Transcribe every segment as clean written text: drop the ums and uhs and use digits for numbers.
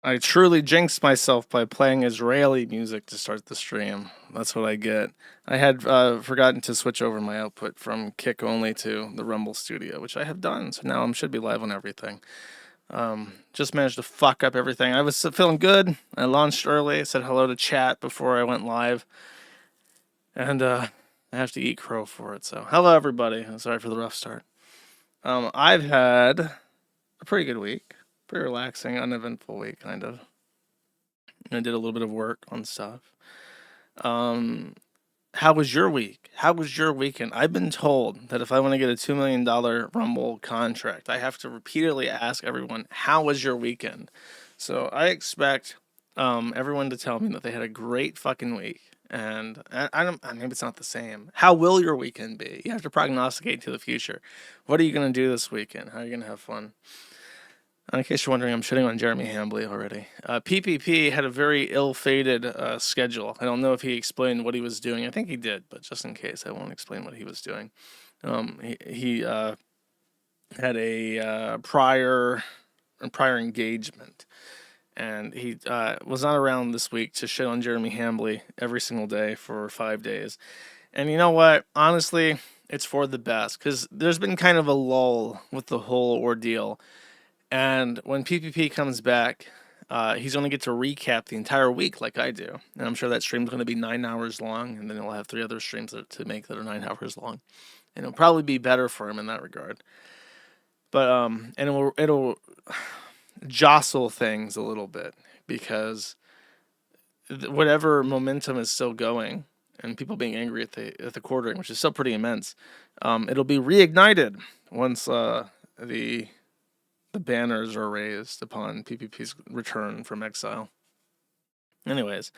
I truly jinxed myself by playing Israeli music to start the stream. That's what I get. I had forgotten to switch over my output from Kick only to the Rumble Studio, which I have done. So now I should be live on everything. Just managed to fuck up everything. I was feeling good. I launched early. I said hello to chat before I went live, and I have to eat crow for it. So hello everybody. I'm sorry for the rough start. I've had a pretty good week, pretty relaxing, uneventful week, kind of. I did a little bit of work on stuff. Um, how was your week? How was your weekend? I've been told that if I want to get a $2 million Rumble contract, I have to repeatedly ask everyone, "How was your weekend?" So I expect everyone to tell me that they had a great fucking week. And I don't. Maybe it's not the same. How will your weekend be? You have to prognosticate to the future. What are you gonna do this weekend? How are you gonna have fun? In case you're wondering, I'm shitting on Jeremy Hambly already. PPP had a very ill-fated schedule. I don't know if he explained what he was doing. I think he did, but just in case, I won't explain what he was doing. He had a prior engagement, and he was not around this week to shit on Jeremy Hambly every single day for 5 days. And you know what? Honestly, it's for the best, because there's been kind of a lull with the whole ordeal. And when PPP comes back, he's going to get to recap the entire week like I do. And I'm sure that stream's going to be 9 hours long, and then he'll have 3 other streams to make that are 9 hours long. And it'll probably be better for him in that regard. But and it'll jostle things a little bit, because whatever momentum is still going, and people being angry at the quartering, which is still pretty immense, it'll be reignited once the banners are raised upon PPP's return from exile. Anyways,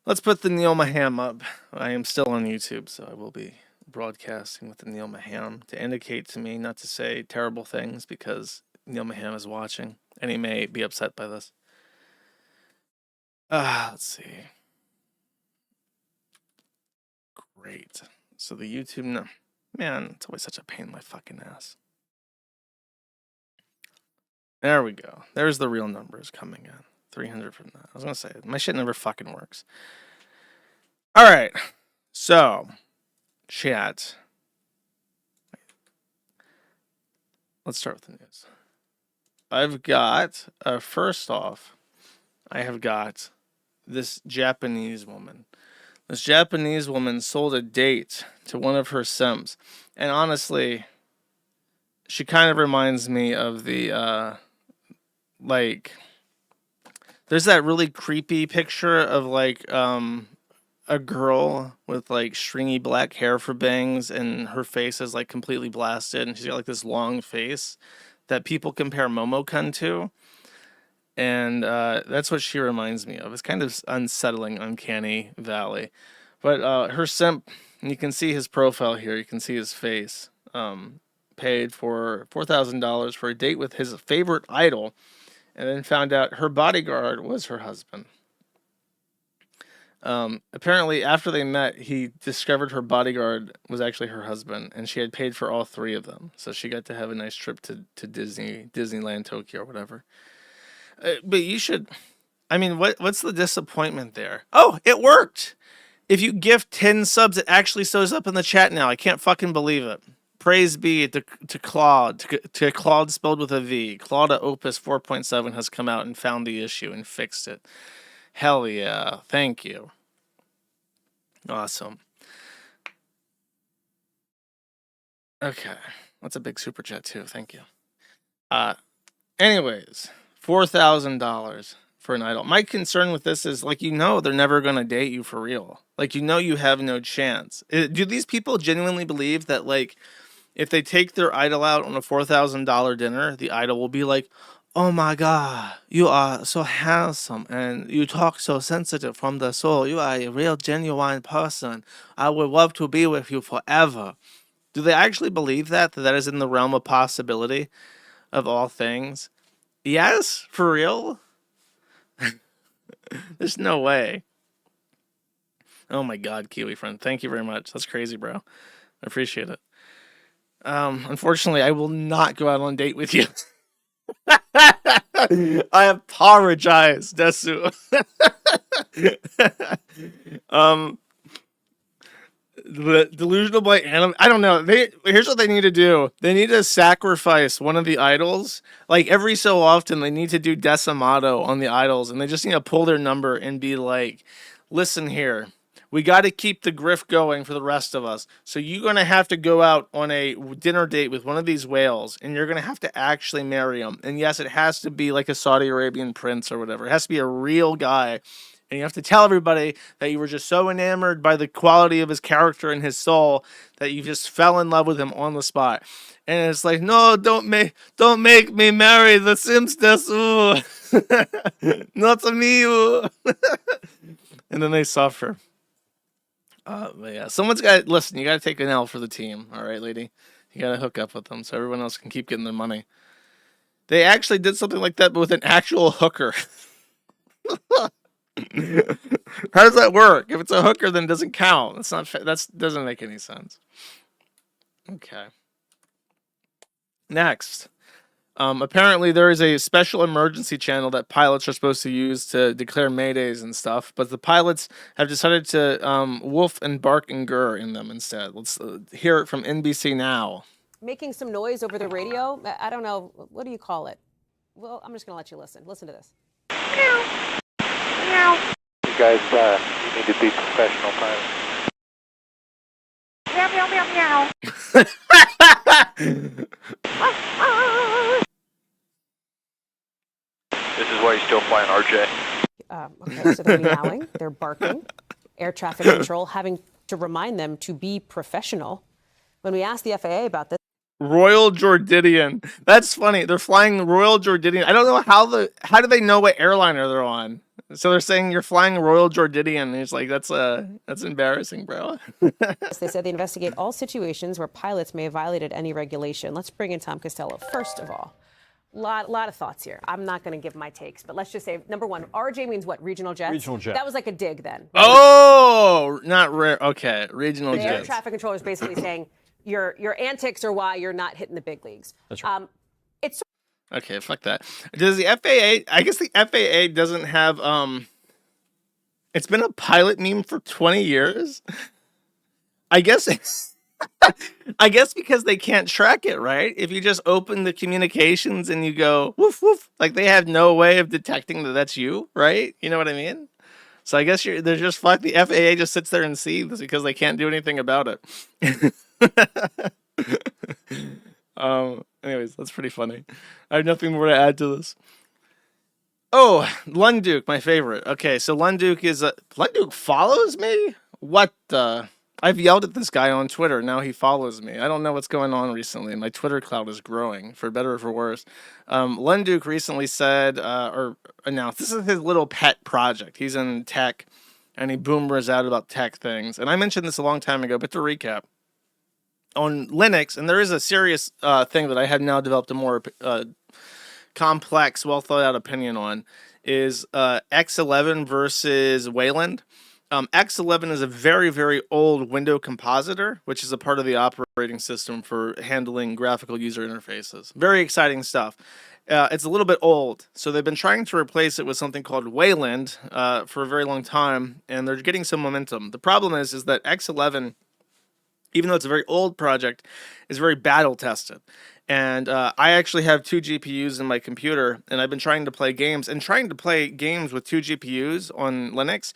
let's put the Neil Maham up. I am still on YouTube, so I will be broadcasting with the Neil Maham to indicate to me not to say terrible things, because Neil Maham is watching, and he may be upset by this. Let's see. Great. So the YouTube... No, man, it's always such a pain in my fucking ass. There we go. There's the real numbers coming in. 300 from that. I was going to say, my shit never fucking works. All right. So, chat. Let's start with the news. I've got, first off, I have got this Japanese woman. This Japanese woman sold a date to one of her simps. And honestly, she kind of reminds me of the, like, there's that really creepy picture of, like, a girl with, like, stringy black hair for bangs, and her face is, like, completely blasted, and she's got, like, this long face that people compare Momokun to. And that's what she reminds me of. It's kind of unsettling, uncanny valley. But her simp, and you can see his profile here, you can see his face, paid for $4,000 for a date with his favorite idol, and then found out her bodyguard was her husband. Apparently, after they met, he discovered her bodyguard was actually her husband, and she had paid for all 3 of them. So she got to have a nice trip to Disneyland, Tokyo, or whatever. But you should... I mean, what's the disappointment there? Oh, it worked! If you gift 10 subs, it actually shows up in the chat now. I can't fucking believe it. Praise be to Claude, to Claude spelled with a V. Claude Opus 4.7 has come out and found the issue and fixed it. Hell yeah. Thank you. Awesome. Okay. That's a big super chat too. Thank you. Anyways, $4,000 for an idol. My concern with this is, like, they're never going to date you for real. Like, you have no chance. Do these people genuinely believe that, like, if they take their idol out on a $4,000 dinner, the idol will be like, "Oh my God, you are so handsome and you talk so sensitive from the soul. You are a real genuine person. I would love to be with you forever." Do they actually believe that is in the realm of possibility of all things? Yes, for real? There's no way. Oh my God, Kiwi friend. Thank you very much. That's crazy, bro. I appreciate it. Unfortunately, I will not go out on a date with you. I apologize, Desu. um, the delusional by anime. I don't know. Here's what they need to do. They need to sacrifice one of the idols. Like every so often, they need to do decimato on the idols, and they just need to pull their number and be like, "Listen here, we got to keep the grift going for the rest of us. So you're gonna have to go out on a dinner date with one of these whales, and you're gonna have to actually marry him. And yes, it has to be like a Saudi Arabian prince or whatever. It has to be a real guy." And you have to tell everybody that you were just so enamored by the quality of his character and his soul that you just fell in love with him on the spot. And it's like, no, don't make me marry the Simpsons. Not me. And then they suffer. But yeah, someone's got listen. You got to take an L for the team. All right, lady. You got to hook up with them so everyone else can keep getting their money. They actually did something like that, but with an actual hooker. How does that work? If it's a hooker, then it doesn't count. That's not. That doesn't make any sense. Okay. Next, apparently there is a special emergency channel that pilots are supposed to use to declare maydays and stuff, but the pilots have decided to woof and bark and grr in them instead. Let's hear it from NBC Now. Making some noise over the radio. I don't know. What do you call it? Well, I'm just going to let you listen. Listen to this. You guys need to be professional pilots. Meow, meow, meow, meow. This is why you're still flying RJ. Okay, so they're meowing, they're barking. Air traffic control having to remind them to be professional. When we asked the FAA about this, Royal Jordanian. That's funny. They're flying Royal Jordanian. I don't know how do they know what airliner they're on? So they're saying you're flying Royal Jordanian. And it's like that's embarrassing, bro. they said they investigate all situations where pilots may have violated any regulation. Let's bring in Tom Costello. First of all, lot of thoughts here. I'm not going to give my takes, but let's just say number one, RJ means what? Regional jets. Regional jet. That was like a dig then. Right? Oh, not rare. Okay, regional the jets. Air traffic controller is basically saying your antics are why you're not hitting the big leagues. That's right. It's okay. Fuck that. Does the FAA? I guess the FAA doesn't have. It's been a pilot meme for 20 years. I guess. I guess because they can't track it, right? If you just open the communications and you go woof woof, like they have no way of detecting that that's you, right? You know what I mean? So I guess they're just fuck. The FAA just sits there and sees because they can't do anything about it. Anyways, that's pretty funny. I have nothing more to add to this. Oh, Lunduke, my favorite. Okay, so Lunduke follows me? What the? I've yelled at this guy on Twitter. Now he follows me. I don't know what's going on recently. My Twitter cloud is growing, for better or for worse. Lunduke recently said, or announced, this is his little pet project. He's in tech, and he boomers out about tech things. And I mentioned this a long time ago, but to recap, on Linux, and there is a serious thing that I have now developed a more complex, well thought out opinion on, is X11 versus Wayland. X11 is a very, very old window compositor, which is a part of the operating system for handling graphical user interfaces. Very exciting stuff. It's a little bit old, so they've been trying to replace it with something called Wayland for a very long time, and they're getting some momentum. The problem is that X11, even though it's a very old project, is very battle tested. And I actually have 2 GPUs in my computer, and I've been trying to play games. And trying to play games with 2 GPUs on Linux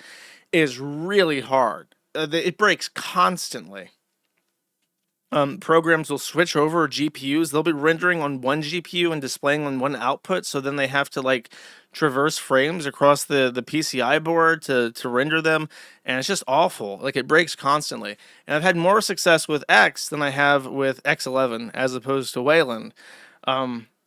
is really hard. It breaks constantly. Programs will switch over GPUs. They'll be rendering on one GPU and displaying on one output, so then they have to like traverse frames across the PCI board to render them, and it's just awful. Like it breaks constantly. And I've had more success with X than I have with X11 as opposed to Wayland.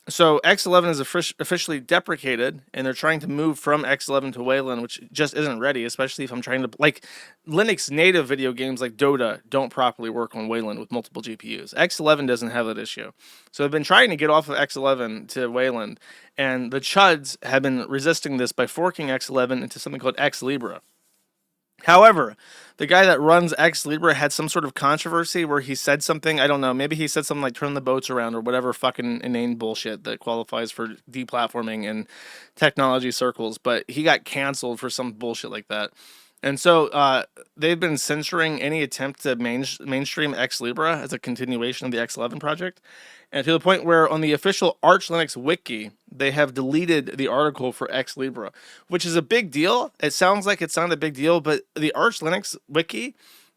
So X11 is officially deprecated, and they're trying to move from X11 to Wayland, which just isn't ready, especially if I'm trying to, like, Linux native video games like Dota don't properly work on Wayland with multiple GPUs. X11 doesn't have that issue. So I've been trying to get off of X11 to Wayland, and the Chuds have been resisting this by forking X11 into something called X Libra. However, the guy that runs Ex Libra had some sort of controversy where he said something. I don't know. Maybe he said something like "turn the boats around" or whatever fucking inane bullshit that qualifies for deplatforming in technology circles. But he got canceled for some bullshit like that. And so they've been censoring any attempt to mainstream Ex Libra as a continuation of the X11 project. And to the point where on the official Arch Linux wiki, they have deleted the article for Ex Libra, which is a big deal. It sounds like it's not a big deal, but the Arch Linux wiki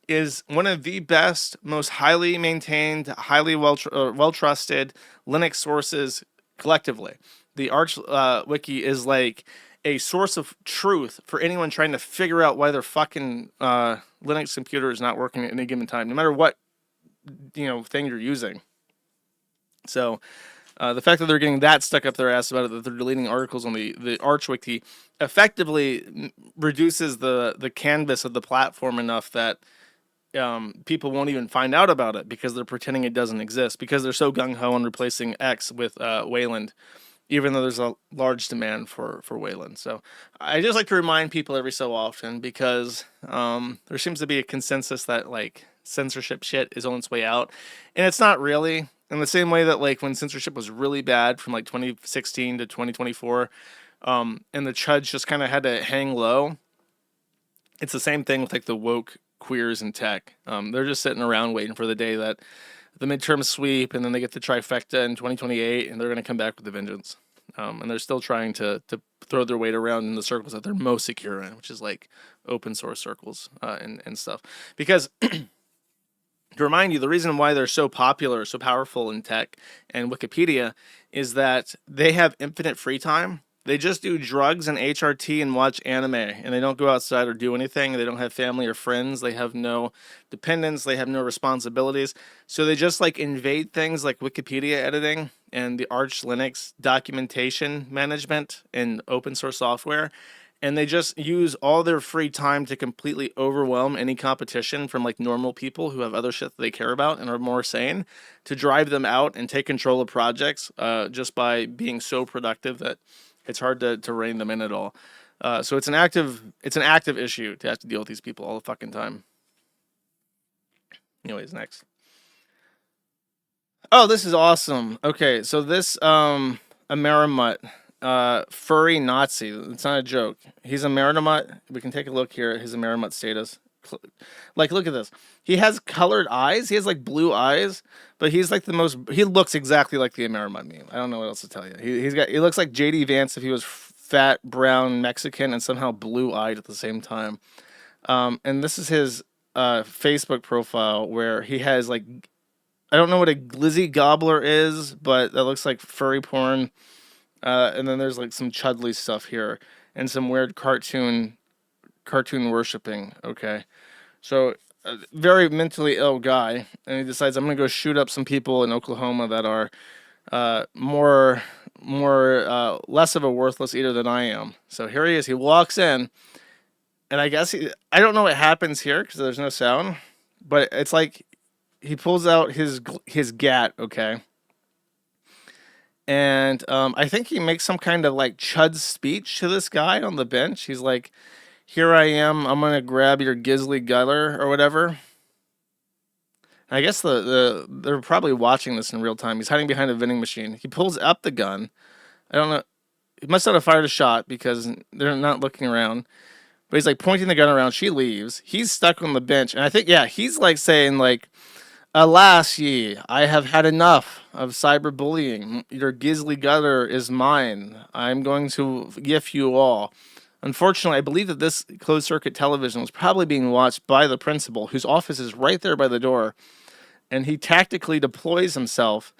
is one of the best, most highly maintained, highly well trusted Linux sources collectively. The Arch Wiki is like a source of truth for anyone trying to figure out why their fucking Linux computer is not working at any given time, no matter what thing you're using. So the fact that they're getting that stuck up their ass about it, that they're deleting articles on the Arch Wiki, effectively reduces the canvas of the platform enough that people won't even find out about it because they're pretending it doesn't exist because they're so gung-ho on replacing X with Wayland, even though there's a large demand for Wayland. So I just like to remind people every so often because there seems to be a consensus that like censorship shit is on its way out, and it's not really. In the same way that like when censorship was really bad from like 2016 to 2024, and the Chuds just kind of had to hang low. It's the same thing with like the woke queers in tech. They're just sitting around waiting for the day that the midterm sweep, and then they get the trifecta in 2028, and they're going to come back with a vengeance. And they're still trying to throw their weight around in the circles that they're most secure in, which is like open source circles and stuff. Because to remind you, the reason why they're so popular, so powerful in tech and Wikipedia is that they have infinite free time. They just do drugs and HRT and watch anime, and they don't go outside or do anything. They don't have family or friends. They have no dependents. They have no responsibilities. So they just like invade things like Wikipedia editing and the Arch Linux documentation management and open source software. And they just use all their free time to completely overwhelm any competition from like normal people who have other shit that they care about and are more sane, to drive them out and take control of projects just by being so productive that it's hard to rein them in at all. So it's an active issue to have to deal with these people all the fucking time. Anyways, next. Oh, this is awesome. Okay, so this Amerimut, furry Nazi. It's not a joke. He's a Amerimut. We can take a look here at his Amerimut status. Like, look at this. He has colored eyes. He has like blue eyes, but he's like the most. He looks exactly like the Amerimut meme. I don't know what else to tell you. He looks like JD Vance if he was fat, brown, Mexican, and somehow blue-eyed at the same time. And this is his Facebook profile where he has like, I don't know what a glizzy gobbler is, but that looks like furry porn. And then there's like some Chudley stuff here and some weird cartoon worshipping. Okay, so a very mentally ill guy, and he decides I'm gonna go shoot up some people in Oklahoma that are more less of a worthless eater than I am. So here he is. He walks in, and I guess I don't know what happens here because there's no sound, but it's like he pulls out his gat. Okay. And I think he makes some kind of like Chud speech to this guy on the bench. He's like, "Here I am. I'm gonna grab your gizly gutter or whatever." I guess they're probably watching this in real time. He's hiding behind a vending machine. He pulls up the gun. I don't know. He must not have fired a shot because they're not looking around. But he's like pointing the gun around. She leaves. He's stuck on the bench, and I think he's like saying like, "Alas ye, I have had enough of cyberbullying. Your gizly gutter is mine. I'm going to gift you all." Unfortunately, I believe that this closed circuit television was probably being watched by the principal, whose office is right there by the door, and he tactically deploys himself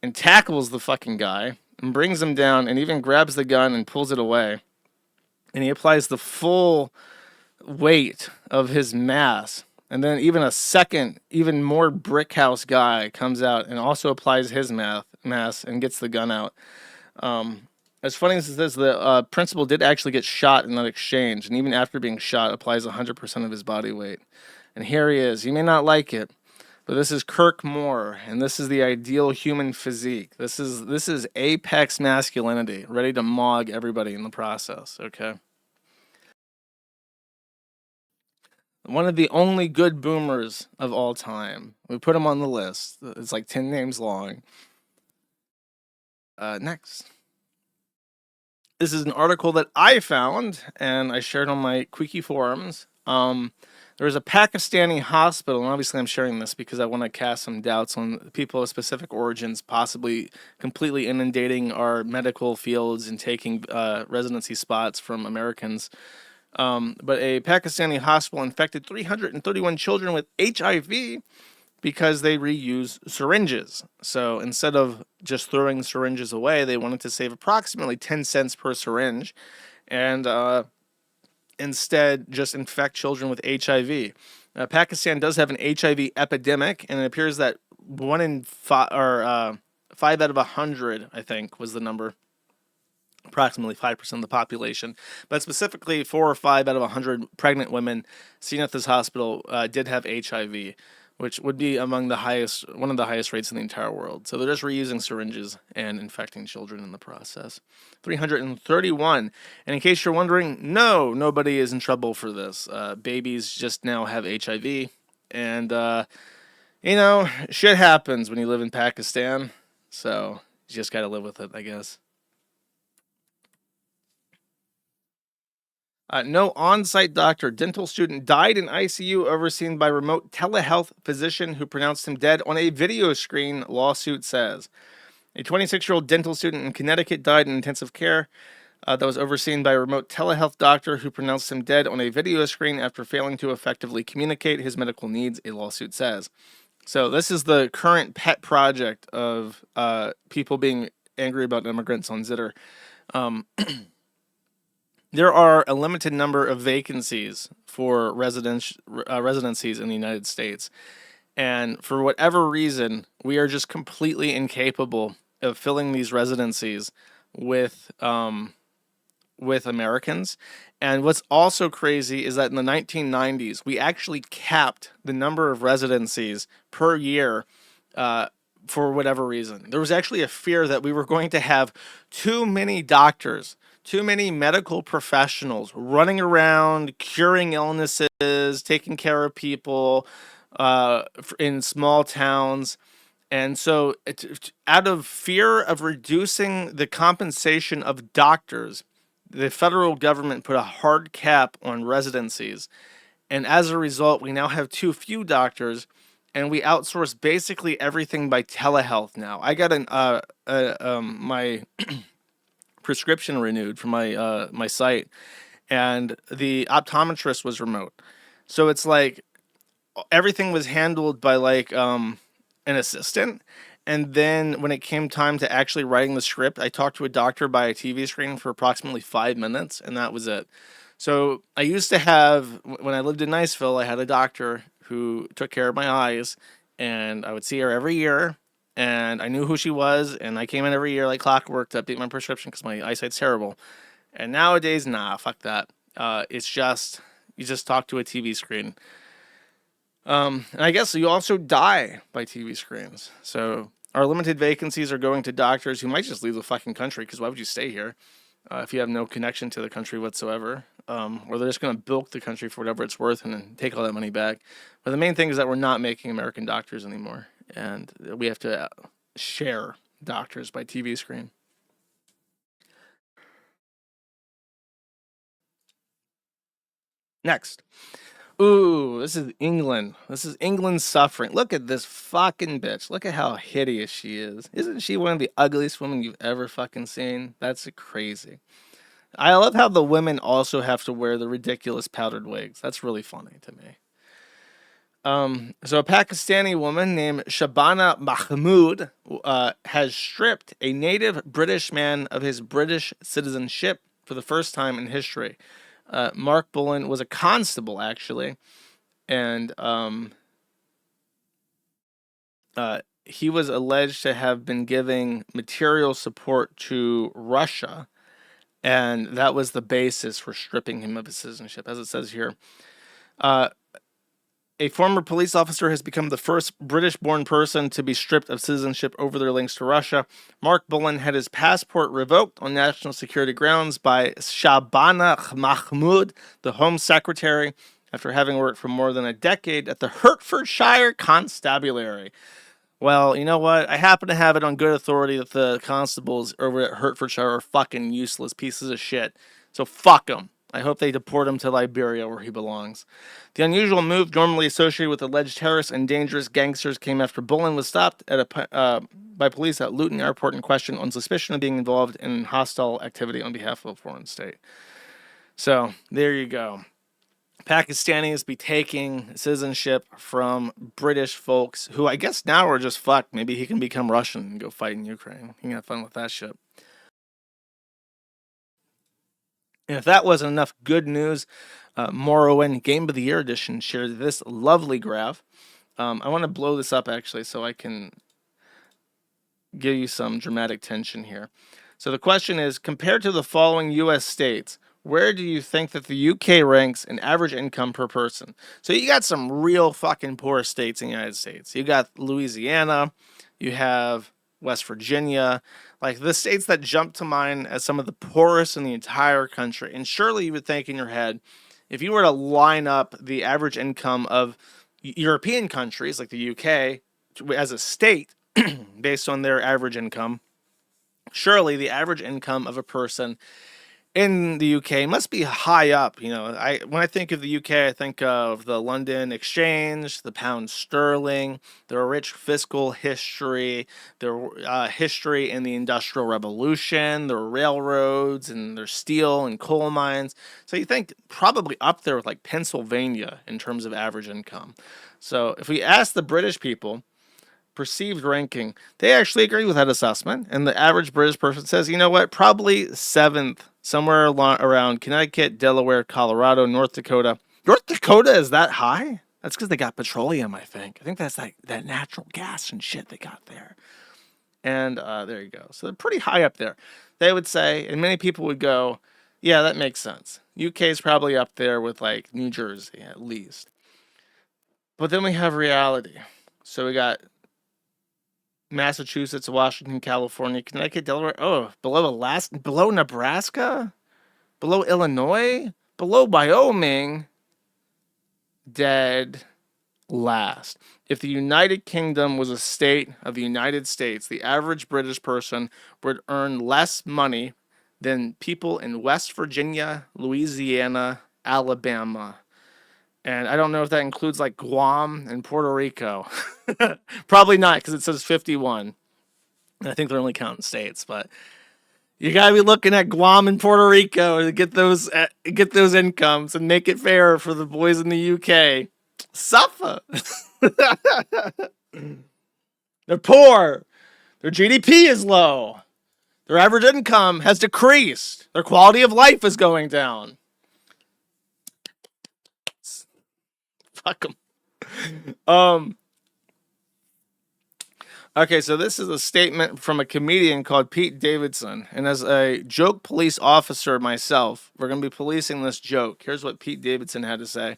and tackles the fucking guy and brings him down and even grabs the gun and pulls it away. And he applies the full weight of his mass. And then even a second, even more brick house guy comes out and also applies his mass and gets the gun out. As funny as this is, the principal did actually get shot in that exchange, and even after being shot, applies 100% of his body weight. And here he is. You may not like it, but this is Kirk Moore, and this is the ideal human physique. This is apex masculinity, ready to mog everybody in the process. Okay. One of the only good boomers of all time. We put him on the list. It's like 10 names long. Next. This is an article that I found and I shared on my Quickie forums. There was a Pakistani hospital, and obviously I'm sharing this because I want to cast some doubts on people of specific origins possibly completely inundating our medical fields and taking residency spots from Americans. But a Pakistani hospital infected 331 children with HIV because they reuse syringes. So instead of just throwing syringes away, they wanted to save approximately 10 cents per syringe and instead just infect children with HIV. Pakistan does have an HIV epidemic, and it appears that 1 in 5, or 5 out of 100, I think, was the number. Approximately 5% of the population, but specifically 4 or 5 out of 100 pregnant women seen at this hospital did have HIV, which would be among the highest, one of the highest rates in the entire world. So they're just reusing syringes and infecting children in the process. 331. And in case you're wondering, no, nobody is in trouble for this. Babies just now have HIV, and you know, shit happens when you live in Pakistan. So you just gotta live with it, I guess. No on-site doctor. Dental student died in ICU overseen by remote telehealth physician who pronounced him dead on a video screen, lawsuit says. A 26-year-old dental student in Connecticut died in intensive care that was overseen by a remote telehealth doctor who pronounced him dead on a video screen after failing to effectively communicate his medical needs, a lawsuit says. So this is the current pet project of people being angry about immigrants on Zitter. There are a limited number of vacancies for residencies in the United States. And for whatever reason, we are just completely incapable of filling these residencies with Americans. And what's also crazy is that in the 1990s, we actually capped the number of residencies per year for whatever reason. There was actually a fear that we were going to have too many doctors, too many medical professionals running around, curing illnesses, taking care of people in small towns. And so, out of fear of reducing the compensation of doctors, the federal government put a hard cap on residencies. And as a result, we now have too few doctors, and we outsource basically everything by telehealth now. I got my prescription renewed from my site, and the optometrist was remote. So it's like everything was handled by like an assistant. And then when it came time to actually writing the script, I talked to a doctor by a TV screen for approximately 5 minutes, and that was it. So I used to have, when I lived in Niceville, I had a doctor who took care of my eyes, and I would see her every year, and I knew who she was, and I came in every year like clockwork to update my prescription because my eyesight's terrible. And nowadays, nah, fuck that. It's just, you just talk to a TV screen. And I guess you also die by TV screens. So our limited vacancies are going to doctors who might just leave the fucking country, because why would you stay here if you have no connection to the country whatsoever? Or they're just going to bilk the country for whatever it's worth and then take all that money back. But the main thing is that we're not making American doctors anymore. And we have to share doctors by TV screen. Next. Ooh, this is England. This is England suffering. Look at this fucking bitch. Look at how hideous she is. Isn't she one of the ugliest women you've ever fucking seen? That's crazy. I love how the women also have to wear the ridiculous powdered wigs. That's really funny to me. So a Pakistani woman named Shabana Mahmood has stripped a native British man of his British citizenship for the first time in history. Mark Bullen was a constable, actually, and he was alleged to have been giving material support to Russia, and that was the basis for stripping him of his citizenship. As it says here, a former police officer has become the first British-born person to be stripped of citizenship over their links to Russia. Mark Bullen had his passport revoked on national security grounds by Shabana Mahmood, the Home Secretary, after having worked for more than a decade at the Hertfordshire Constabulary. Well, you know what? I happen to have it on good authority that the constables over at Hertfordshire are fucking useless pieces of shit. So fuck them. I hope they deport him to Liberia where he belongs. The unusual move normally associated with alleged terrorists and dangerous gangsters came after Bolin was stopped by police at Luton Airport in question on suspicion of being involved in hostile activity on behalf of a foreign state. So, there you go. Pakistanis be taking citizenship from British folks who I guess now are just fucked. Maybe he can become Russian and go fight in Ukraine. He can have fun with that shit. And if that wasn't enough good news, Morrowind Game of the Year Edition shared this lovely graph. I want to blow this up actually so I can give you some dramatic tension here. So the question is, compared to the following U.S. states, where do you think that the UK ranks in average income per person? So you got some real fucking poor states in the United States. You got Louisiana, you have West Virginia, like the states that jump to mind as some of the poorest in the entire country. And surely you would think in your head, if you were to line up the average income of European countries like the UK as a state based on their average income, surely the average income of a person in the UK must be high up. You know, when I think of the UK, I think of the London Exchange, the pound sterling, their rich fiscal history, their history in the Industrial Revolution, their railroads, and their steel and coal mines. So you think probably up there with like Pennsylvania in terms of average income. So if we ask the British people, perceived ranking, they actually agree with that assessment. And the average British person says, you know what, probably 7th, somewhere around Connecticut, Delaware, Colorado, North Dakota. North Dakota is that high? That's because they got petroleum, I think. I think that's like that natural gas and shit they got there. And there you go. So they're pretty high up there. They would say, and many people would go, yeah, that makes sense. UK is probably up there with like New Jersey at least. But then we have reality. So we got Massachusetts, Washington, California, Connecticut, Delaware. Oh, below Alaska, below Nebraska, below Illinois, below Wyoming. Dead last. If the United Kingdom was a state of the United States, the average British person would earn less money than people in West Virginia, Louisiana, Alabama. And I don't know if that includes like Guam and Puerto Rico. Probably not, because it says 51. And I think they're only counting states, but you gotta be looking at Guam and Puerto Rico to get those incomes and make it fair for the boys in the UK. Suffer. They're poor. Their GDP is low. Their average income has decreased. Their quality of life is going down. Fuck them. Okay, so this is a statement from a comedian called Pete Davidson. And as a joke police officer myself, we're going to be policing this joke. Here's what Pete Davidson had to say.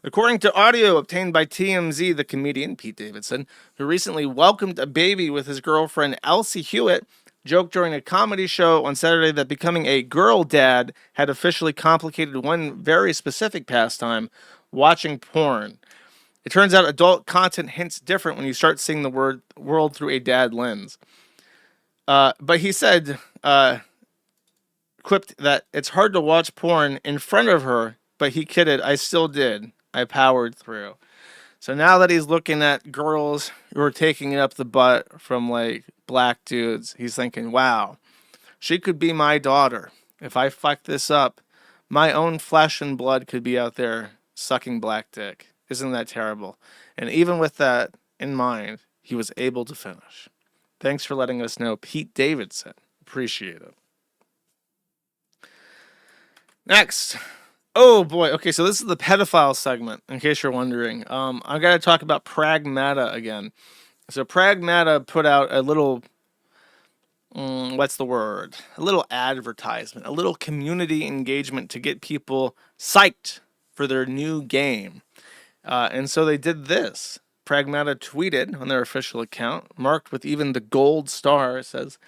According to audio obtained by TMZ, the comedian, Pete Davidson, who recently welcomed a baby with his girlfriend Elsie Hewitt, joked during a comedy show on Saturday that becoming a girl dad had officially complicated one very specific pastime, watching porn. It turns out adult content hints different when you start seeing the world through a dad lens. But he said, quipped that it's hard to watch porn in front of her, but he kidded, I still did. I powered through. So now that he's looking at girls who are taking it up the butt from like black dudes, he's thinking, wow, she could be my daughter. If I fuck this up, my own flesh and blood could be out there sucking black dick. Isn't that terrible? And even with that in mind, he was able to finish. Thanks for letting us know, Pete Davidson. Appreciate it. Next. Oh boy. Okay, so this is the pedophile segment, in case you're wondering. I got to talk about Pragmata again. So Pragmata put out a little, what's the word? A little advertisement, a little community engagement to get people psyched for their new game. And so they did this. Pragmata tweeted on their official account, marked with even the gold star, says,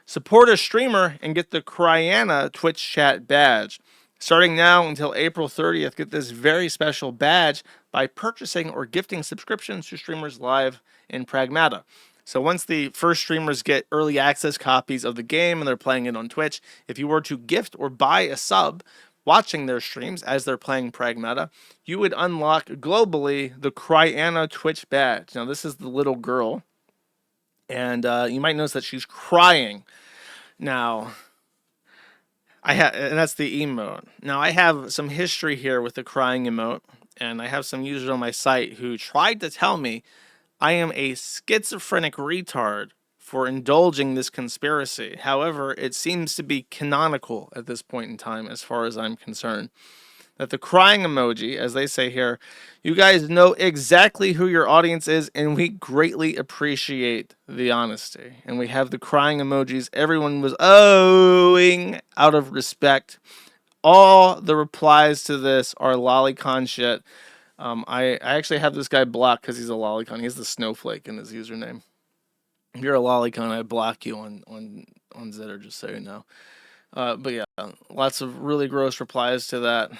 support a streamer and get the Cryana Twitch chat badge. Starting now until April 30th, get this very special badge by purchasing or gifting subscriptions to streamers live in Pragmata. So once the first streamers get early access copies of the game and they're playing it on Twitch, if you were to gift or buy a sub watching their streams as they're playing Pragmata, you would unlock globally the Cryana Twitch badge. Now this is the little girl, and you might notice that she's crying. Now, and that's the emote. Now I have some history here with the crying emote, and I have some users on my site who tried to tell me I am a schizophrenic retard for indulging this conspiracy. However, it seems to be canonical at this point in time, as far as I'm concerned. That the crying emoji, as they say here, you guys know exactly who your audience is, and we greatly appreciate the honesty. And we have the crying emojis. Everyone was owing out of respect. All the replies to this are lolicon shit. I actually have this guy blocked because he's a lolicon. He has the snowflake in his username. If you're a lolicon, I block you on Zitter, just so you know. But yeah, lots of really gross replies to that.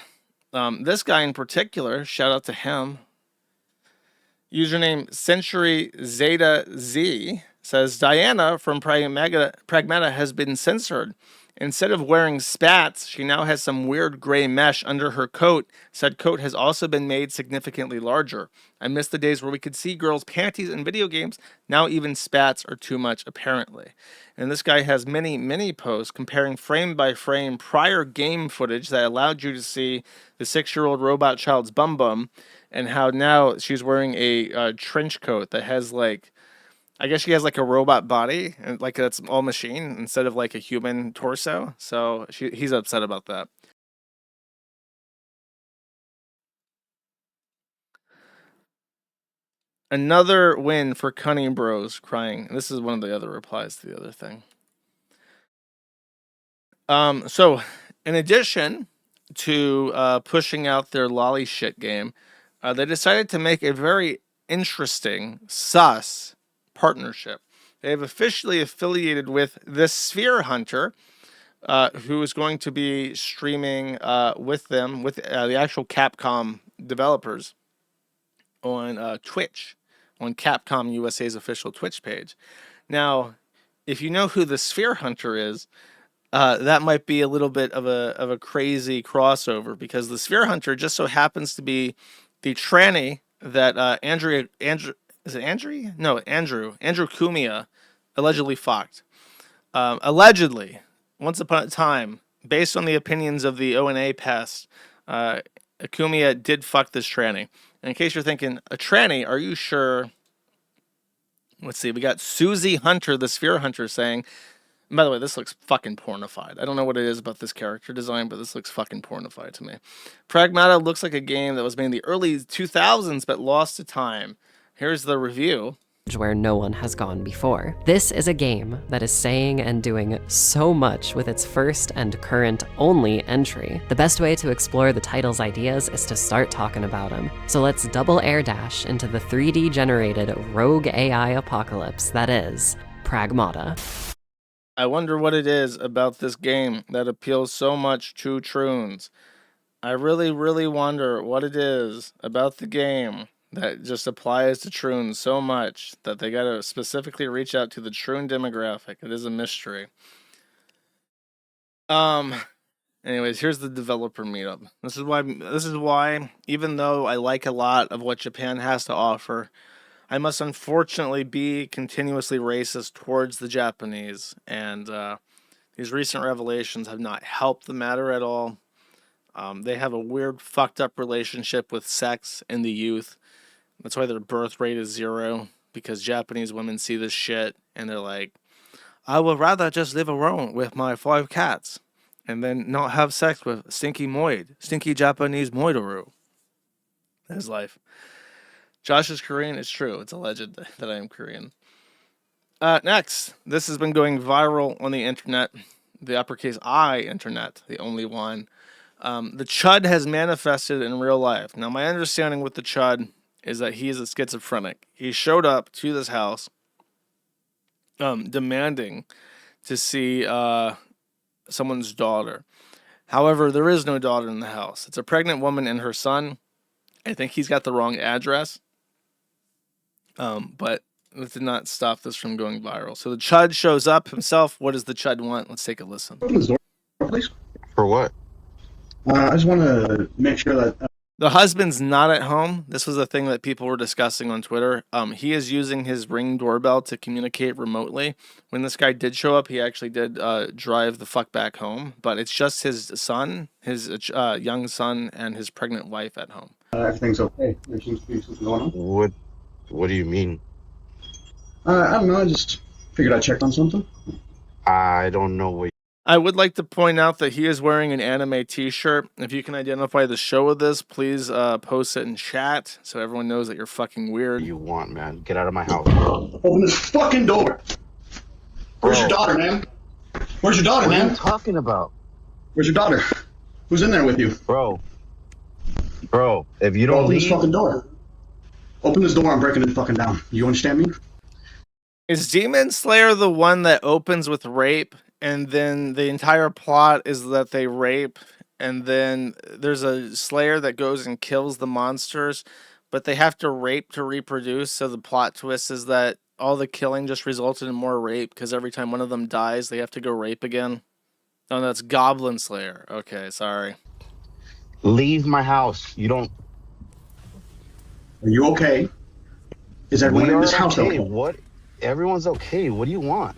This guy in particular, shout out to him. Username Century Zeta Z says Diana from Pragmata has been censored. Instead of wearing spats, she now has some weird gray mesh under her coat. Said coat has also been made significantly larger. I miss the days where we could see girls' panties in video games. Now even spats are too much, apparently. And this guy has many posts comparing frame by frame prior game footage that allowed you to see the 6-year-old robot child's bum, and how now she's wearing a trench coat that has like, I guess she has like a robot body, and like that's all machine instead of like a human torso. So he's upset about that. Another win for Cunning Bros crying. This is one of the other replies to the other thing. So in addition to pushing out their lolly shit game, they decided to make a very interesting, sus partnership. They have officially affiliated with the Sphere Hunter, who is going to be streaming with them, with the actual Capcom developers on Twitch, on Capcom USA's official Twitch page. Now, if you know who the Sphere Hunter is, that might be a little bit of a crazy crossover, because the Sphere Hunter just so happens to be the tranny that Andrew Cumia allegedly fucked. Allegedly, once upon a time, based on the opinions of the O&A past, Cumia did fuck this tranny. And in case you're thinking, a tranny, are you sure? Let's see, we got Susie Hunter, the Sphere Hunter, saying, and by the way, this looks fucking pornified. I don't know what it is about this character design, but this looks fucking pornified to me. Pragmata looks like a game that was made in the early 2000s, but lost to time. Here's the review. Where no one has gone before. This is a game that is saying and doing so much with its first and current only entry. The best way to explore the title's ideas is to start talking about them. So let's double air dash into the 3D generated rogue AI apocalypse that is Pragmata. I wonder what it is about this game that appeals so much to troons. I really wonder what it is about the game that just applies to troons so much that they gotta specifically reach out to the troon demographic. It is a mystery. Anyways, here's the developer meetup. This is why, even though I like a lot of what Japan has to offer, I must unfortunately be continuously racist towards the Japanese, and these recent revelations have not helped the matter at all. They have a weird, fucked up relationship with sex and the youth. That's why their birth rate is 0, because Japanese women see this shit and they're like, I would rather just live alone with my 5 cats and then not have sex with stinky Japanese moidaru. That's life. Josh is Korean. It's true. It's alleged that I am Korean. Next, this has been going viral on the internet, the uppercase I internet, the only one. The Chud has manifested in real life. Now, my understanding with the Chud is that he is a schizophrenic. He showed up to this house demanding to see someone's daughter. However, there is no daughter in the house. It's a pregnant woman and her son. I think he's got the wrong address. But it did not stop this from going viral. So the Chud shows up himself. What does the Chud want? Let's take a listen. Open this door, please. For what? I just want to make sure that The husband's not at home. This was a thing that people were discussing on Twitter. He is using his Ring doorbell to communicate remotely. When this guy did show up, he actually did drive the fuck back home. But it's just his son, his young son, and his pregnant wife at home. everything's okay. There seems to be something going on. What do you mean? I don't know. I just figured I checked on something. I don't know what I would like to point out that he is wearing an anime t-shirt. If you can identify the show of this, please post it in chat so everyone knows that you're fucking weird. you want, man. Get out of my house. Open this fucking door. Where's your daughter, man? Where's your daughter, What are man? you talking about? Where's your daughter? Who's in there with you? Bro, if you don't Open this leave... fucking door. Open this door. I'm breaking it fucking down. You understand me? Is Demon Slayer the one that opens with rape, and then the entire plot is that they rape, and then there's a Slayer that goes and kills the monsters, but they have to rape to reproduce, so the plot twist is that all the killing just resulted in more rape, because every time one of them dies, they have to go rape again? Oh, that's Goblin Slayer. Okay, sorry. Leave my house. You don't... Are you okay? Is everyone in this house okay? What? Everyone's okay. What do you want?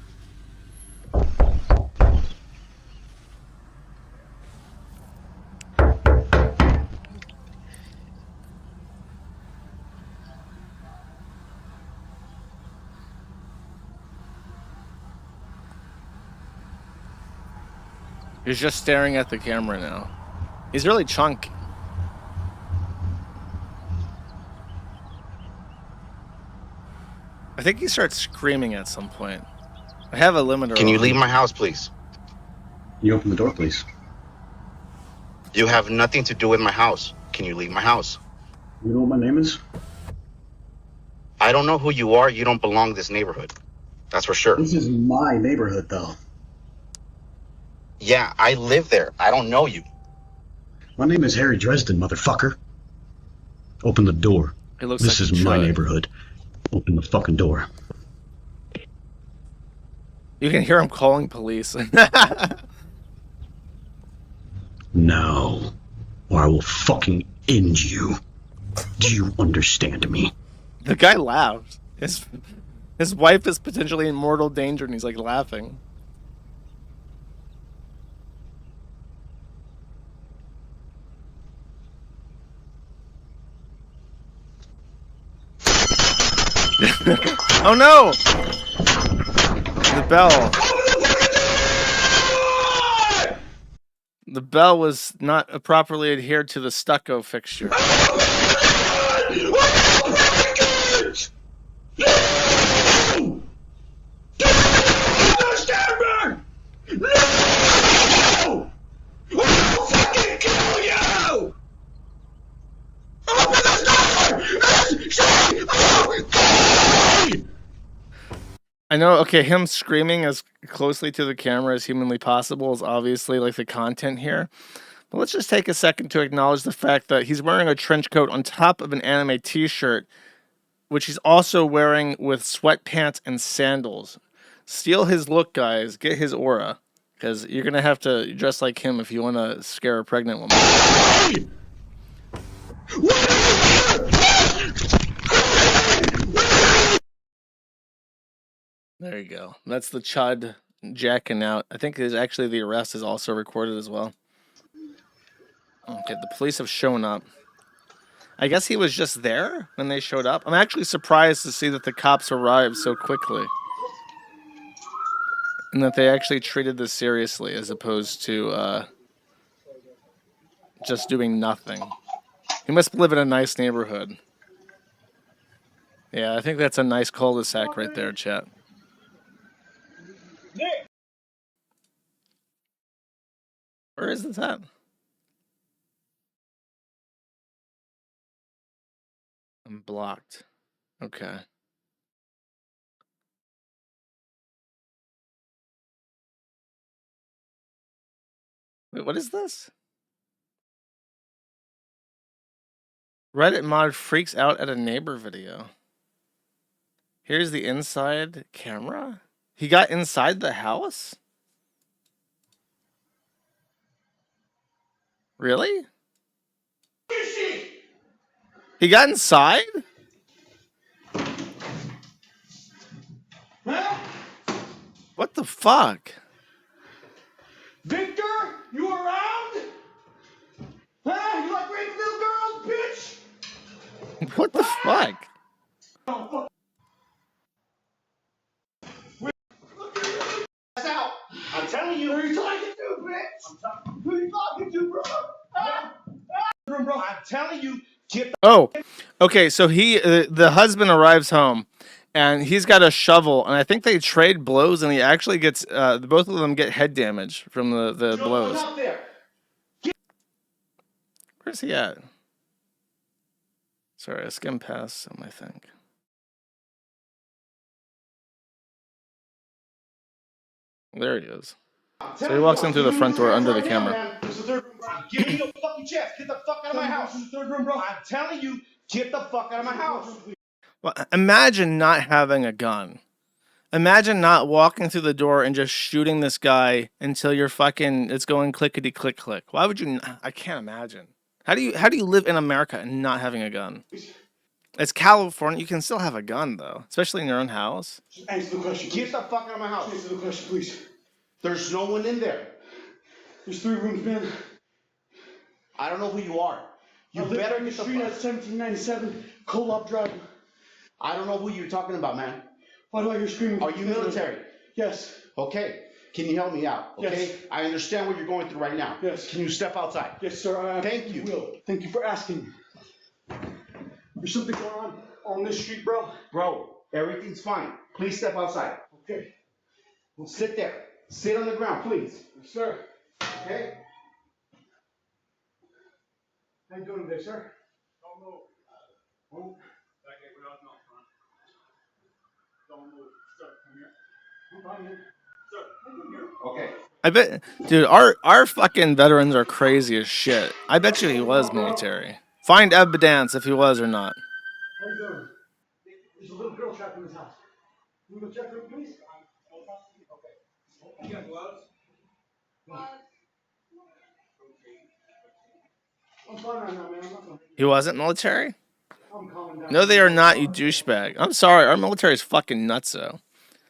He's just staring at the camera now. He's really chunky. I think he starts screaming at some point. I have a limiter. Can you on. leave my house, please? You open the door, please. You have nothing to do with my house. Can you leave my house? You know what my name is? I don't know who you are. You don't belong to this neighborhood. That's for sure. This is my neighborhood, though. Yeah, I live there. I don't know you. My name is Harry Dresden, motherfucker. Open the door. It looks This like is my Chud. neighborhood. Open the fucking door. You can hear him calling police. No, or I will fucking end you. Do you understand me? The guy laughs. His wife is potentially in mortal danger, and he's like laughing. Oh no! The bell. The bell was not properly adhered to the stucco fixture. I know, okay, him screaming as closely to the camera as humanly possible is obviously like the content here. But let's just take a second to acknowledge the fact that he's wearing a trench coat on top of an anime t-shirt, which he's also wearing with sweatpants and sandals. Steal his look, guys. Get his aura. Because you're going to have to dress like him if you want to scare a pregnant woman. There you go. That's the Chud jacking out. I think actually the arrest is also recorded as well. Okay, the police have shown up. I guess he was just there when they showed up. I'm actually surprised to see that the cops arrived so quickly. And that they actually treated this seriously as opposed to just doing nothing. He must live in a nice neighborhood. Yeah, I think that's a nice cul-de-sac right there, chat. Where is this at? I'm blocked. Okay. Wait, what is this? Reddit mod freaks out at a neighbor video. Here's the inside camera. He got inside the house? Really? He got inside? Huh? What the fuck? Victor, you around? Huh? You like raping little girls, bitch? What the fuck? Out. I'm telling you. Who are you talking to, bitch? Who are you talking to, bro? Bro, I'm telling you. Get the Oh, okay. So the husband arrives home, and he's got a shovel, and I think they trade blows, and he actually gets both of them get head damage from the blows. out there. Where's he at? Sorry, I skimmed past some, I think. There he is. So he walks in through the front door under the camera. This is the third room, bro. Give me your fucking chest. Get the fuck out of my house. This is the third room, bro. I'm telling you, get the fuck out of my house. Well, imagine not having a gun. Imagine not walking through the door and just shooting this guy until you're fucking it's going clickety click click. Why would you? I can't imagine. How do you live in America and not having a gun? It's California. You can still have a gun though, especially in your own house. Just answer the question. Get the fuck out of my house. Answer the question, please. There's no one in there. There's 3 rooms, man. I don't know who you are. You better get the street at 1797 Co-op Drive. I don't know who you're talking about, man. Why do I hear screaming? Are you military? Yes. Okay. Can you help me out? Okay. Yes. I understand what you're going through right now. Yes. Can you step outside? Yes, sir. Thank you. Will. Thank you for asking. There's something going on this street, bro. Bro, everything's fine. Please step outside. Okay. Well, sit there. Sit on the ground, please. Yes, sir. Okay. How you doing today, sir? Don't move. Move. Don't move. Sir, come here. I'm fine, man. Sir, come here. Okay. I bet, dude, our fucking veterans are crazy as shit. I bet you he was military. Find evidence if he was or not. How you doing? There's a little girl trapped in this house. Can you go check her, please? Okay. You got gloves? I'm fine right now, man. I'm not gonna... He wasn't military? I'm calming down. No, they are not, you douchebag. I'm sorry, our military is fucking nutso.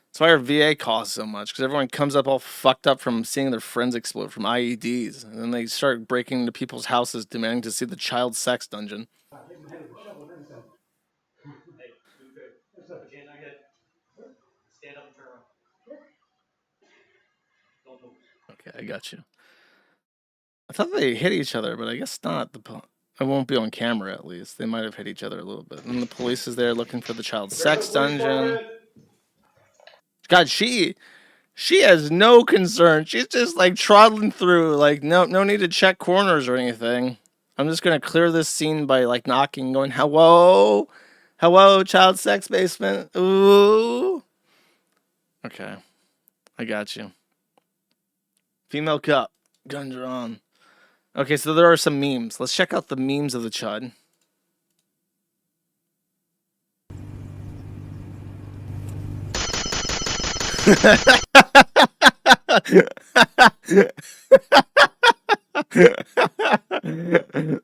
That's why our VA costs so much, because everyone comes up all fucked up from seeing their friends explode from IEDs, and then they start breaking into people's houses demanding to see the child sex dungeon. Okay, I got you. I thought they hit each other, but I guess not. I won't be on camera, at least. They might have hit each other a little bit. And the police is there looking for the child sex dungeon. God, she has no concern. She's just like trotting through, like no need to check corners or anything. I'm just gonna clear this scene by like knocking, going, hello, child sex basement. Ooh. Okay, I got you. Female cup, guns are on. Okay, so there are some memes. Let's check out the memes of the Chud.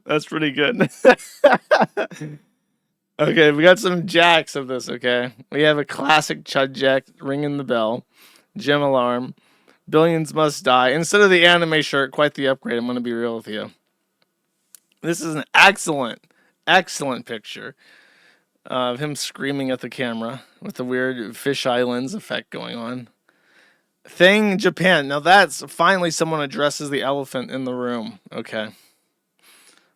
That's pretty good. Okay, we got some jacks of this, okay? We have a classic Chud jack ringing the bell. Gym alarm. Billions must die. Instead of the anime shirt, quite the upgrade, I'm going to be real with you. This is an excellent picture of him screaming at the camera with the weird fisheye lens effect going on. Thing Japan. Now that's finally someone addresses the elephant in the room. Okay.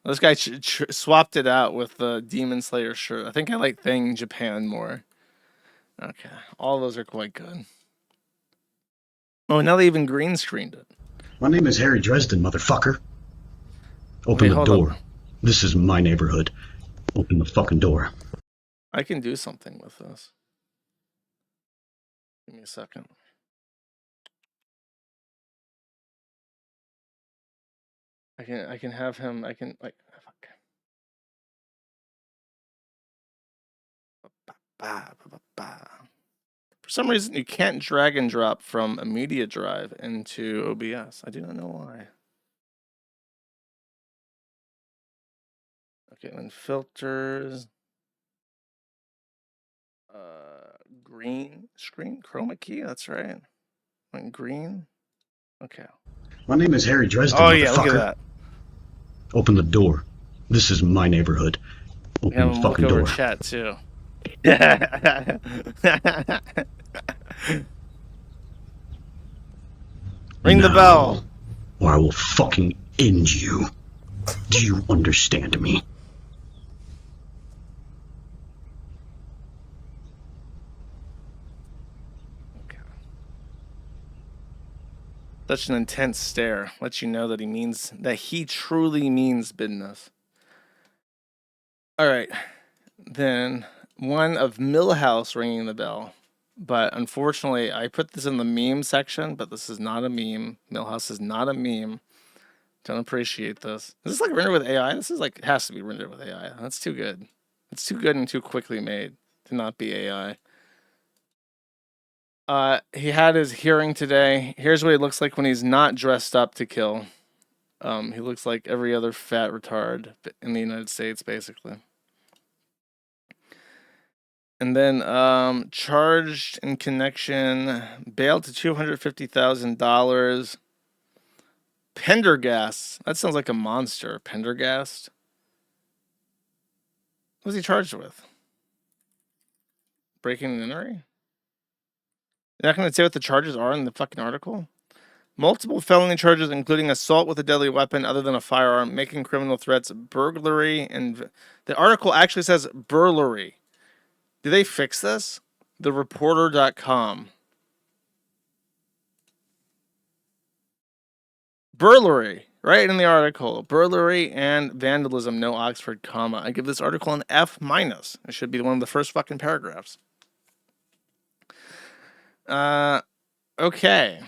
This guy swapped it out with the Demon Slayer shirt. I think I like Thing Japan more. Okay. All those are quite good. Oh, now they even green screened it. My name is Harry Dresden, motherfucker. Open the door. This is my neighborhood. Open the fucking door. I can do something with this. Give me a second. I can have him. I can like. Fuck. For some reason, you can't drag and drop from a media drive into OBS. I do not know why. Okay, then filters. Green screen chroma key. That's right. Went green. Okay. My name is Harry Dresden, Oh motherfucker. yeah, look at that. Open the door. This is my neighborhood. Open Have the him look fucking over door. chat too. Ring the bell. Or I will fucking end you. Do you understand me? Okay. Such an intense stare lets you know that he truly means business. All right. Then one of Millhouse ringing the bell. But unfortunately, I put this in the meme section, but this is not a meme. Millhouse is not a meme. Don't appreciate this. Is this like rendered with AI? This is like, has to be rendered with AI. That's too good. It's too good and too quickly made to not be AI. He had his hearing today. Here's what he looks like when he's not dressed up to kill. He looks like every other fat retard in the United States, basically. And then charged in connection, bailed to $250,000. Pendergast. That sounds like a monster. Pendergast. What was he charged with? Breaking and entering? You're not going to say what the charges are in the fucking article? Multiple felony charges, including assault with a deadly weapon other than a firearm, making criminal threats, burglary, and the article actually says burglary. Did they fix this? TheReporter.com. Burglary, right in the article. Burglary and vandalism, no Oxford comma. I give this article an F-. It should be one of the first fucking paragraphs. Okay.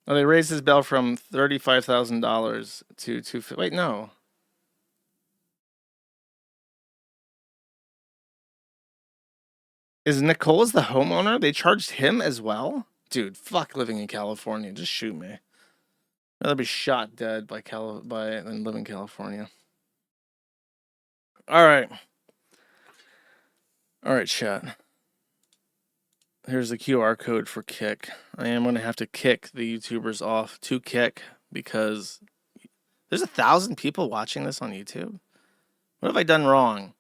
Oh, they raised his bail from $35,000 to $250,000. Wait, no. Is Nicole's the homeowner? They charged him as well? Dude, fuck living in California. Just shoot me. I'd rather be shot dead than live in California. All right. All right, chat. Here's the QR code for Kick. I am going to have to kick the YouTubers off to Kick because there's 1,000 people watching this on YouTube. What have I done wrong?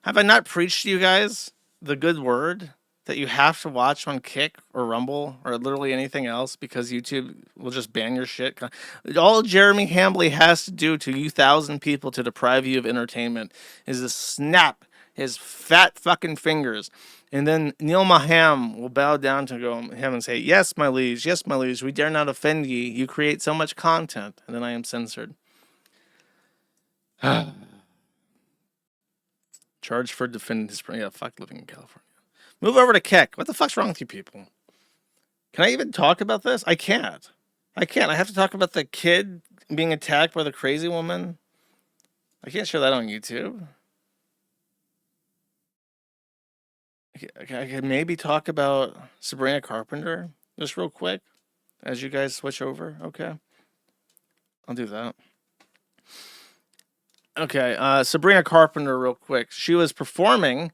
Have I not preached to you guys the good word that you have to watch on Kick or Rumble or literally anything else because YouTube will just ban your shit? All Jeremy Hambly has to do to you 1,000 people to deprive you of entertainment is to snap his fat fucking fingers. And then Neil Maham will bow down to him and say, yes, my liege, we dare not offend ye. You create so much content. And then I am censored. Charged for defending his... Yeah, fuck living in California. Move over to Keck. What the fuck's wrong with you people? Can I even talk about this? I can't. I have to talk about the kid being attacked by the crazy woman. I can't show that on YouTube. I could maybe talk about Sabrina Carpenter just real quick as you guys switch over. Okay. I'll do that. Okay. Sabrina Carpenter real quick. She was performing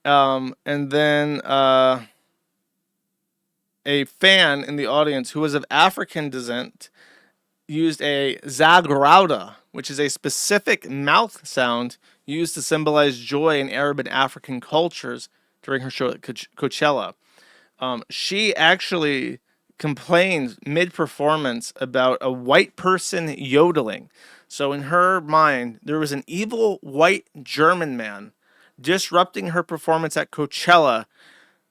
and then a fan in the audience who was of African descent used a zagrauda, which is a specific mouth sound used to symbolize joy in Arab and African cultures during her show at Coachella. She actually complained mid-performance about a white person yodeling. So in her mind, there was an evil white German man disrupting her performance at Coachella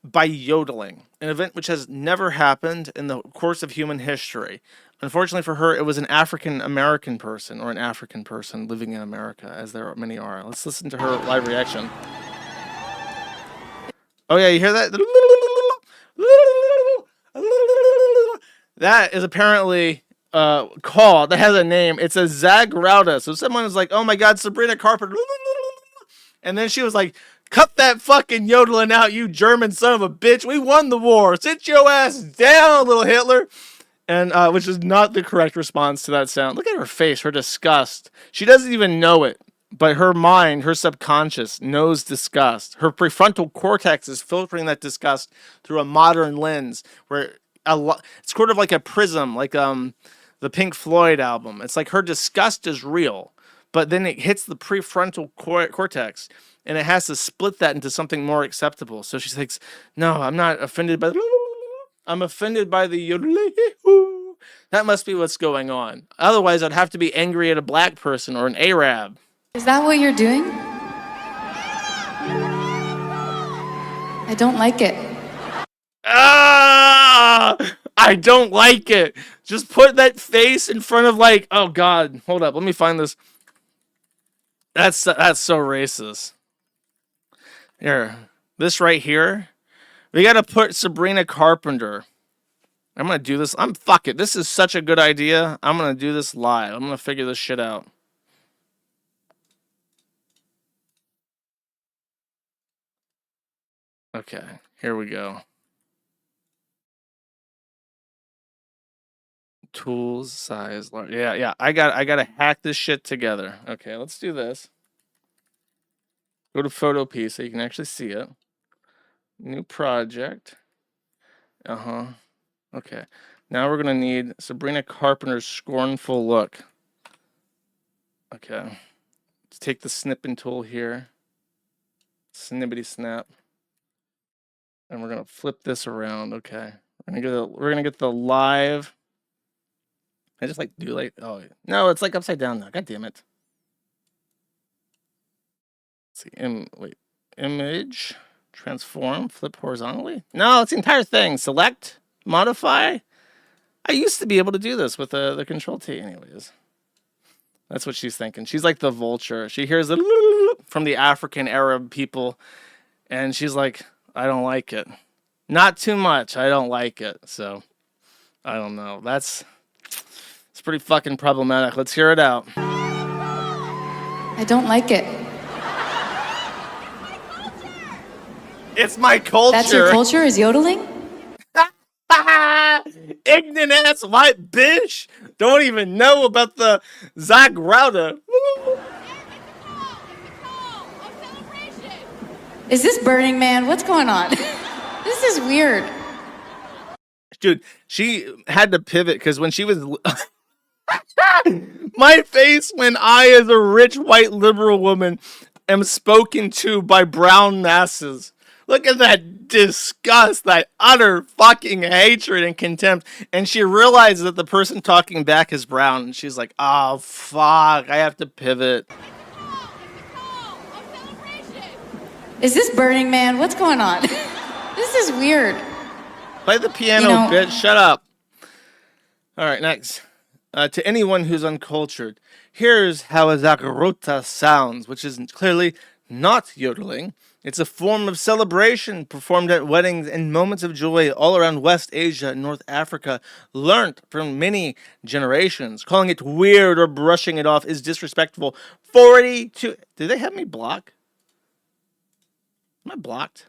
by yodeling, an event which has never happened in the course of human history. Unfortunately for her, it was an African American person or an African person living in America, as there many are. Let's listen to her live reaction. Oh yeah, you hear that? That is apparently call that has a name. It's a Zagrauta. So someone was like, oh my God, Sabrina Carpenter. And then she was like, cut that fucking yodeling out, you German son of a bitch. We won the war. Sit your ass down, little Hitler. And which is not the correct response to that sound. Look at her face, her disgust. She doesn't even know it, but her mind, her subconscious knows disgust. Her prefrontal cortex is filtering that disgust through a modern lens, where it's sort of like a prism, like the Pink Floyd album. It's like her disgust is real, but then it hits the prefrontal cortex, and it has to split that into something more acceptable. So she thinks, no, I'm not offended by I'm offended by the yodeling. That must be what's going on. Otherwise, I'd have to be angry at a black person or an Arab. Is that what you're doing? I don't like it. Ah! I don't like it. Just put that face in front of like, oh God, hold up, let me find this. That's so racist. Here, this right here. We gotta put Sabrina Carpenter. I'm gonna do this. Fuck it. This is such a good idea. I'm gonna do this live. I'm gonna figure this shit out. Okay, here we go. Tools, size, large. Yeah. I gotta hack this shit together. Okay, let's do this. Go to photo piece so you can actually see it. New project. Okay. Now we're gonna need Sabrina Carpenter's scornful look. Okay. Let's take the snipping tool here. Snippity snap. And we're gonna flip this around. Okay. We're gonna get the live. I just like do like, oh no, it's like upside down now. God damn it. Let's see, wait, image, transform, flip horizontally. No, it's the entire thing. Select, modify. I used to be able to do this with the Control T, anyways. That's what she's thinking. She's like the vulture. She hears the from the African Arab people, and she's like, I don't like it. Not too much. I don't like it. So, I don't know. It's pretty fucking problematic. Let's hear it out. I don't like it. It's my culture. That's your culture, is yodeling? Ignorant ass white bitch. Don't even know about the Zagrauta. Is this Burning Man? What's going on? This is weird. Dude, she had to pivot because when she was... My face when I, as a rich white liberal woman, am spoken to by brown masses. Look at that disgust, that utter fucking hatred and contempt. And she realizes that the person talking back is brown. And she's like, oh, fuck, I have to pivot. Is this Burning Man? What's going on? This is weird. Play the piano, bitch. Shut up. All right, next. To anyone who's uncultured, here's how a Zagrauta sounds, which is clearly not yodeling. It's a form of celebration performed at weddings and moments of joy all around West Asia and North Africa, learnt from many generations. Calling it weird or brushing it off is disrespectful. 42... Did they have me block? Am I blocked?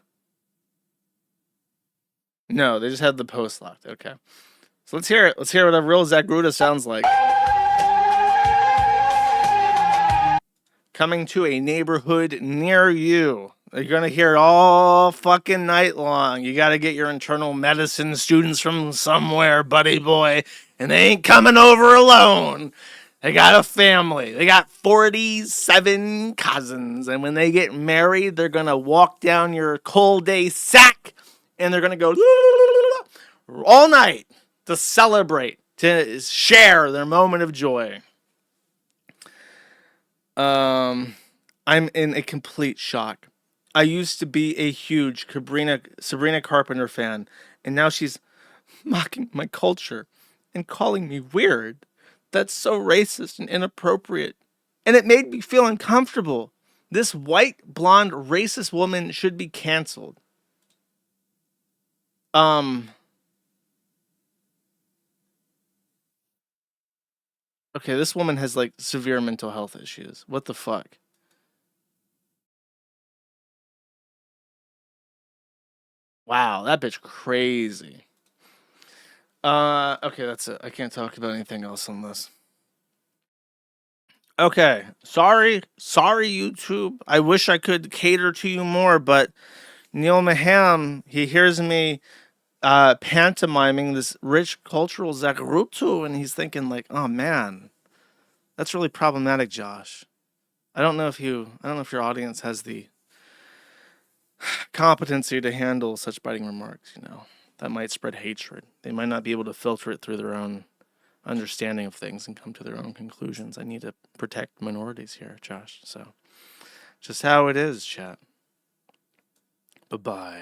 No, they just had the post locked. Okay. So let's hear it. Let's hear what a real Zagrauta sounds like. Coming to a neighborhood near you. You're going to hear it all fucking night long. You got to get your internal medicine students from somewhere, buddy boy. And they ain't coming over alone. They got a family. They got 47 cousins. And when they get married, they're going to walk down your cold day sack. And they're going to go all night to celebrate, to share their moment of joy. I'm in a complete shock. I used to be a huge Sabrina Carpenter fan, and now she's mocking my culture and calling me weird. That's so racist and inappropriate. And it made me feel uncomfortable. This white, blonde, racist woman should be canceled. Okay, this woman has like severe mental health issues. What the fuck? Wow, that bitch crazy. Okay, that's it. I can't talk about anything else on this. Okay, sorry, YouTube. I wish I could cater to you more, but Neil Maham, he hears me pantomiming this rich cultural Zagrutu, and he's thinking like, oh man, that's really problematic, Josh. I don't know if your audience has the competency to handle such biting remarks, that might spread hatred. They might not be able to filter it through their own understanding of things and come to their own conclusions. I need to protect minorities here, Josh. So, just how it is, chat. Bye-bye.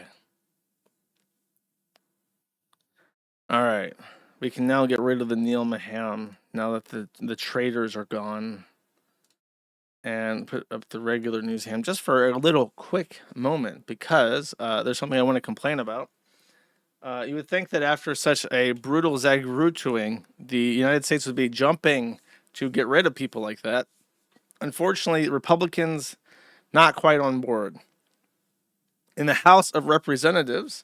All right. We can now get rid of the Neil Maham now that the traitors are gone, and put up the regular news ham just for a little quick moment, because there's something I want to complain about. You would think that after such a brutal Zagrutuing, the United States would be jumping to get rid of people like that. Unfortunately, Republicans not quite on board. In the House of Representatives,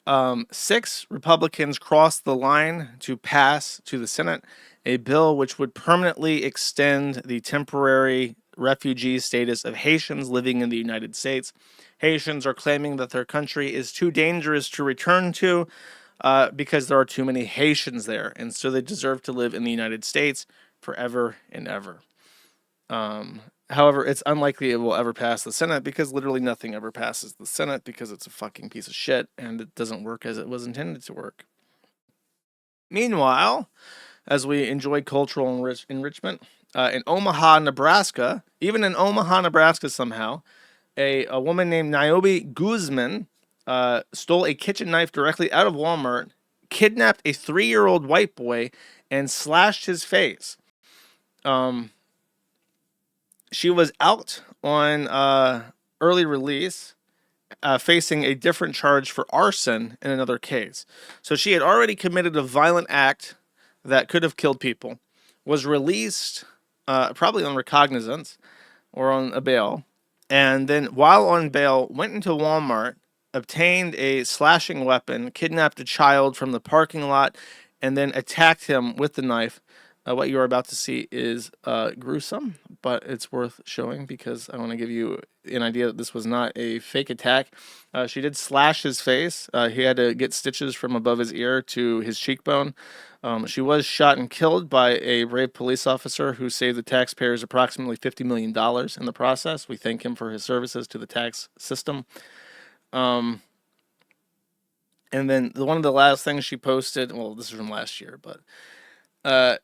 6 Republicans crossed the line to pass to the Senate a bill which would permanently extend the temporary refugee status of Haitians living in the United States. Haitians are claiming that their country is too dangerous to return to because there are too many Haitians there, and so they deserve to live in the United States forever and ever. However, it's unlikely it will ever pass the Senate, because literally nothing ever passes the Senate, because it's a fucking piece of shit and it doesn't work as it was intended to work. Meanwhile, as we enjoy cultural enrichment, in Omaha, Nebraska, even in Omaha, Nebraska somehow, a woman named Niobe Guzman stole a kitchen knife directly out of Walmart, kidnapped a 3-year-old white boy, and slashed his face. She was out on early release, facing a different charge for arson in another case. So she had already committed a violent act that could have killed people, was released probably on recognizance or on a bail, and then while on bail went into Walmart, obtained a slashing weapon, kidnapped a child from the parking lot, and then attacked him with the knife. What you are about to see is gruesome, but it's worth showing because I want to give you an idea that this was not a fake attack. She did slash his face. He had to get stitches from above his ear to his cheekbone. She was shot and killed by a brave police officer who saved the taxpayers approximately $50 million in the process. We thank him for his services to the tax system. And then one of the last things she posted, well, this is from last year, but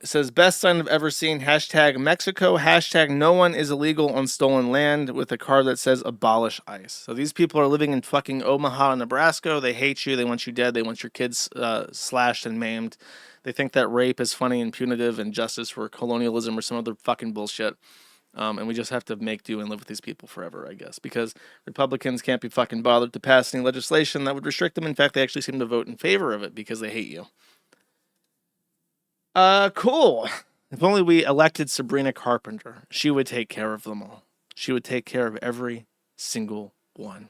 says, best sign I've ever seen, hashtag Mexico, hashtag no one is illegal on stolen land, with a card that says abolish ICE. So these people are living in fucking Omaha, Nebraska. They hate you. They want you dead. They want your kids slashed and maimed. They think that rape is funny and punitive and justice for colonialism or some other fucking bullshit. And we just have to make do and live with these people forever, I guess, because Republicans can't be fucking bothered to pass any legislation that would restrict them. In fact, they actually seem to vote in favor of it because they hate you. Cool. If only we elected Sabrina Carpenter, she would take care of them all. She would take care of every single one.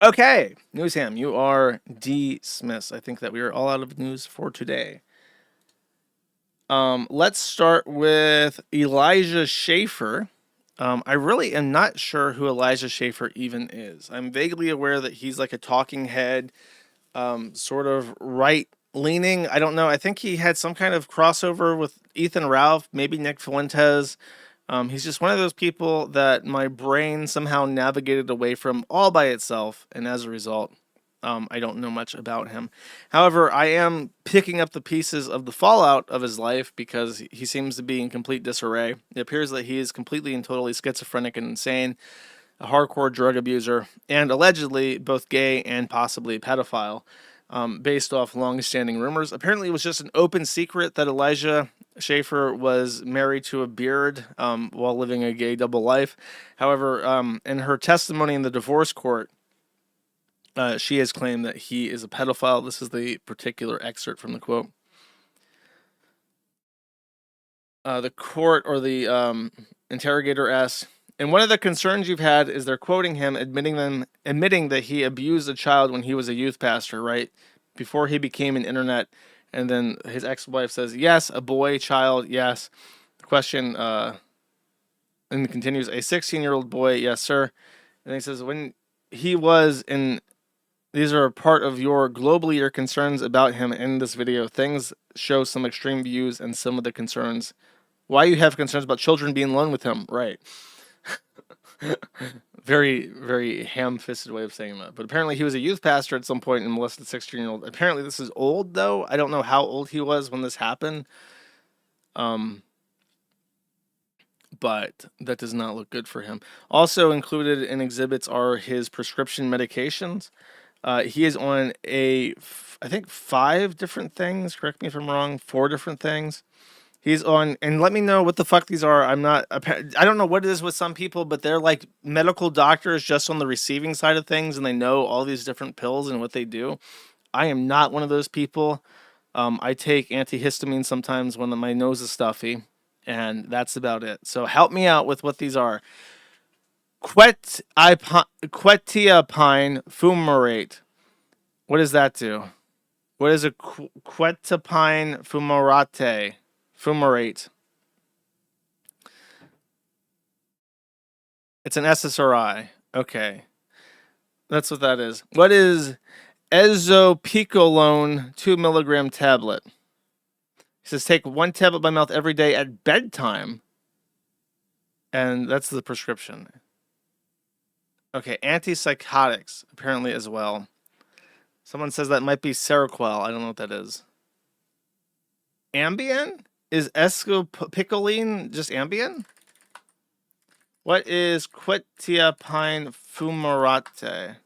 Okay, Newsham, you are dismissed. I think that we are all out of news for today. Let's start with Elijah Schaffer. I really am not sure who Elijah Schaffer even is. I'm vaguely aware that he's like a talking head, sort of right-leaning. I don't know. I think he had some kind of crossover with Ethan Ralph, maybe Nick Fuentes. He's just one of those people that my brain somehow navigated away from all by itself, and as a result, I don't know much about him. However, I am picking up the pieces of the fallout of his life because he seems to be in complete disarray. It appears that he is completely and totally schizophrenic and insane, a hardcore drug abuser, and allegedly both gay and possibly a pedophile, based off long-standing rumors. Apparently, it was just an open secret that Elijah Schaffer was married to a beard while living a gay double life. However, in her testimony in the divorce court, she has claimed that he is a pedophile. This is the particular excerpt from the quote. The court or the interrogator asks, and one of the concerns you've had is they're quoting him, admitting that he abused a child when he was a youth pastor, right? Before he became an internet. And then his ex-wife says, yes, a boy, child, yes. The question, and it continues, a 16-year-old boy, yes, sir. And he says, when he was in, these are a part of your concerns about him in this video. Things show some extreme views and some of the concerns. Why you have concerns about children being alone with him, right? Very, very ham-fisted way of saying that. But apparently he was a youth pastor at some point and molested 16-year-old. Apparently this is old, though. I don't know how old he was when this happened. But that does not look good for him. Also included in exhibits are his prescription medications. He is on I think 5 different things. Correct me if I'm wrong. 4 different things. He's on, and let me know what the fuck these are. I don't know what it is with some people, but they're like medical doctors just on the receiving side of things, and they know all these different pills and what they do. I am not one of those people. I take antihistamine sometimes when my nose is stuffy, and that's about it. So help me out with what these are. Quetiapine fumarate. What does that do? What is a quetiapine fumarate? It's an SSRI. Okay. That's what that is. What is ezopicolone 2 milligram tablet? He says take 1 tablet by mouth every day at bedtime. And that's the prescription. Okay, antipsychotics, apparently as well. Someone says that might be Seroquel. I don't know what that is. Ambien? Is escopicoline just Ambien? What is quetiapine fumarate?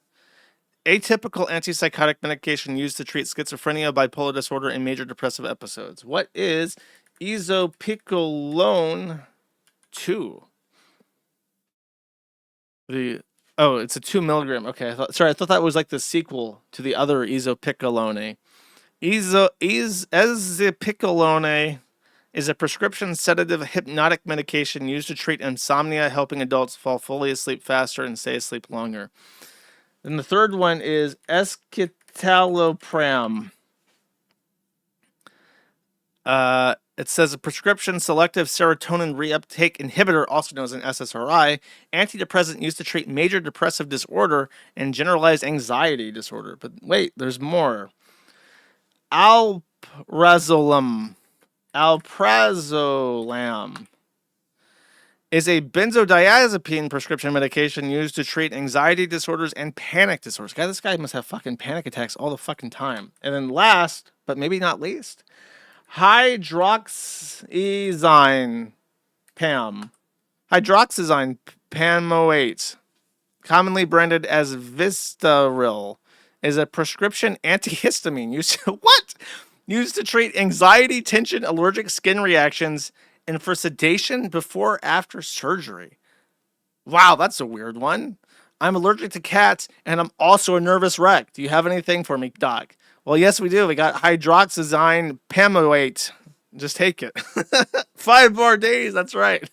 Atypical antipsychotic medication used to treat schizophrenia, bipolar disorder, and major depressive episodes. What is isopicolone 2? It's a 2 milligram. Okay, I thought that was like the sequel to the other isopicolone. Ezopicolone is a prescription sedative hypnotic medication used to treat insomnia, helping adults fall fully asleep faster and stay asleep longer. Then the third one is escitalopram. It says a prescription selective serotonin reuptake inhibitor, also known as an SSRI, antidepressant used to treat major depressive disorder and generalized anxiety disorder. But wait, there's more. Alprazolam is a benzodiazepine prescription medication used to treat anxiety disorders and panic disorders. God, this guy must have fucking panic attacks all the fucking time. And then last, but maybe not least, hydroxyzine pamoate, commonly branded as Vistaril, is a prescription antihistamine used to treat anxiety, tension, allergic skin reactions, and for sedation before or after surgery. Wow, that's a weird one. I'm allergic to cats, and I'm also a nervous wreck. Do you have anything for me, Doc? Well, yes, we do. We got hydroxyzine pamoate. Just take it. 5 more days. That's right.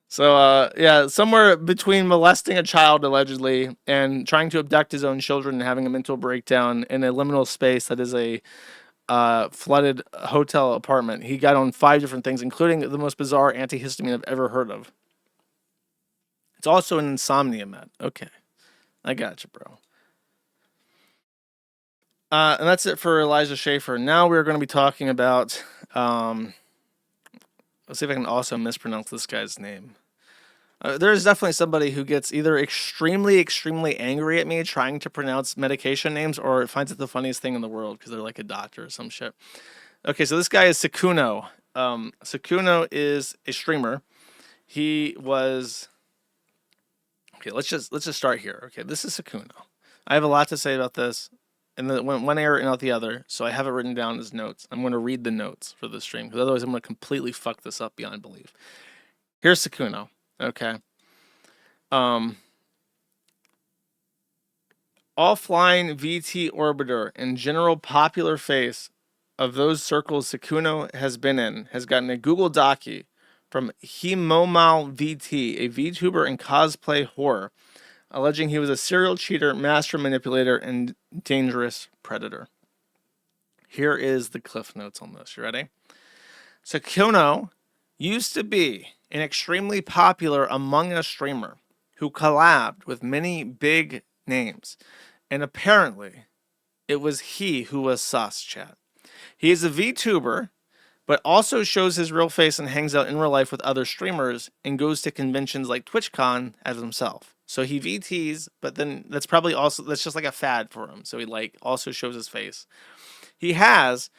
So, yeah, somewhere between molesting a child, allegedly, and trying to abduct his own children and having a mental breakdown in a liminal space that is a flooded hotel apartment. He got on 5 different things, including the most bizarre antihistamine I've ever heard of. It's also an insomnia med. Okay. I got you, bro. And that's it for Elijah Schaffer. Now we're going to be talking about, let's see if I can also mispronounce this guy's name. There's definitely somebody who gets either extremely, extremely angry at me trying to pronounce medication names, or finds it the funniest thing in the world because they're like a doctor or some shit. Okay, so this guy is Sykkuno. Sukuno is a streamer. He was... Okay, let's just start here. Okay, this is Sykkuno. I have a lot to say about this. And then one ear and out the other, so I have it written down as notes. I'm going to read the notes for the stream, because otherwise I'm going to completely fuck this up beyond belief. Here's Sykkuno, okay? Offline VT orbiter and general popular face of those circles Sykkuno has been in has gotten a Google Docu from Himomal VT, a VTuber and cosplay whore, alleging he was a serial cheater, master manipulator, and dangerous predator. Here is the cliff notes on this. You ready? Sykkuno used to be an extremely popular Among Us streamer who collabed with many big names, and apparently it was he who was sus, chat. He is a VTuber, but also shows his real face and hangs out in real life with other streamers and goes to conventions like TwitchCon as himself. So he VTs, but then that's just like a fad for him. So he like also shows his face. He has,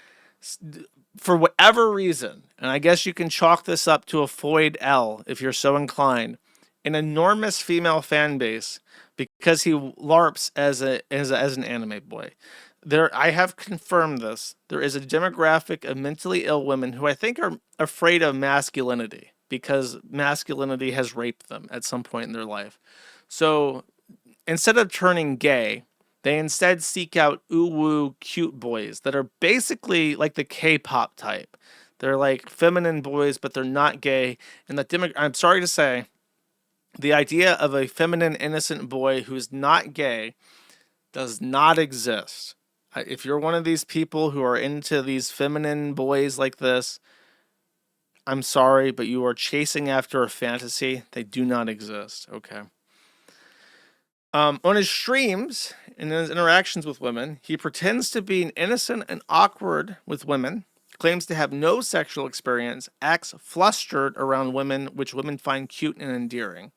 for whatever reason, and I guess you can chalk this up to a Floyd L if you're so inclined, an enormous female fan base because he LARPs as an anime boy. I have confirmed this. There is a demographic of mentally ill women who I think are afraid of masculinity because masculinity has raped them at some point in their life. So instead of turning gay, they instead seek out uwu cute boys that are basically like the K-pop type. They're like feminine boys, but they're not gay. And I'm sorry to say, the idea of a feminine, innocent boy who's not gay does not exist. If you're one of these people who are into these feminine boys like this, I'm sorry, but you are chasing after a fantasy. They do not exist, okay? On his streams and his interactions with women, he pretends to be innocent and awkward with women, claims to have no sexual experience, acts flustered around women, which women find cute and endearing.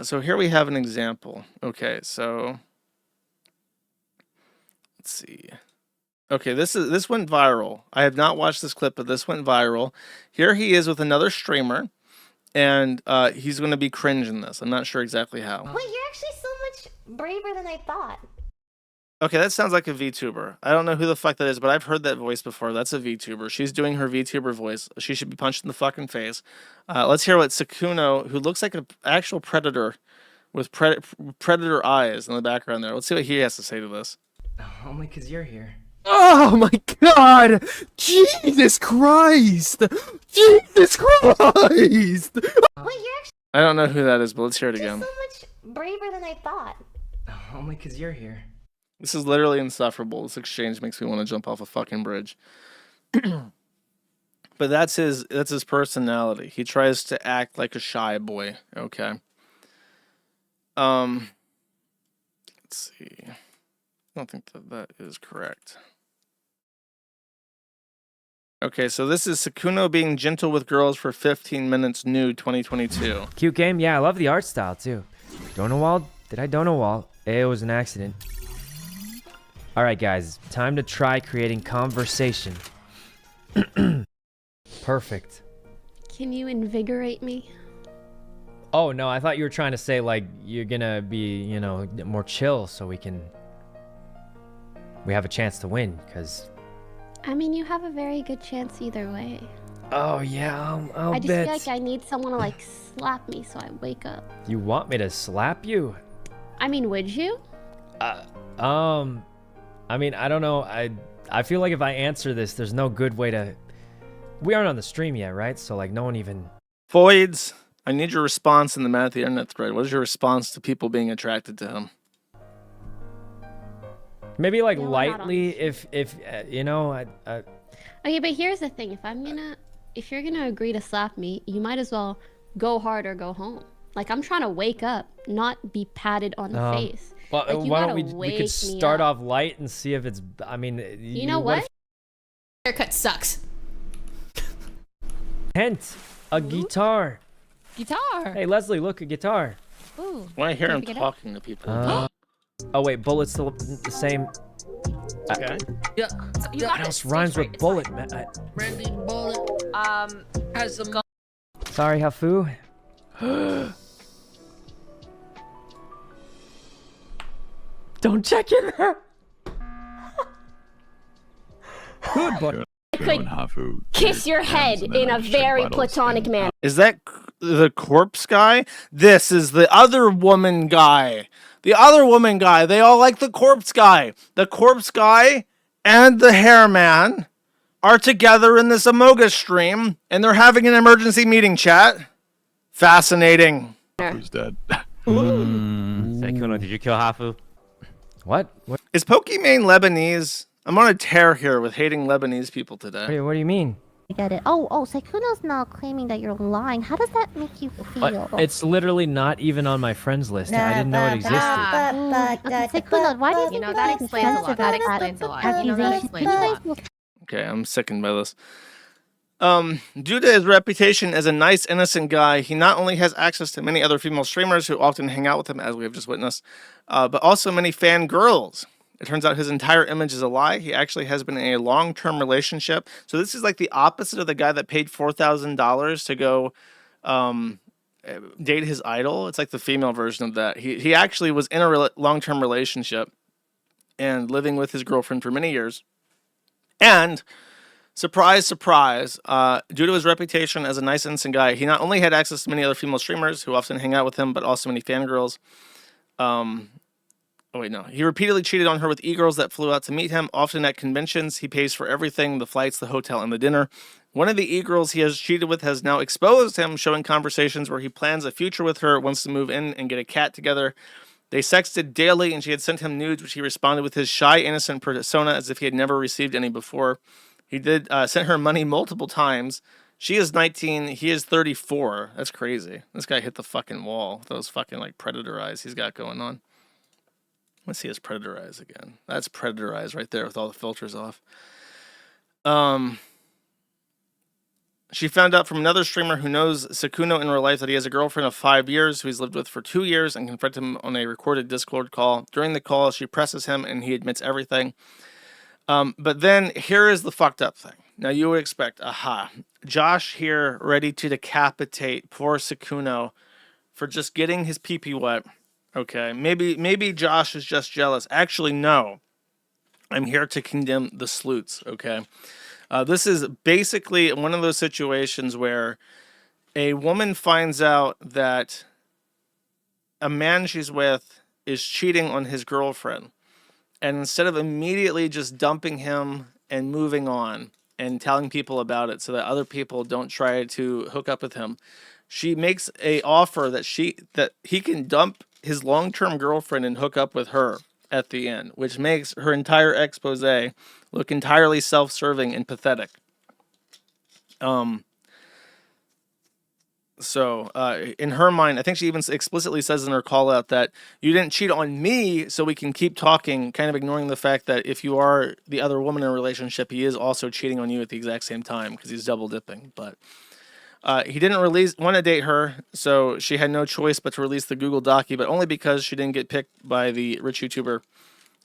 So here we have an example. Okay, so let's see. Okay, this went viral. I have not watched this clip, but this went viral. Here he is with another streamer, and he's going to be cringe in this. I'm not sure exactly how. Wait, you're actually so much braver than I thought. Okay, that sounds like a VTuber. I don't know who the fuck that is, but I've heard that voice before. That's a VTuber. She's doing her VTuber voice. She should be punched in the fucking face. Let's hear what Sukuno, who looks like an actual predator with predator eyes in the background there. Let's see what he has to say to this. Only because you're here. Oh my god! Jesus Christ! Jesus Christ! Wait, you're actually I don't know who that is, but let's hear it again. so much braver than I thought. Only because you're here. This is literally insufferable. This exchange makes me want to jump off a fucking bridge. But that's his personality. He tries to act like a shy boy. Okay. Let's see. I don't think that is correct. Okay, so this is Sykkuno being gentle with girls for 15 minutes nude 2022. Cute game? Yeah, I love the art style too. Donut wall? Did I donut wall? It was an accident. Alright guys, time to try creating conversation. Perfect. Can you invigorate me? Oh no, I thought you were trying to say like you're gonna be, you know, more chill so we have a chance to win, because I mean, you have a very good chance either way. oh yeah, I'll I just bet. feel like I need someone to like slap me so I wake up. You want me to slap you? I mean, would you? I mean, I don't know. I feel like if I answer this, there's no good way to. We aren't on the stream yet, right? So like, no one even. Voids, I need your response in the Man at the Internet thread. What is your response to people being attracted to him? Maybe like No, lightly, if you know. Okay, but here's the thing: if you're gonna agree to slap me, you might as well go hard or go home. Like, I'm trying to wake up, not be patted on the face. Well, Like, you why don't gotta we could wake me start up. off light and see if it's. I mean, You know what? Haircut sucks. Hint, a guitar. Guitar. Hey Leslie, look, a guitar. Ooh. When I hear Can I him pick it up? talking to people. Oh wait, bullet's still the same. Okay. Yeah. You got What this. else rhymes with bullet, man? Randy Bullet. Has some. Sorry, Hafu. Don't check in there. Good boy. I could Kiss your head in a very platonic manner. Is that the corpse guy? This is the other woman guy. The other woman guy. They all like the corpse guy. The corpse guy and the hair man are together in this Amoga stream, and they're having an emergency meeting chat. Fascinating. Who's dead? Sykkuno, did you kill Hafu? What? Is Pokimane Lebanese? I'm on a tear here with hating Lebanese people today. Wait, what do you mean? I get it. Oh, Sykkuno's now claiming that you're lying. How does that make you feel? It's literally not even on my friends list. I didn't know it existed. Sykkuno, why do you think that explains a lot. That explains a lot. That explains a lot. Okay, I'm sickened by this. Due to his reputation as a nice, innocent guy, he not only has access to many other female streamers who often hang out with him, as we have just witnessed, but also many fangirls. It turns out his entire image is a lie. He actually has been in a long-term relationship. So this is like the opposite of the guy that paid $4,000 to go date his idol. It's like the female version of that. He actually was in a long-term relationship and living with his girlfriend for many years. And surprise, surprise, due to his reputation as a nice, innocent guy, he not only had access to many other female streamers who often hang out with him, but also many fangirls. He repeatedly cheated on her with e-girls that flew out to meet him, often at conventions. He pays for everything, the flights, the hotel, and the dinner. One of the e-girls he has cheated with has now exposed him, showing conversations where he plans a future with her, wants to move in and get a cat together. They sexted daily, and she had sent him nudes, which he responded with his shy, innocent persona as if he had never received any before. He did sent her money multiple times. She is 19. He is 34. That's crazy. This guy hit the fucking wall with those fucking like predator eyes he's got going on. Let's see his predator eyes again. That's predator eyes right there with all the filters off. She found out from another streamer who knows Sukuno in real life that he has a girlfriend of 5 years who he's lived with for 2 years and confronted him on a recorded Discord call. During the call, she presses him and he admits everything. But then here is the fucked up thing. Now you would expect, Josh here ready to decapitate poor Sukuno for just getting his pee-pee wet. Okay, maybe Josh is just jealous. Actually, no. I'm here to condemn the sleuths, okay? This is basically one of those situations where a woman finds out that a man she's with is cheating on his girlfriend. And instead of immediately just dumping him and moving on and telling people about it so that other people don't try to hook up with him, she makes a offer that he can dump his long-term girlfriend and hook up with her at the end, which makes her entire expose look entirely self-serving and pathetic. So in her mind, I think she even explicitly says in her call out that you didn't cheat on me so we can keep talking, kind of ignoring the fact that if you are the other woman in a relationship, he is also cheating on you at the exact same time because he's double dipping. But he didn't want to date her, so she had no choice but to release the Google Docu, but only because she didn't get picked by the rich YouTuber.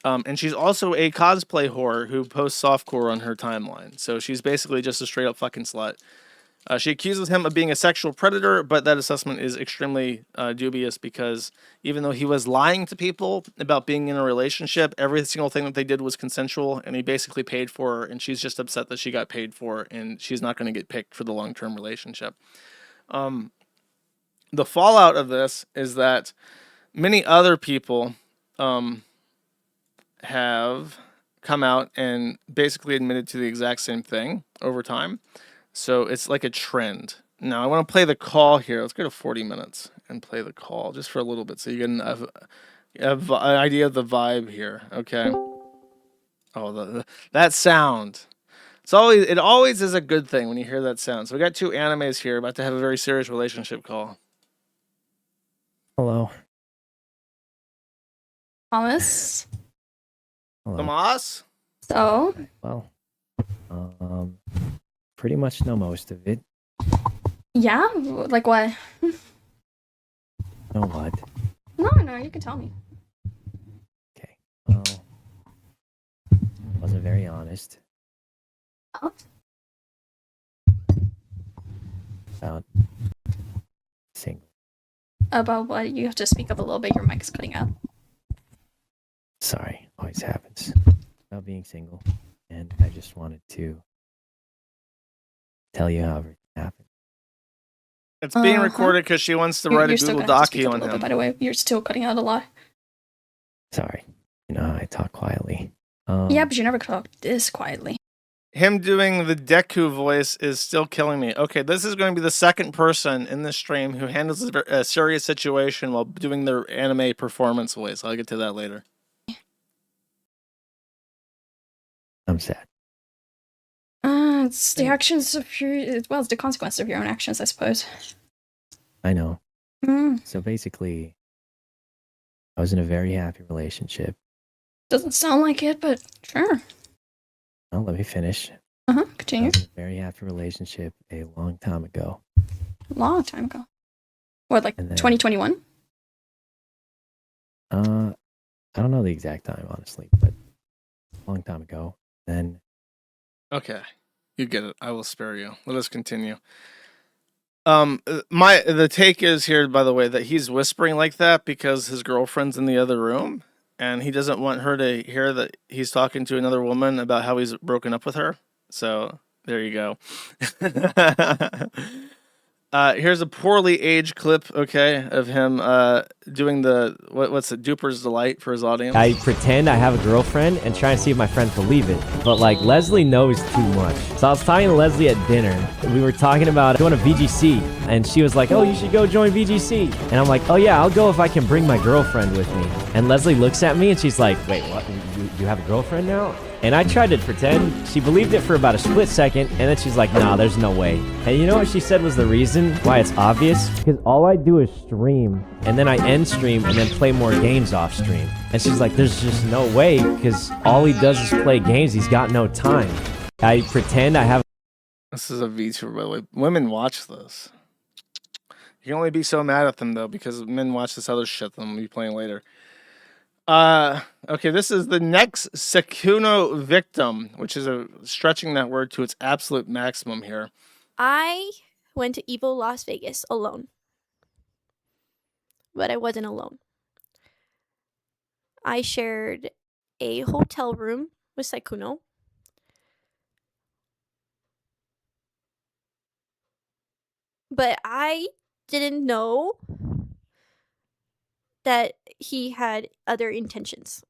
And she's also a cosplay whore who posts softcore on her timeline. So she's basically just a straight up fucking slut. She accuses him of being a sexual predator, but that assessment is extremely dubious because even though he was lying to people about being in a relationship, every single thing that they did was consensual, and he basically paid for her, and she's just upset that she got paid for, and she's not going to get picked for the long-term relationship. The fallout of this is that many other people have come out and basically admitted to the exact same thing over time. So it's like a trend. Now I want to play the call here. Let's go to 40 minutes and play the call just for a little bit so you get an idea of the vibe here. Okay. Oh, that sound. It always is a good thing when you hear that sound. So we got two animes here about to have a very serious relationship call. Hello. Thomas? Hello. Tomas? So? Well, pretty much know most of it. Yeah? Like what? Know what? No, you can tell me. Okay. Well, wasn't very honest. Oh. About single. About what? You have to speak up a little bit. Your mic's cutting out. Sorry, always happens. About being single, and I just wanted to tell you how everything happened. It's being recorded because she wants to write a Google Docu on him. By the way, you're still cutting out a lot. Sorry, I talk quietly. Yeah, but you never talk this quietly. Him doing the Deku voice is still killing me. Okay, this is going to be the second person in this stream who handles a serious situation while doing their anime performance voice. I'll get to that later. I'm sad. It's the actions of your, well, it's the consequence of your own actions, I suppose. I know. Mm. So basically, I was in a very happy relationship. Doesn't sound like it, but sure. Well, let me finish. Continue. I was in a very happy relationship a long time ago. Long time ago. What, like And then- 2021? I don't know the exact time, honestly, but a long time ago. Then Okay, you get it. I will spare you. Let us continue. The take is here, by the way, that he's whispering like that because his girlfriend's in the other room, and he doesn't want her to hear that he's talking to another woman about how he's broken up with her. So there you go. Here's a poorly aged clip, okay, of him doing the what's it, Duper's Delight for his audience. I pretend I have a girlfriend and try and see if my friends believe it. But like Leslie knows too much. So I was talking to Leslie at dinner. We were talking about going to VGC, and she was like, "Oh, you should go join VGC." And I'm like, "Oh yeah, I'll go if I can bring my girlfriend with me." And Leslie looks at me and she's like, "Wait, what? You have a girlfriend now?" And I tried to pretend. She believed it for about a split second, and then she's like, "Nah, there's no way." And you know what she said was the reason why it's obvious? Because all I do is stream, and then I end stream, and then play more games off stream. And she's like, "There's just no way, because all he does is play games. He's got no time." I pretend I have... This is a VTuber, by the way. Women watch this. You can only be so mad at them, though, because men watch this other shit that I'm going to be playing later. Okay, this is the next Sykkuno victim, which is stretching that word to its absolute maximum here. I went to Evil Las Vegas alone. But I wasn't alone. I shared a hotel room with Sykkuno. But I didn't know that he had other intentions.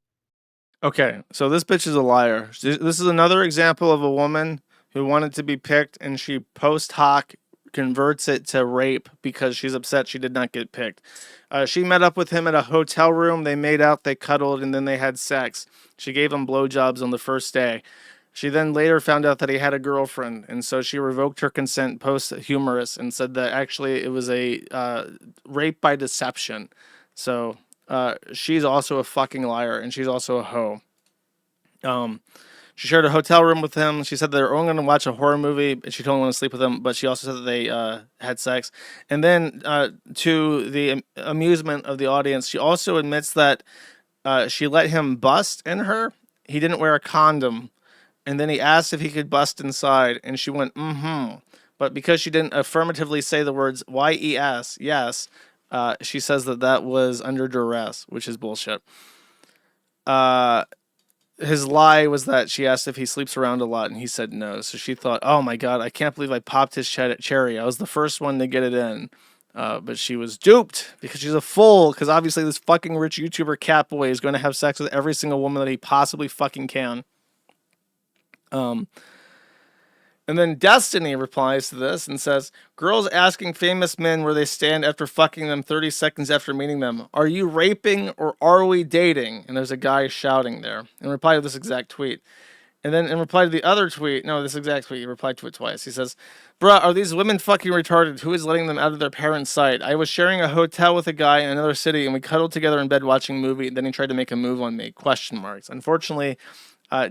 Okay, so this bitch is a liar. This is another example of a woman who wanted to be picked, and she post hoc converts it to rape because she's upset she did not get picked. She met up with him at a hotel room. They made out, they cuddled, and then they had sex. She gave him blowjobs on the first day. She then later found out that he had a girlfriend, and so she revoked her consent post-humorous and said that actually it was a rape by deception. So she's also a fucking liar, and she's also a hoe. She shared a hotel room with him. She said they were only going to watch a horror movie, and she told him to sleep with him, but she also said that they had sex. And then to the amusement of the audience, she also admits that she let him bust in her. He didn't wear a condom. And then he asked if he could bust inside, and she went, mm-hmm. But because she didn't affirmatively say the words Y-E-S, yes, she says that was under duress, which is bullshit. His lie was that she asked if he sleeps around a lot, and he said no. So she thought, oh my God, I can't believe I popped his cherry. I was the first one to get it in. But she was duped because she's a fool, because obviously this fucking rich YouTuber catboy is going to have sex with every single woman that he possibly fucking can. And then Destiny replies to this and says, girls asking famous men where they stand after fucking them 30 seconds after meeting them. Are you raping or are we dating? And there's a guy shouting there in reply to this exact tweet. And then in reply to the other tweet, no, this exact tweet, he replied to it twice. He says, bruh, are these women fucking retarded? Who is letting them out of their parents' sight? I was sharing a hotel with a guy in another city and we cuddled together in bed watching a movie. Then he tried to make a move on me, ? Unfortunately,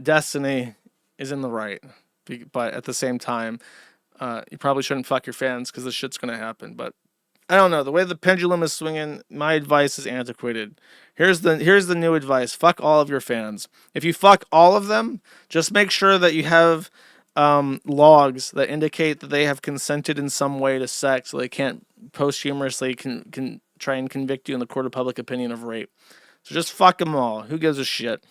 Destiny is in the right. But at the same time, you probably shouldn't fuck your fans because this shit's going to happen. But I don't know. The way the pendulum is swinging, my advice is antiquated. Here's the new advice. Fuck all of your fans. If you fuck all of them, just make sure that you have logs that indicate that they have consented in some way to sex so they can't posthumously can try and convict you in the court of public opinion of rape. So just fuck them all. Who gives a shit?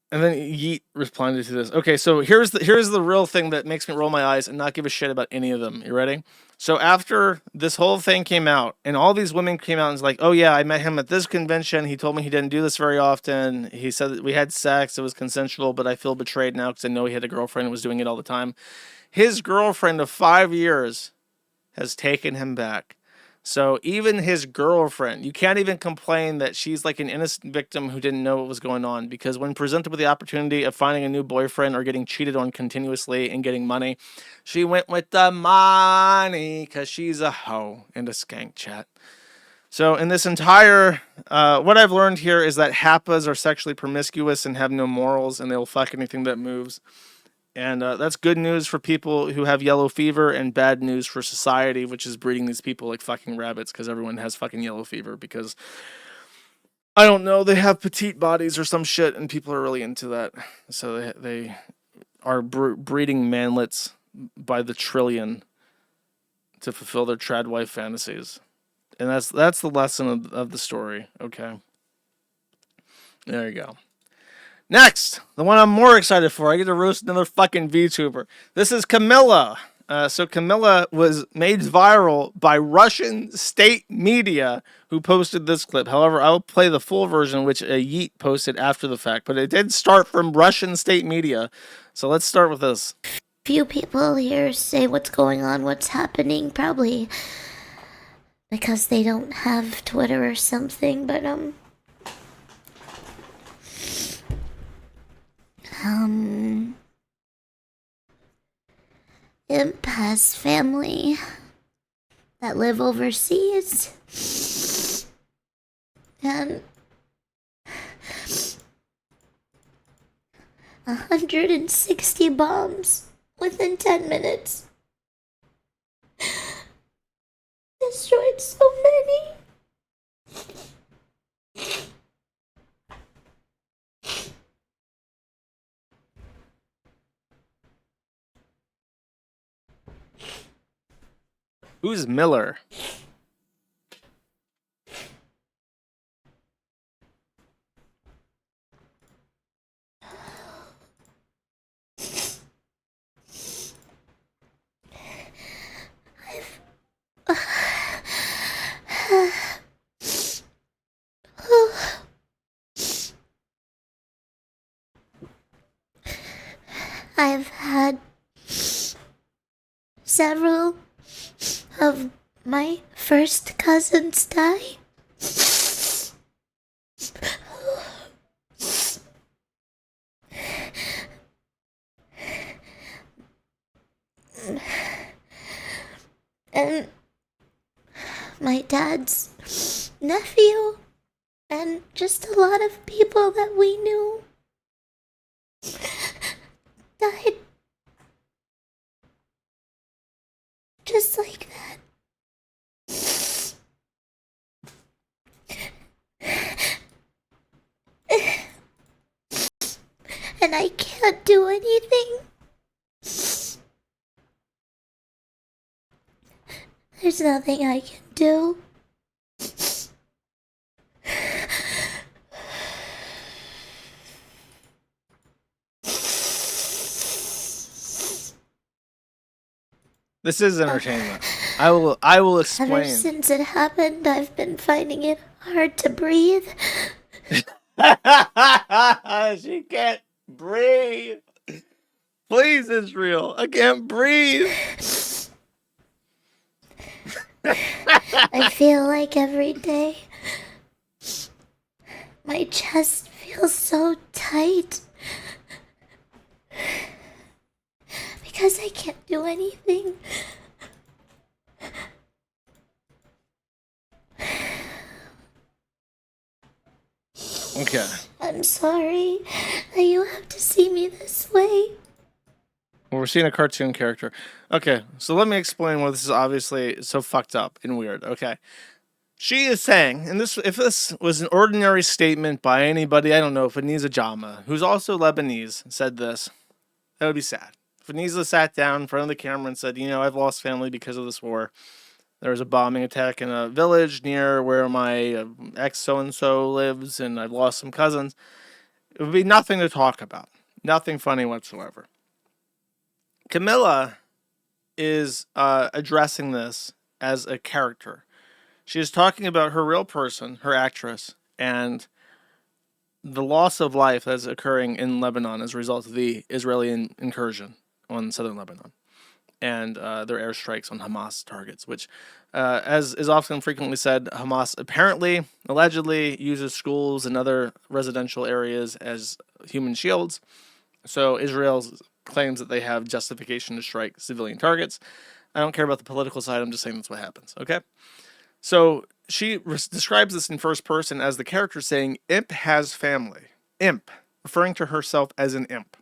And then Yeet responded to this. Okay, so here's the real thing that makes me roll my eyes and not give a shit about any of them. You ready? So after this whole thing came out, and all these women came out and was like, oh yeah, I met him at this convention. He told me he didn't do this very often. He said that we had sex. It was consensual, but I feel betrayed now because I know he had a girlfriend and was doing it all the time. His girlfriend of 5 years has taken him back. So even his girlfriend, you can't even complain that she's like an innocent victim who didn't know what was going on, because when presented with the opportunity of finding a new boyfriend or getting cheated on continuously and getting money, she went with the money because she's a hoe and a skank, chat. So in this entire, what I've learned here is that Happas are sexually promiscuous and have no morals, and they'll fuck anything that moves. And that's good news for people who have yellow fever, and bad news for society, which is breeding these people like fucking rabbits because everyone has fucking yellow fever because, I don't know, they have petite bodies or some shit, and people are really into that. So they are breeding manlets by the trillion to fulfill their trad wife fantasies. And that's the lesson of the story, okay? There you go. Next, the one I'm more excited for. I get to roast another fucking VTuber. This is Camila. So Camila was made viral by Russian state media who posted this clip. However, I will play the full version, which a Yeet posted after the fact. But it did start from Russian state media. So let's start with this. Few people here say what's going on, what's happening, probably because they don't have Twitter or something, but Imp has family that live overseas, and 160 bombs within 10 minutes. Destroyed so many. Who's Miller? I've had several of my first cousins die. And my dad's nephew, and just a lot of people that we knew died. Just like that. And I can't do anything. There's nothing I can do. This is entertainment. I will explain. Ever since it happened, I've been finding it hard to breathe. She can't breathe. Please, Israel, I can't breathe. I feel like every day my chest feels so tight because I can't do anything. Okay. I'm sorry that you have to see me this way. Well, we're seeing a cartoon character. Okay, so let me explain why this is obviously so fucked up and weird. Okay. She is saying, and if this was an ordinary statement by anybody, I don't know, if Aniza Jama, who's also Lebanese, said this, that would be sad. If Aniza sat down in front of the camera and said, you know, I've lost family because of this war. There was a bombing attack in a village near where my ex so-and-so lives, and I've lost some cousins. It would be nothing to talk about. Nothing funny whatsoever. Camila is addressing this as a character. She is talking about her real person, her actress, and the loss of life that's occurring in Lebanon as a result of the Israeli incursion on southern Lebanon and their airstrikes on Hamas targets, which, as is often frequently said, Hamas apparently, allegedly, uses schools and other residential areas as human shields. So Israel claims that they have justification to strike civilian targets. I don't care about the political side. I'm just saying that's what happens. Okay. So she describes this in first person as the character saying, "Imp has family." Imp, referring to herself as an imp.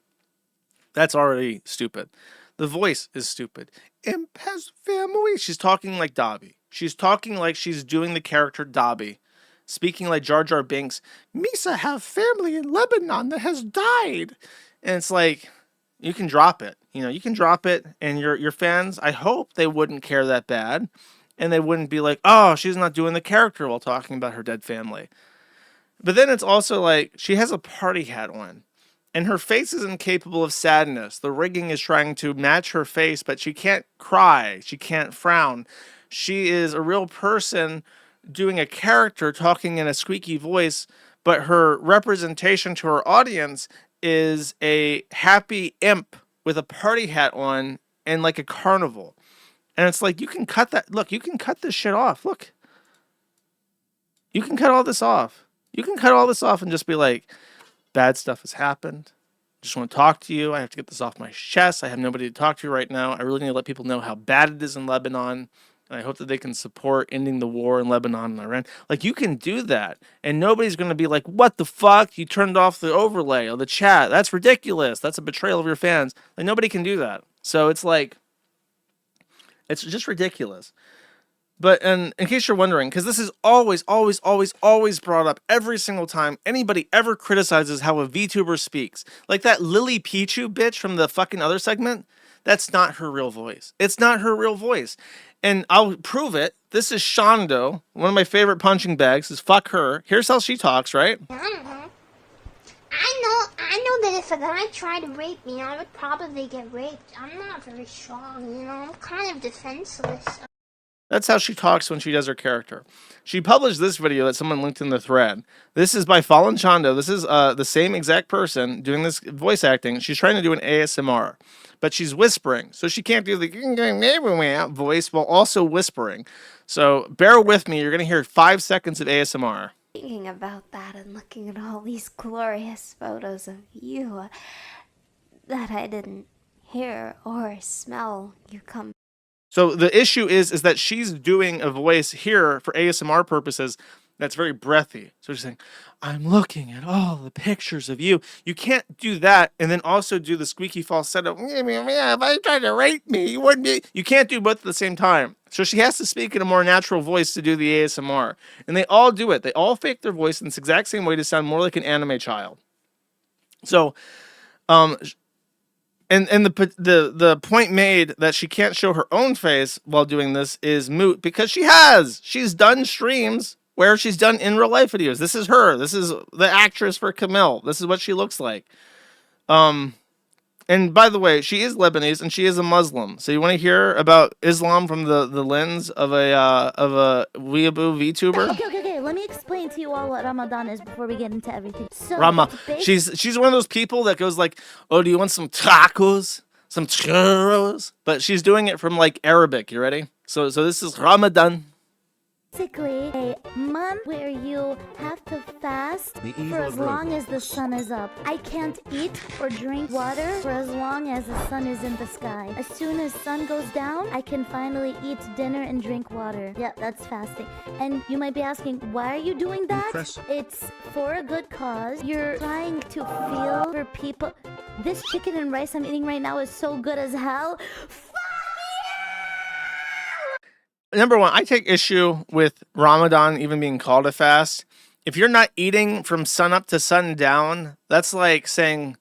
That's already stupid. The voice is stupid. Imp has family. She's talking like Dobby. She's talking like she's doing the character Dobby. Speaking like Jar Jar Binks. Misa have family in Lebanon that has died. And it's like, you can drop it. You know, you can drop it, and your fans, I hope they wouldn't care that bad. And they wouldn't be like, oh, she's not doing the character while talking about her dead family. But then it's also like, she has a party hat on. And her face is incapable of sadness. The rigging is trying to match her face, but she can't cry. She can't frown. She is a real person doing a character talking in a squeaky voice, but her representation to her audience is a happy imp with a party hat on and like a carnival. And it's like, you can cut that. Look, you can cut this shit off. Look. You can cut all this off. You can cut all this off and just be like, bad stuff has happened. I just want to talk to you. I have to get this off my chest. I have nobody to talk to right now. I really need to let people know how bad it is in Lebanon. And I hope that they can support ending the war in Lebanon and Iran. Like, you can do that. And nobody's going to be like, what the fuck? You turned off the overlay or the chat. That's ridiculous. That's a betrayal of your fans. Like, nobody can do that. So it's like, it's just ridiculous. But and in case you're wondering, because this is always brought up every single time anybody ever criticizes how a VTuber speaks. Like that Lily Pichu bitch from the fucking other segment, that's not her real voice. It's not her real voice. And I'll prove it. This is Shondo, one of my favorite punching bags, is fuck her. Here's how she talks, right? I know that if a guy tried to rape me, I would probably get raped. I'm not very strong, you know, I'm kind of defenseless. That's how she talks when she does her character. She published this video that someone linked in the thread. This is by Fallen Chondo. This is the same exact person doing this voice acting. She's trying to do an ASMR, but she's whispering. So she can't do the voice while also whispering. So bear with me. You're going to hear 5 seconds of ASMR. Thinking about that and looking at all these glorious photos of you that I didn't hear or smell you come. So the issue is that she's doing a voice here for ASMR purposes that's very breathy. So she's saying, I'm looking at all the pictures of you. You can't do that and then also do the squeaky falsetto. If I tried to rape me, you wouldn't be. You can't do both at the same time. So she has to speak in a more natural voice to do the ASMR. And they all do it. They all fake their voice in this exact same way to sound more like an anime child. So, And the point made that she can't show her own face while doing this is moot because she's done streams where she's done in real life videos. This is her. This is the actress for Camille. This is what she looks like. And by the way, she is Lebanese and she is a Muslim. So you want to hear about Islam from the lens of a weeaboo VTuber? Okay. Let me explain to you all what Ramadan is before we get into everything. So she's one of those people that goes like, oh, do you want some tacos? Some churros? But she's doing it from like Arabic. You ready? So this is Ramadan. Basically, a month where you have to fast for as long as the sun is up. I can't eat or drink water for as long as the sun is in the sky. As soon as sun goes down, I can finally eat dinner and drink water. Yeah, that's fasting. And you might be asking, why are you doing that? It's for a good cause. You're trying to feel for people. This chicken and rice I'm eating right now is so good as hell. Number one, I take issue with Ramadan even being called a fast. If you're not eating from sun up to sundown, that's like saying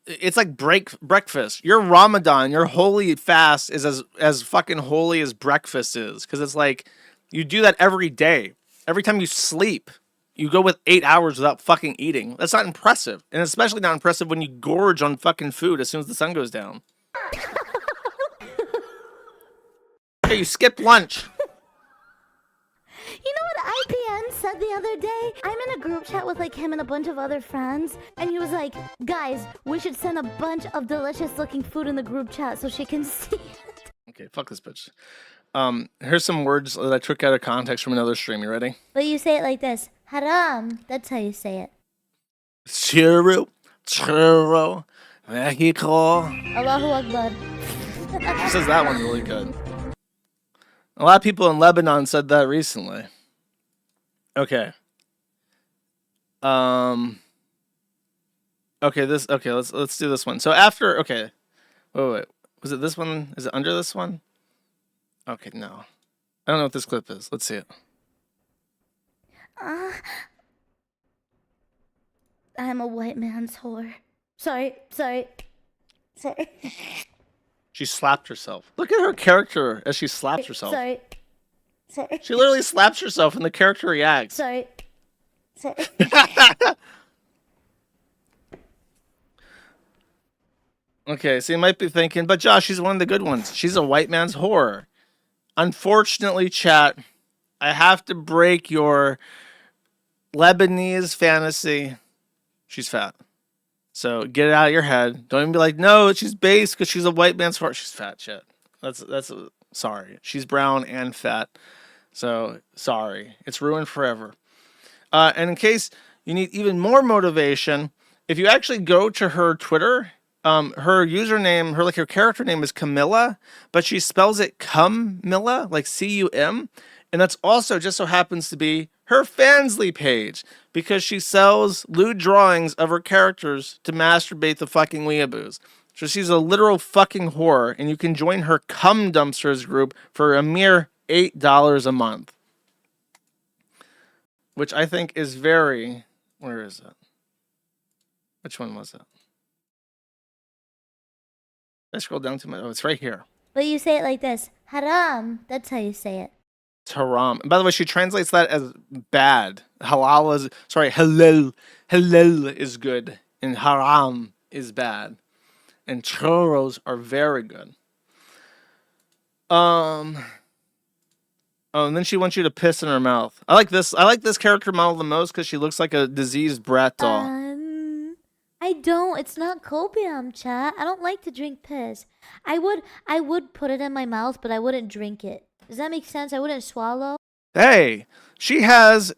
it's like breakfast. Your Ramadan, your holy fast is as fucking holy as breakfast is. Because it's like you do that every day. Every time you sleep, you go with 8 hours without fucking eating. That's not impressive. And especially not impressive when you gorge on fucking food as soon as the sun goes down. Hey, you skipped lunch. You know what IPN said the other day? I'm in a group chat with like him and a bunch of other friends, and he was like, guys, we should send a bunch of delicious looking food in the group chat so she can see it. Okay, fuck this bitch. Here's some words that I took out of context from another stream. You ready? But you say it like this. Haram. That's how you say it. Churro, churro, Mexico. Allahu Akbar. He says that one really good. A lot of people in Lebanon said that recently. Okay. Okay, let's do this one. So after, okay. Wait. Was it this one? Is it under this one? Okay, no. I don't know what this clip is. Let's see it. I'm a white man's whore. Sorry. She slapped herself. Look at her character as she slaps herself. Sorry. She literally slaps herself and the character reacts. Sorry. Okay, so you might be thinking, but Josh, she's one of the good ones. She's a white man's whore. Unfortunately, chat, I have to break your Lebanese fantasy. She's fat. So get it out of your head. Don't even be like, no, she's base because she's a white man's whore. She's fat, shit. That's sorry. She's brown and fat. So sorry. It's ruined forever. And in case you need even more motivation, if you actually go to her Twitter, her username, her character name is Camila, but she spells it Cum-Milla, like C-U-M. And that's also just so happens to be her Fansly page, because she sells lewd drawings of her characters to masturbate the fucking weeaboos. So she's a literal fucking whore, and you can join her Cum Dumpsters group for a mere $8 a month. Which I think is very... Where is it? Which one was it? I scroll down to my... Oh, it's right here. But you say it like this. Haram. That's how you say it. It's haram. And by the way, she translates that as bad. Halal is... Sorry, halal. Halal is good. And haram is bad. And churros are very good. Oh, and then she wants you to piss in her mouth. I like this character model the most because she looks like a diseased brat doll. I don't. It's not copium, chat. I don't like to drink piss. I would put it in my mouth, but I wouldn't drink it. Does that make sense? I wouldn't swallow. Hey, she has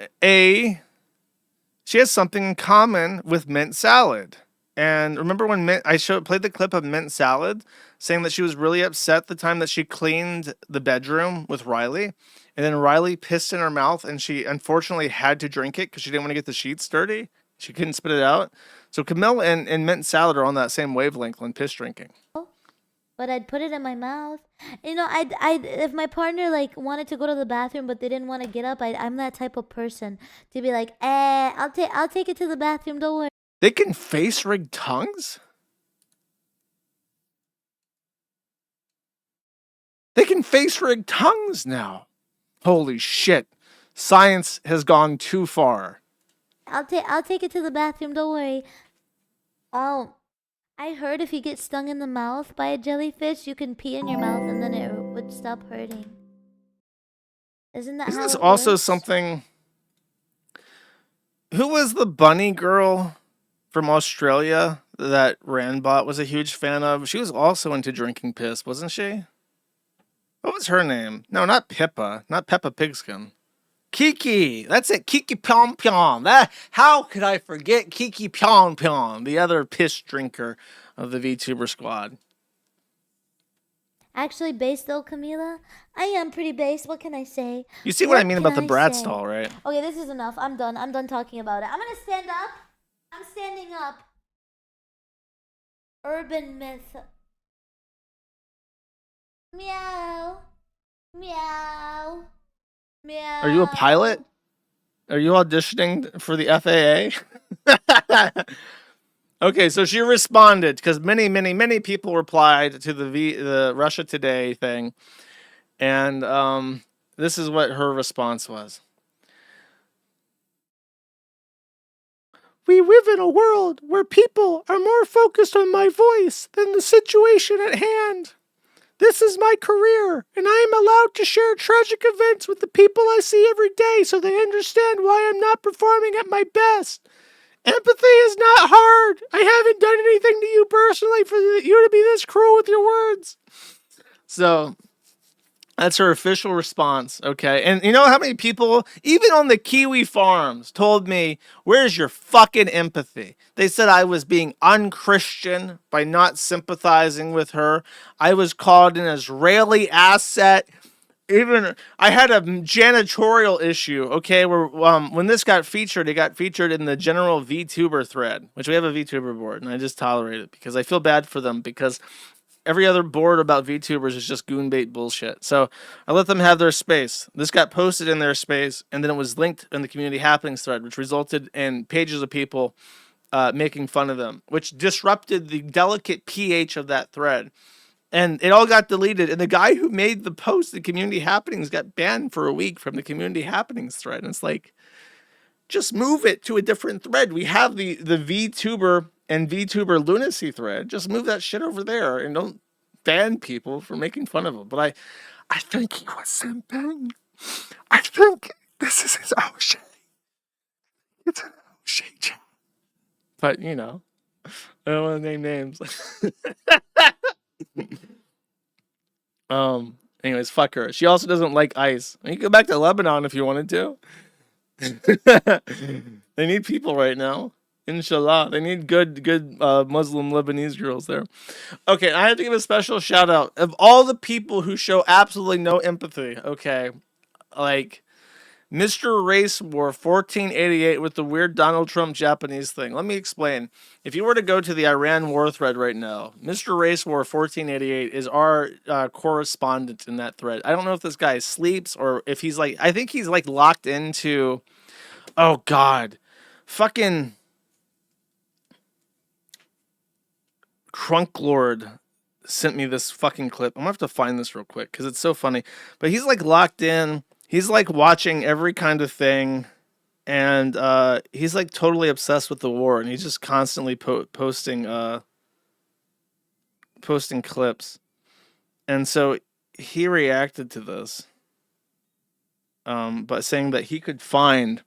something in common with mint salad. And remember when I played the clip of mint salad saying that she was really upset the time that she cleaned the bedroom with Riley, and then Riley pissed in her mouth and she unfortunately had to drink it because she didn't want to get the sheets dirty. She couldn't spit it out. So Camila and mint salad are on that same wavelength when piss drinking. But I'd put it in my mouth. You know, I'd if my partner wanted to go to the bathroom but they didn't want to get up, I'm that type of person to be like, I'll take it to the bathroom. Don't worry. They can face rig tongues? They can face rig tongues now. Holy shit. Science has gone too far. I'll take it to the bathroom. Don't worry. Oh, I heard if you get stung in the mouth by a jellyfish, you can pee in your mouth and then it would stop hurting. Isn't this also works? Something? Who was the bunny girl from Australia that Ranbot was a huge fan of? She was also into drinking piss, wasn't she? What was her name? No, not Pippa. Not Peppa Pigskin. Kiki. That's it. Kiki Pyong Pyong. How could I forget Kiki Pyong Pyong, the other piss drinker of the VTuber squad? Actually, based though, Camila, I am pretty based. What can I say? You see what I mean about the Brad stall, right? Okay, this is enough. I'm done. I'm done talking about it. I'm gonna stand up. I'm standing up. Urban myth. Meow. Meow. Meow. Are you a pilot? Are you auditioning for the FAA? Okay, so she responded because many people replied to the Russia Today thing, and this is what her response was. We live in a world where people are more focused on my voice than the situation at hand. This is my career, and I am allowed to share tragic events with the people I see every day so they understand why I'm not performing at my best. Empathy is not hard. I haven't done anything to you personally for you to be this cruel with your words. So that's her official response, okay? And you know how many people, even on the Kiwi farms, told me, where's your fucking empathy? They said I was being unchristian by not sympathizing with her. I was called an Israeli asset. Even I had a janitorial issue, okay, where when this got featured, it got featured in the general VTuber thread, which we have a VTuber board, and I just tolerate it because I feel bad for them because every other board about VTubers is just goonbait bullshit. So I let them have their space. This got posted in their space, and then it was linked in the community happenings thread, which resulted in pages of people making fun of them, which disrupted the delicate pH of that thread. And it all got deleted. And the guy who made the post, the community happenings, got banned for a week from the community happenings thread. And it's like, just move it to a different thread. We have the VTuber and VTuber lunacy thread. Just move that shit over there and don't ban people for making fun of him. But I think he was simping. I think this is his O'Shea. It's an O'Shea chat. But, you know, I don't want to name names. Anyways, fuck her. She also doesn't like ice. You can go back to Lebanon if you wanted to. They need people right now. Inshallah. They need good Muslim Lebanese girls there. Okay, I have to give a special shout out of all the people who show absolutely no empathy. Okay, like Mr. Race War 1488 with the weird Donald Trump Japanese thing. Let me explain. If you were to go to the Iran war thread right now, Mr. Race War 1488 is our correspondent in that thread. I don't know if this guy sleeps or if he's like, I think he's like locked into, oh God, fucking Crunklord sent me this fucking clip. I'm gonna have to find this real quick because it's so funny. But he's like locked in. He's like watching every kind of thing, and he's like totally obsessed with the war, and he's just constantly posting clips. And so he reacted to this by saying that he could find,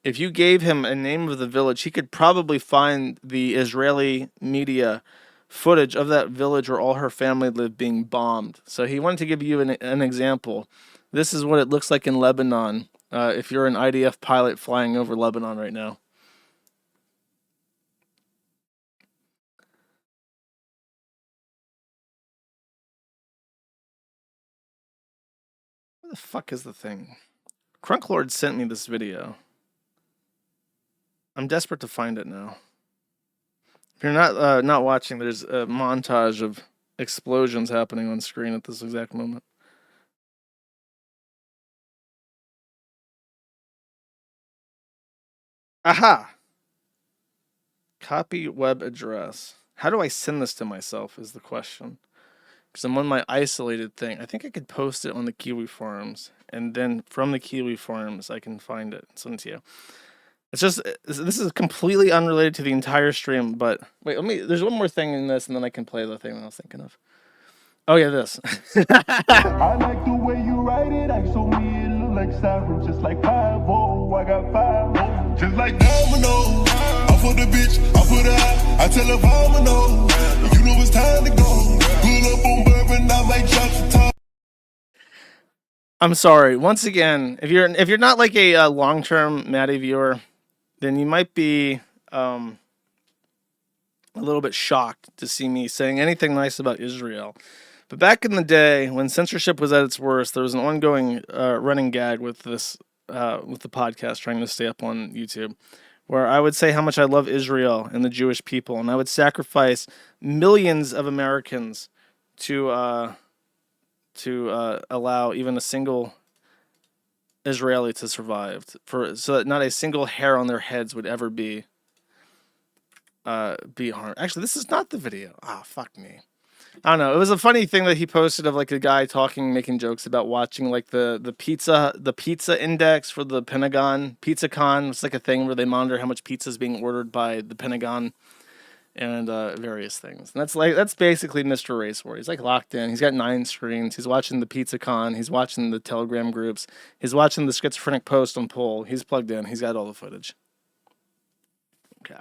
if you gave him a name of the village, he could probably find the Israeli media footage of that village where all her family lived being bombed. So he wanted to give you an example. This is what it looks like in Lebanon if you're an IDF pilot flying over Lebanon right now. Where the fuck is the thing? Crunklord sent me this video. I'm desperate to find it now. If you're not watching, there's a montage of explosions happening on screen at this exact moment. Aha! Copy web address. How do I send this to myself is the question. Because I'm on my isolated thing. I think I could post it on the Kiwi forums. And then from the Kiwi forums, I can find it and send it to you. It's just, this is completely unrelated to the entire stream, but wait, there's one more thing in this and then I can play the thing that I was thinking of. Oh yeah, this. I like the way you write it. I saw me, it look like Cyrus, just like 5-0. I got 5-0, just like domino. I for the bitch, I put her out. I tell her domino. You know it's time to go. Pull up on bourbon, I might drop the top. I'm sorry. Once again, if you're not like a long-term Maddie viewer, then you might be a little bit shocked to see me saying anything nice about Israel. But back in the day, when censorship was at its worst, there was an ongoing running gag with this, with the podcast, trying to stay up on YouTube, where I would say how much I love Israel and the Jewish people, and I would sacrifice millions of Americans to allow even a single Israeli to survive, so that not a single hair on their heads would ever be harmed. Actually, this is not the video. Ah, fuck me. I don't know. It was a funny thing that he posted of like a guy talking, making jokes about watching like the pizza index for the Pentagon. PizzaCon. It's like a thing where they monitor how much pizza is being ordered by the Pentagon. and various things. And that's basically Mr. Race War. He's like locked in. He's got 9 screens. He's watching the Pizza Con. He's watching the Telegram groups. He's watching the Schizophrenic Post on Poll. He's plugged in. He's got all the footage. Okay.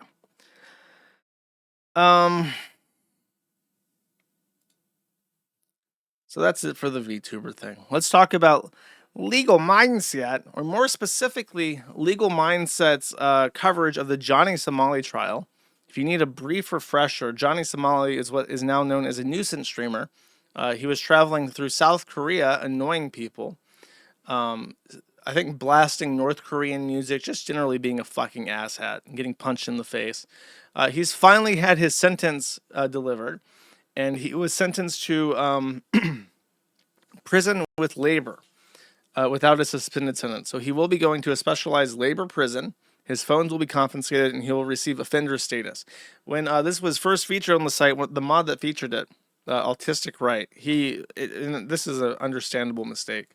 So that's it for the VTuber thing. Let's talk about legal mindset, or more specifically, legal mindset's coverage of the Johnny Somali trial. If you need a brief refresher, Johnny Somali is what is now known as a nuisance streamer. He was traveling through South Korea, annoying people. I think blasting North Korean music, just generally being a fucking asshat and getting punched in the face. He's finally had his sentence delivered, and he was sentenced to prison with labor without a suspended sentence. So he will be going to a specialized labor prison. His phones will be confiscated, and he will receive offender status. When this was first featured on the site, the mod that featured it, Autistic Right, and this is an understandable mistake.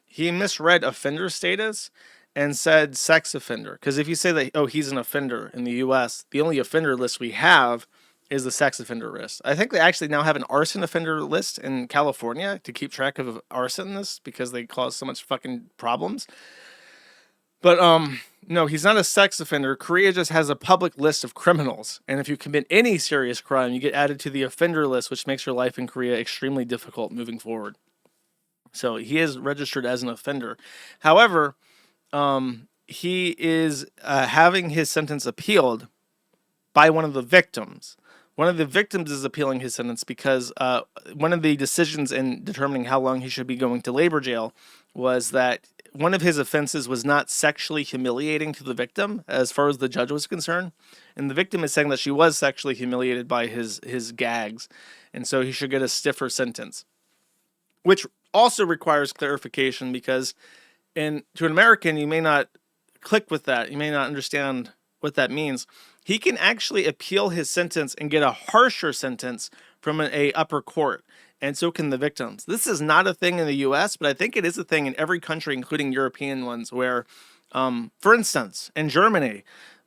He misread offender status and said sex offender. Because if you say that, oh, he's an offender in the U.S., the only offender list we have is the sex offender list. I think they actually now have an arson offender list in California to keep track of arsonists because they cause so much fucking problems. But no, he's not a sex offender. Korea just has a public list of criminals. And if you commit any serious crime, you get added to the offender list, which makes your life in Korea extremely difficult moving forward. So he is registered as an offender. However, he is having his sentence appealed by one of the victims. One of the victims is appealing his sentence because one of the decisions in determining how long he should be going to labor jail was that one of his offenses was not sexually humiliating to the victim, as far as the judge was concerned. And the victim is saying that she was sexually humiliated by his gags, and so he should get a stiffer sentence. Which also requires clarification because to an American, you may not click with that. You may not understand what that means. He can actually appeal his sentence and get a harsher sentence from an upper court. And so can the victims. This is not a thing in the U.S., but I think it is a thing in every country, including European ones, where, for instance, in Germany,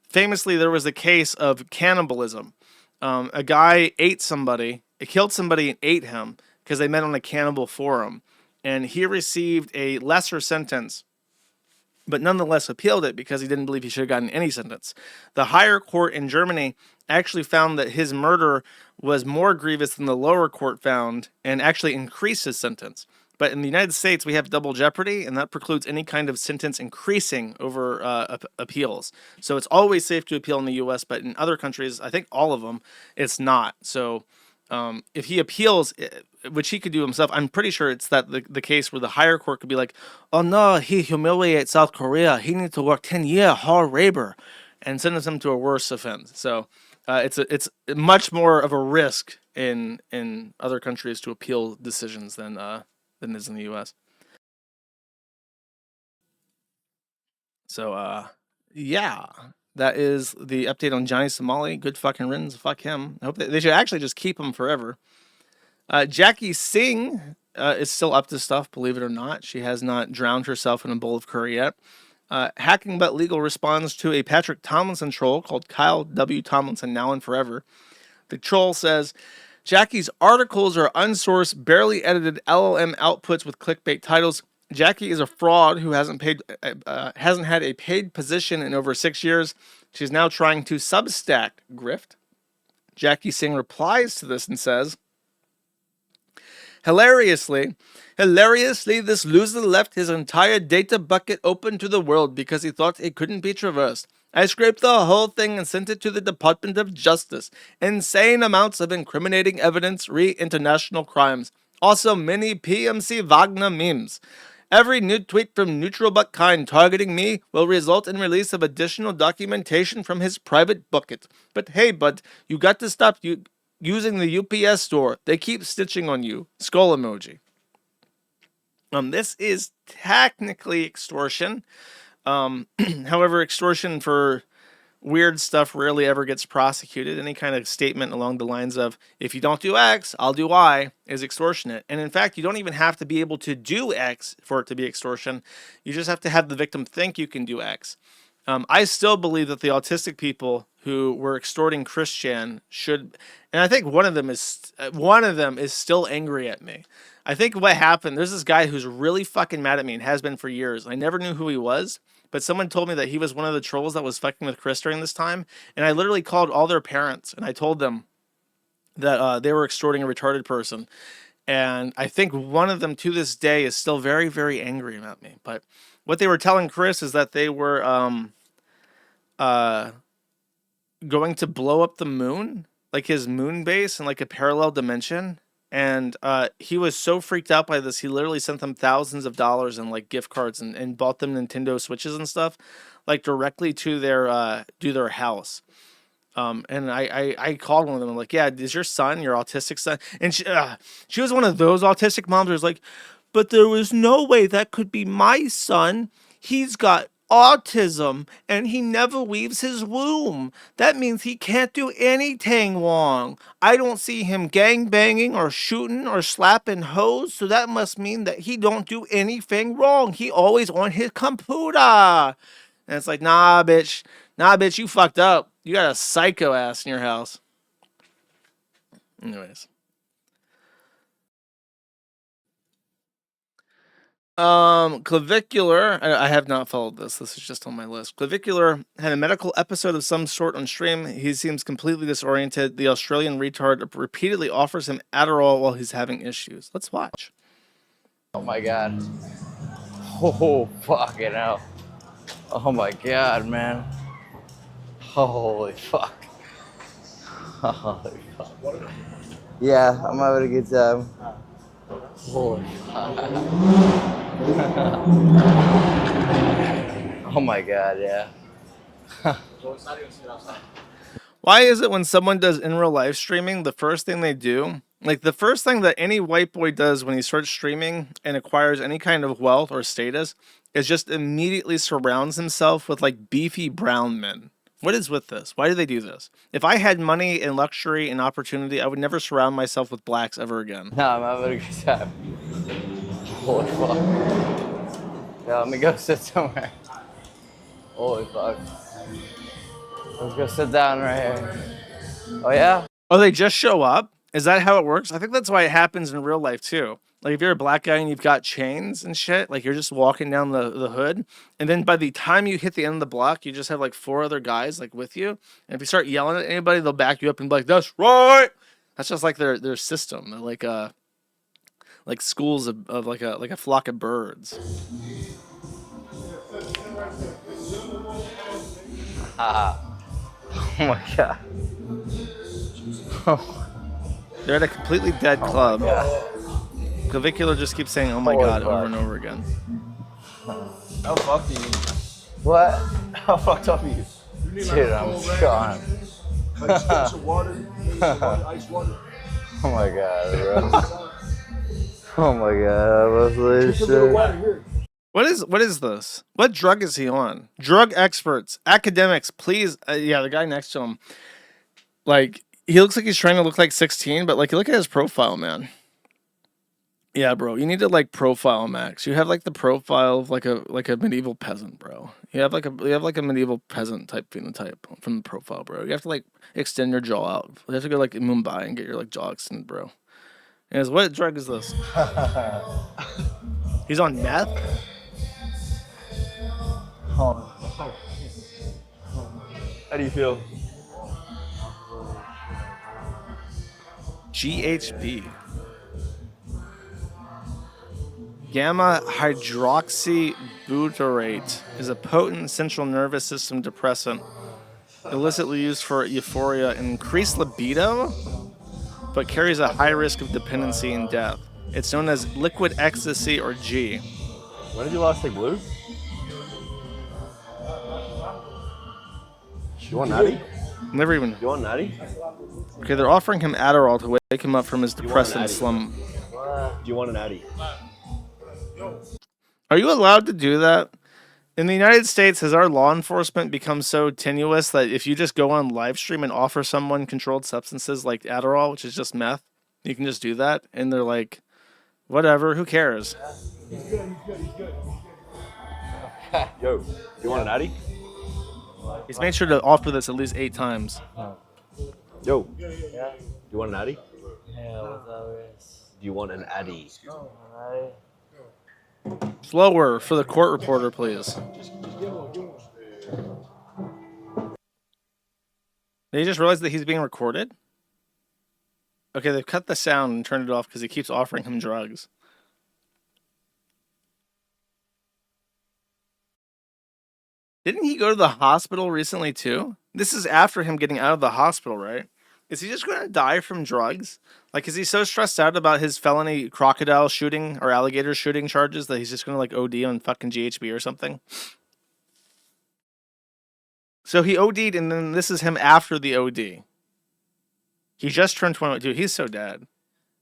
famously there was a case of cannibalism. A guy ate somebody, killed somebody and ate him because they met on a cannibal forum. And he received a lesser sentence, but nonetheless appealed it because he didn't believe he should have gotten any sentence. The higher court in Germany actually found that his murder was more grievous than the lower court found and actually increased his sentence. But in the United States, we have double jeopardy, and that precludes any kind of sentence increasing over appeals. So it's always safe to appeal in the U.S., but in other countries, I think all of them, it's not. So if he appeals, which he could do himself, I'm pretty sure it's that the case where the higher court could be like, oh no, he humiliates South Korea. He needs to work 10 years hard labor and sentence him to a worse offense. So it's much more of a risk in other countries to appeal decisions than it is in the U.S. So yeah. That is the update on Johnny Somali. Good fucking riddance. Fuck him. I hope they should actually just keep him forever. Jackie Singh is still up to stuff, believe it or not. She has not drowned herself in a bowl of curry yet. Hacking But Legal responds to a Patrick Tomlinson troll called Kyle W. Tomlinson Now and Forever. The troll says, Jackie's articles are unsourced, barely edited LLM outputs with clickbait titles. Jackie is a fraud who hasn't had a paid position in over 6 years. She's now trying to Substack grift. Jackie Singh replies to this and says, Hilariously, this loser left his entire data bucket open to the world because he thought it couldn't be traversed. I scraped the whole thing and sent it to the Department of Justice. Insane amounts of incriminating evidence re international crimes. Also many PMC Wagner memes. Every new tweet from Neutral But Kind targeting me will result in release of additional documentation from his private bucket. But hey, bud, you got to stop using the UPS store. They keep stitching on you. Skull emoji. This is technically extortion. However, extortion for weird stuff rarely ever gets prosecuted. Any kind of statement along the lines of, if you don't do X, I'll do Y, is extortionate. And in fact, you don't even have to be able to do X for it to be extortion. You just have to have the victim think you can do X. I still believe that the autistic people who were extorting Christian should, and I think one of them is still angry at me. I think what happened, there's this guy who's really fucking mad at me and has been for years. I never knew who he was, but someone told me that he was one of the trolls that was fucking with Chris during this time, and I literally called all their parents and I told them that they were extorting a retarded person. And I think one of them to this day is still very, very angry at me. But what they were telling Chris is that they were going to blow up the moon, like his moon base in like a parallel dimension. And he was so freaked out by this, he literally sent them thousands of dollars in like gift cards and bought them Nintendo Switches and stuff, like directly to their house. And I called one of them. I'm like, yeah, is your son, your autistic son? And she was one of those autistic moms who was like, but there was no way that could be my son. He's got autism and he never leaves his womb. That means he can't do anything wrong. I don't see him gang banging or shooting or slapping hoes. So that must mean that he don't do anything wrong. He always on his computer. And it's like, nah, bitch, you fucked up. You got a psycho ass in your house. Anyways. Clavicular. I have not followed this. This is just on my list. Clavicular had a medical episode of some sort on stream. He seems completely disoriented. The Australian retard repeatedly offers him Adderall while he's having issues. Let's watch. Oh my god. Oh, fucking hell. Oh my god, man. Holy fuck. Holy fuck. Yeah, I'm having a good time. Holy fuck. Oh my god, yeah. Why is it when someone does in real life streaming, the first thing they do, like the first thing that any white boy does when he starts streaming and acquires any kind of wealth or status is just immediately surrounds himself with like beefy brown men? What is with this? Why do they do this? If I had money and luxury and opportunity, I would never surround myself with blacks ever again. No, I'm having a good time. Holy fuck. Yeah, let me go sit somewhere. Holy fuck. Let's go sit down right here. Oh, yeah? Oh, they just show up? Is that how it works? I think that's why it happens in real life, too. Like, if you're a black guy and you've got chains and shit, like, you're just walking down the hood, and then by the time you hit the end of the block, you just have, like, 4 other guys, like, with you, and if you start yelling at anybody, they'll back you up and be like, that's right! That's just, like, their system. They're like schools of like a flock of birds. Oh my god. They're at a completely dead club. Clavicular just keeps saying, oh my god, over and over again. How fucked are you? What? How fucked up are you? Dude, I'm gone. Ice water. Oh my god, bro. Oh my god, What is this? What drug is he on? Drug experts, academics, please. Yeah, the guy next to him. Like, he looks like he's trying to look like 16, but like, look at his profile, man. Yeah, bro, you need to like profile Max. You have like the profile of like a medieval peasant, bro. You have like a medieval peasant type phenotype from the profile, bro. You have to like extend your jaw out. You have to go like in Mumbai and get your like jaw extended, bro. Anyways, what drug is this? He's on meth? How do you feel? GHB. Gamma hydroxybutyrate is a potent central nervous system depressant, illicitly used for euphoria and increased libido, but carries a high risk of dependency and death. It's known as liquid ecstasy or G. When did you last take blues? You want natty? Never even. You want natty? Okay, they're offering him Adderall to wake him up from his depressant slum. Do you want a natty? Are you allowed to do that? In the United States, has our law enforcement become so tenuous that if you just go on live stream and offer someone controlled substances like Adderall, which is just meth, you can just do that? And they're like, whatever, who cares? Yo, you want a natty? He's made sure to offer this at least 8 times. Yo. Yeah. You want an addy? Yeah, what's up? Do you want an addy? Slower for the court reporter, please. Did he just realize that he's being recorded? Okay, they've cut the sound and turned it off because he keeps offering him drugs. Didn't he go to the hospital recently too? This is after him getting out of the hospital, right? Is he just going to die from drugs? Like, is he so stressed out about his felony crocodile shooting or alligator shooting charges that he's just going to, like, OD on fucking GHB or something? So he OD'd, and then this is him after the OD. He just turned 21. Dude, he's so dead.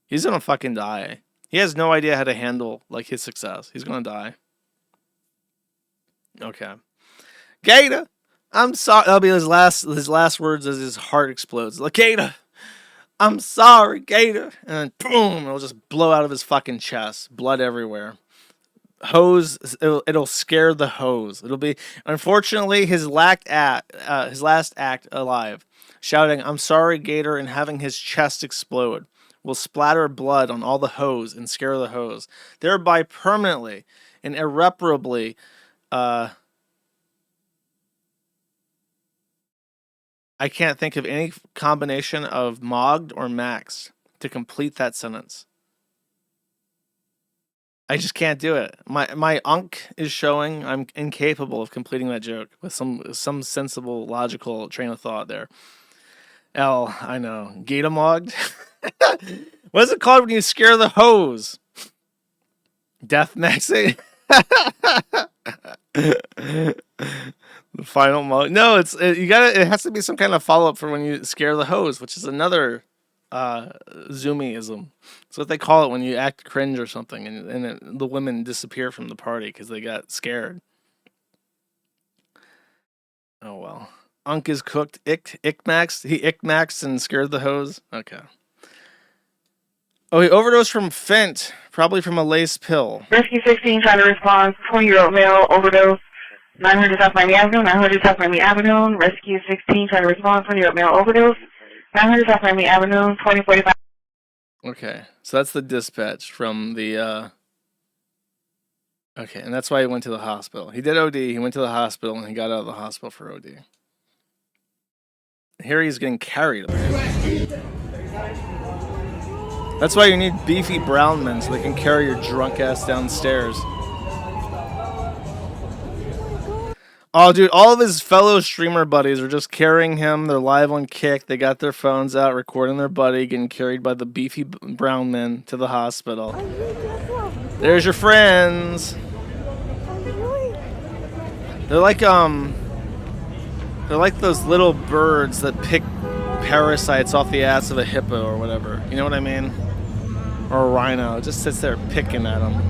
He's going to fucking die. He has no idea how to handle, like, his success. He's going to die. Okay. Gator! I'm sorry. That'll be his last words as his heart explodes. Like, Gator, I'm sorry, Gator. And then boom, it'll just blow out of his fucking chest. Blood everywhere. Hose, it'll scare the hose. It'll be, unfortunately, his last act alive. Shouting, I'm sorry, Gator, and having his chest explode will splatter blood on all the hose and scare the hose. Thereby permanently and irreparably, I can't think of any combination of mogged or maxed to complete that sentence. I just can't do it. My unk is showing I'm incapable of completing that joke with some sensible, logical train of thought there. L, I know. Gator mogged? What is it called when you scare the hose? Death maxing? The final mode. No, it has to be some kind of follow-up for when you scare the hose, which is another Zoomyism. It's what they call it when you act cringe or something, and the women disappear from the party because they got scared. Oh well. Unk is cooked. Ickmaxed. He ickmaxed and scared the hose. Okay. Oh, he overdosed from Fent, probably from a lace pill. Rescue 16 trying to respond. 20-year-old male overdose. 900 South Miami Avenue. 900 South Miami Avenue. Rescue 16 trying to respond. 20-year-old male overdose. 900 South Miami Avenue. 2045. Okay, so that's the dispatch from the. Okay, and that's why he went to the hospital. He did OD. He went to the hospital and he got out of the hospital for OD. Here he's getting carried. That's why you need beefy brown men so they can carry your drunk ass downstairs. Oh, dude, all of his fellow streamer buddies are just carrying him. They're live on Kick. They got their phones out, recording their buddy getting carried by the beefy brown men to the hospital. There's your friends. They're like those little birds that pick parasites off the ass of a hippo or whatever. You know what I mean? Or a rhino. It just sits there picking at them.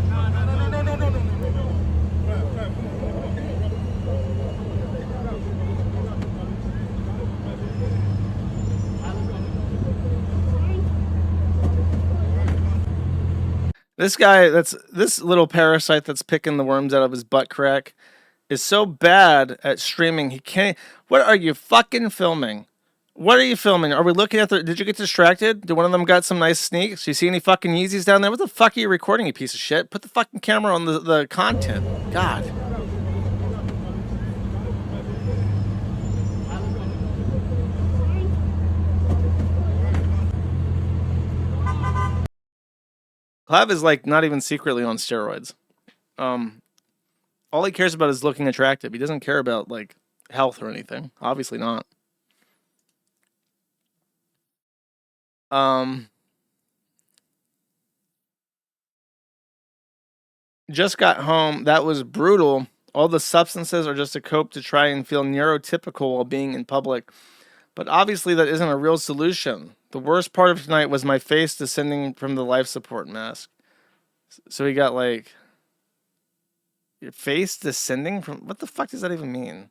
This little parasite that's picking the worms out of his butt crack is so bad at streaming he can't. What are you fucking filming? What are you filming? Are we looking at did you get distracted? Did one of them got some nice sneaks? You see any fucking Yeezys down there? What the fuck are you recording, you piece of shit? Put the fucking camera on the content. God. Clav is like not even secretly on steroids. All he cares about is looking attractive. He doesn't care about like health or anything. Obviously not. Just got home. That was brutal. All the substances are just a cope to try and feel neurotypical while being in public. But obviously that isn't a real solution. The worst part of tonight was my face descending from the life support mask. So he got like... Your face descending from... What the fuck does that even mean?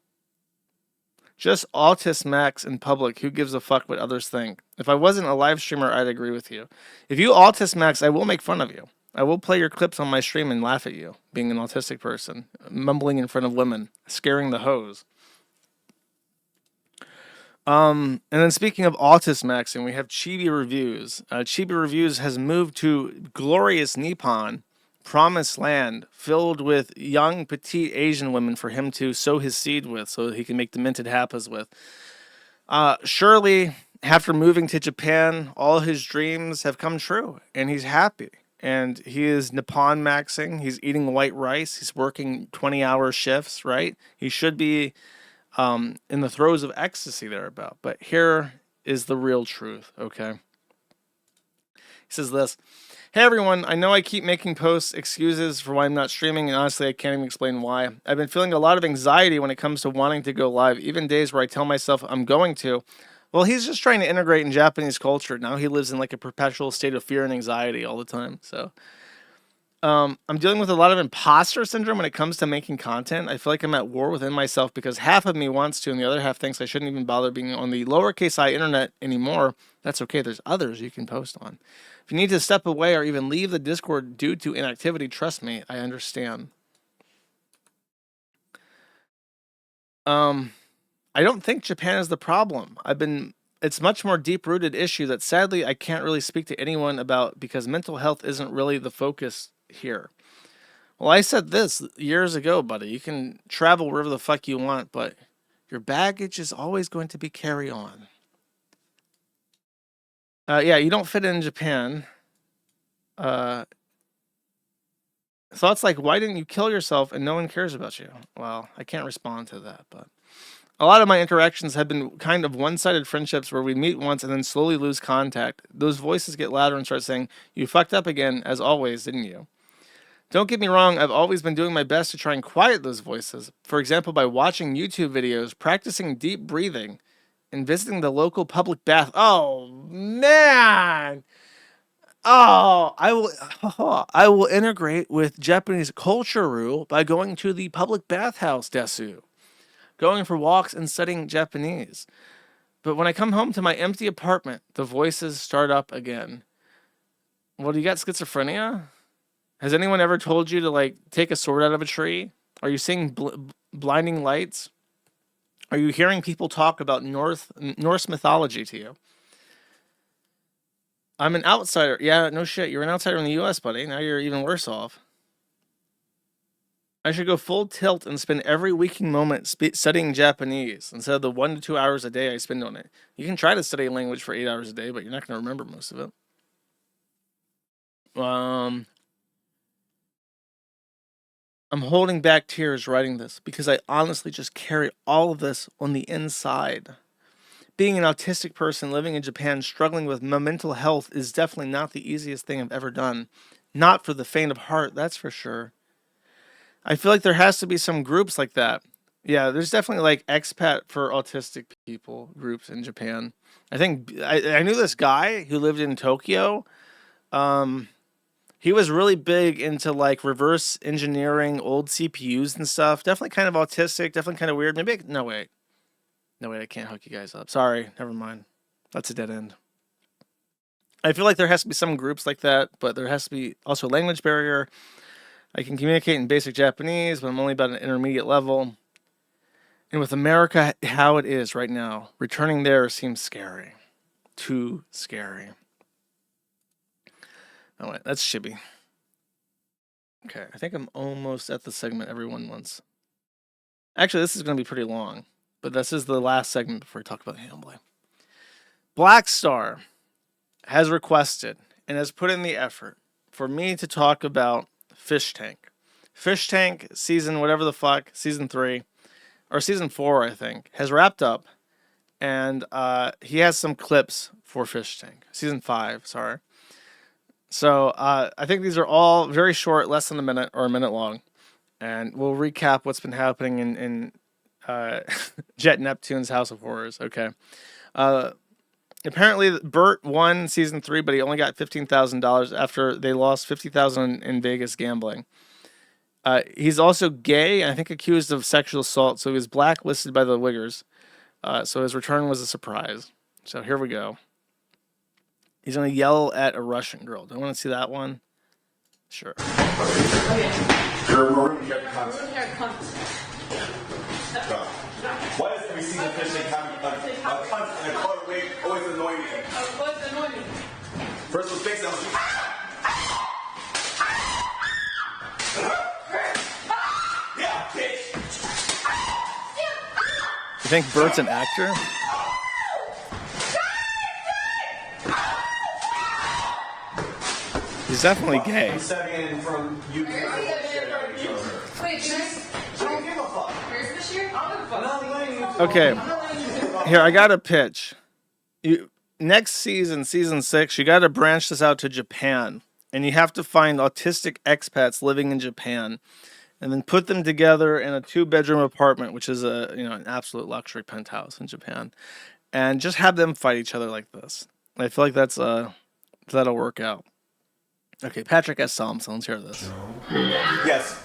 Just autist max in public. Who gives a fuck what others think? If I wasn't a live streamer, I'd agree with you. If you autist max, I will make fun of you. I will play your clips on my stream and laugh at you, being an autistic person, mumbling in front of women, scaring the hose. And then speaking of autism maxing, we have Chibi Reviews. Chibi Reviews has moved to glorious Nippon, promised land, filled with young, petite Asian women for him to sow his seed with so he can make the minted happas with. Surely, after moving to Japan, all his dreams have come true, and he's happy. And he is Nippon maxing. He's eating white rice. He's working 20-hour shifts, right? He should be in the throes of ecstasy thereabout. But here is the real truth, okay? He says this. Hey everyone, I know I keep making posts, excuses for why I'm not streaming, and honestly I can't even explain why. I've been feeling a lot of anxiety when it comes to wanting to go live, even days where I tell myself I'm going to. Well, he's just trying to integrate in Japanese culture. Now he lives in like a perpetual state of fear and anxiety all the time, so... I'm dealing with a lot of imposter syndrome when it comes to making content. I feel like I'm at war within myself because half of me wants to and the other half thinks I shouldn't even bother being on the lowercase I internet anymore. That's okay. There's others you can post on. If you need to step away or even leave the Discord due to inactivity, trust me, I understand. I don't think Japan is the problem. It's much more deep-rooted issue that sadly I can't really speak to anyone about because mental health isn't really the focus here. Well, I said this years ago, buddy. You can travel wherever the fuck you want, but your baggage is always going to be carry on. Yeah, you don't fit in Japan. Thoughts like, why didn't you kill yourself and no one cares about you? Well, I can't respond to that, but a lot of my interactions have been kind of one-sided friendships where we meet once and then slowly lose contact. Those voices get louder and start saying, you fucked up again, as always, didn't you? Don't get me wrong, I've always been doing my best to try and quiet those voices. For example, by watching YouTube videos, practicing deep breathing, and visiting the local public bath. Oh, man! Oh, I will integrate with Japanese culture rule by going to the public bathhouse, desu. Going for walks and studying Japanese. But when I come home to my empty apartment, the voices start up again. Well, do you got schizophrenia? Has anyone ever told you to, like, take a sword out of a tree? Are you seeing blinding lights? Are you hearing people talk about Norse mythology to you? I'm an outsider. Yeah, no shit. You're an outsider in the U.S., buddy. Now you're even worse off. I should go full tilt and spend every waking moment studying Japanese instead of the 1 to 2 hours a day I spend on it. You can try to study a language for 8 hours a day, but you're not going to remember most of it. I'm holding back tears writing this because I honestly just carry all of this on the inside. Being an autistic person living in Japan struggling with mental health is definitely not the easiest thing I've ever done. Not for the faint of heart, that's for sure. I feel like there has to be some groups like that. Yeah, there's definitely like expat for autistic people groups in Japan. I think I knew this guy who lived in Tokyo. He was really big into like reverse engineering old CPUs and stuff. Definitely kind of autistic, definitely kind of weird. Maybe no wait, I can't hook you guys up. Sorry, never mind. That's a dead end. I feel like there has to be some groups like that, but there has to be also a language barrier. I can communicate in basic Japanese, but I'm only about an intermediate level. And with America, how it is right now, returning there seems scary. Too scary. All right, that's Chibi. Okay, I think I'm almost at the segment everyone wants. Actually, this is going to be pretty long, but this is the last segment before we talk about Hambly. Black Star has requested and has put in the effort for me to talk about Fish Tank. Fish Tank season whatever the fuck, season 3, or season 4, I think, has wrapped up. And he has some clips for Fish Tank. Season 5, sorry. So I think these are all very short, less than a minute or a minute long. And we'll recap what's been happening in Jet Neptune's House of Horrors. Okay. Apparently, Bert won season 3, but he only got $15,000 after they lost $50,000 in Vegas gambling. He's also gay, and I think accused of sexual assault, so he was blacklisted by the Wiggers. So his return was a surprise. So here we go. He's going to yell at a Russian girl. Do I want to see that one? Sure. Your room haircut. What is every season fishing having a cunt and a color wig always annoy me. What's annoying me? First was fixed, I was like, yeah, bitch. You think Bert's an actor? He's definitely gay. I'm stepping in from you. Wait, can I don't give a fuck. Where's this year? I don't give a fuck. Okay, here, I got a pitch. Next season, season 6, you got to branch this out to Japan. And you have to find autistic expats living in Japan. And then put them together in a 2-bedroom apartment, which is an absolute luxury penthouse in Japan. And just have them fight each other like this. I feel like that'll work out. Okay, Patrick S. Thompson, let's hear this. Yes.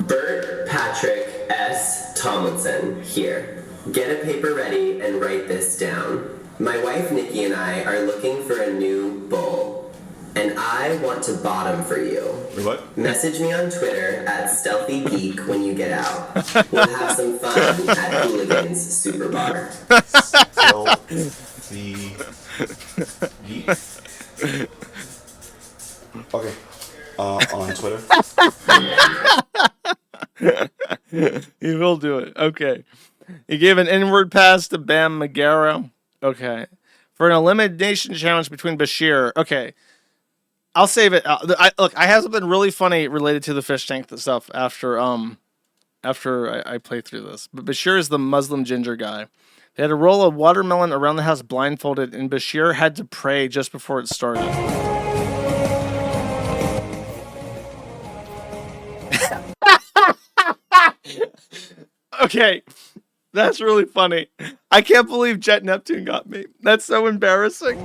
Bert Patrick S. Tomlinson here. Get a paper ready and write this down. My wife Nikki and I are looking for a new bull, and I want to bottom for you. What? Message me on Twitter at StealthyGeek when you get out. We'll have some fun at Hooligans Super Bar. Stealthy Okay. On Twitter. You will do it. Okay. He gave an inward pass to Bam Margera. Okay. For an elimination challenge between Bashir. Okay. I'll save it. Look, I have something really funny related to the fish tank stuff after I play through this. But Bashir is the Muslim ginger guy. They had to roll a watermelon around the house blindfolded, and Bashir had to pray just before it started. Okay, that's really funny. I can't believe Jet Neptune got me. That's so embarrassing.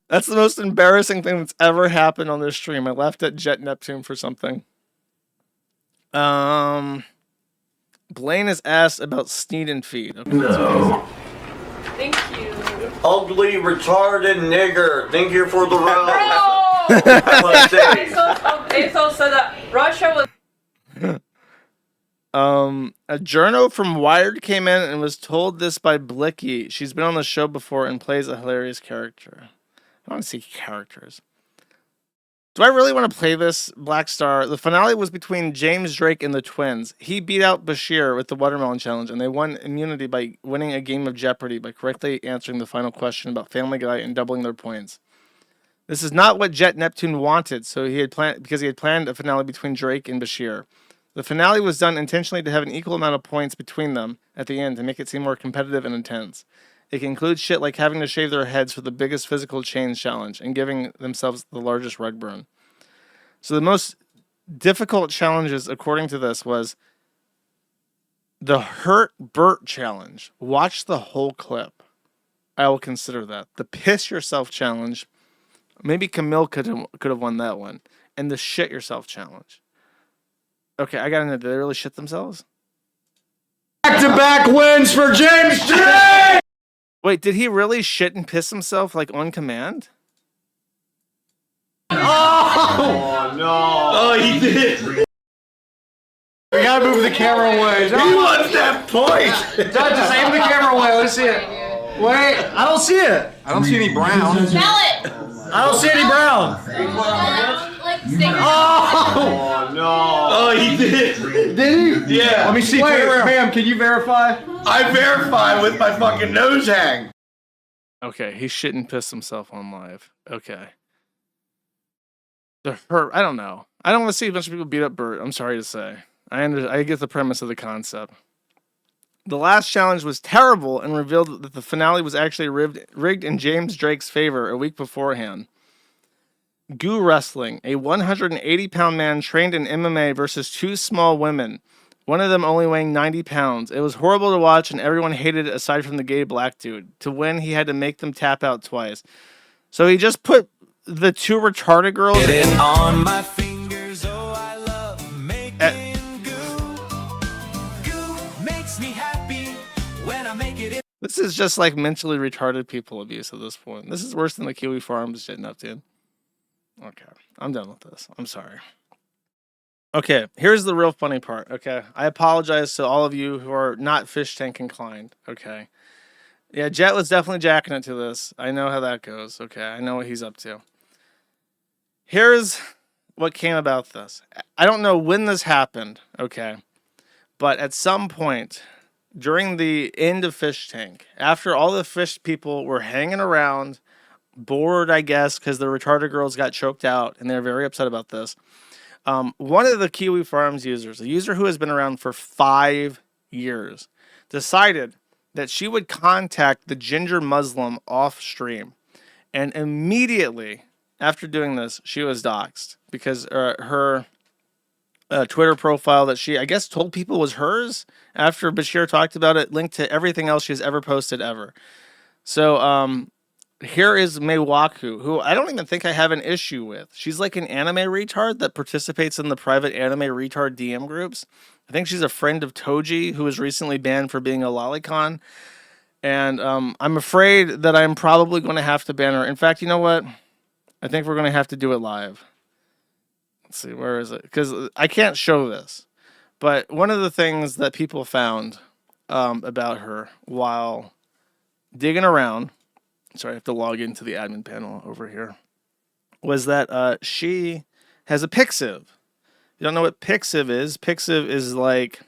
That's the most embarrassing thing that's ever happened on this stream. I laughed at Jet Neptune for something. Blaine is asked about Sneed and Feed. Okay, no. Thank you. Ugly, retarded nigger. Thank you for the rose. ASO said that Russia was. A journo from Wired came in and was told this by Blicky. She's been on the show before and plays a hilarious character. I want to see characters. Do I really want to play this, Black Star? The finale was between James Drake and the twins. He beat out Bashir with the Watermelon Challenge, and they won immunity by winning a game of Jeopardy by correctly answering the final question about Family Guy and doubling their points. This is not what Jet Neptune wanted, so he had planned a finale between Drake and Bashir. The finale was done intentionally to have an equal amount of points between them at the end to make it seem more competitive and intense. It can include shit like having to shave their heads for the biggest physical change challenge and giving themselves the largest rug burn. So the most difficult challenges, according to this, was the Hurt Burt challenge. Watch the whole clip. I will consider that. The Piss Yourself challenge. Maybe Camille could have won that one. And the Shit Yourself challenge. Okay, I gotta know, did they really shit themselves? Back-to-back wins for James Drake! Wait, did he really shit and piss himself, like, on command? Oh no! Oh, he did! We gotta move the camera away. He wants that point! Just aim the camera away, let's see it. Wait, I don't see it. I don't see any brown. Smell it! I don't see any brown. Oh no! Oh, he did! Did he? Yeah. Let me see. Wait, Pam, can you verify? I verified with my fucking nose hang. Okay, he shit and pissed himself on live. Okay. The Hurt, I don't know. I don't want to see a bunch of people beat up Bert. I'm sorry to say. I get the premise of the concept. The last challenge was terrible and revealed that the finale was actually rigged in James Drake's favor a week beforehand. Goo Wrestling, a 180-pound man trained in MMA versus 2 small women, one of them only weighing 90 pounds. It was horrible to watch and everyone hated it aside from the gay black dude. To win, he had to make them tap out twice. So he just put the 2 retarded girls on my fingers, oh I love making goo. Goo makes me happy when I make it. This is just like mentally retarded people abuse at this point. This is worse than the Kiwi Farms shitting up, dude. Okay, I'm done with this. I'm sorry. Okay, here's the real funny part. Okay, I apologize to all of you who are not fish tank inclined. Okay, yeah, Jet was definitely jacking it to this. I know how that goes. Okay, I know what he's up to. Here's what came about this. I don't know when this happened. Okay, but at some point during the end of Fish Tank, after all the fish people were hanging around, bored, I guess, because the retarded girls got choked out, and they're very upset about this. One of the Kiwi Farms users, a user who has been around for 5 years, decided that she would contact the Ginger Muslim off stream. And immediately after doing this, she was doxxed because her Twitter profile that she, I guess, told people was hers after Bashir talked about it, linked to everything else she's ever posted ever. So, here is Meiwaku, who I don't even think I have an issue with. She's like an anime retard that participates in the private anime retard DM groups. I think she's a friend of Toji, who was recently banned for being a lolicon. And I'm afraid that I'm probably going to have to ban her. In fact, you know what? I think we're going to have to do it live. Let's see, where is it? Because I can't show this. But one of the things that people found about her while digging around, sorry, I have to log into the admin panel over here, was that she has a Pixiv. You don't know what Pixiv is? Pixiv is like,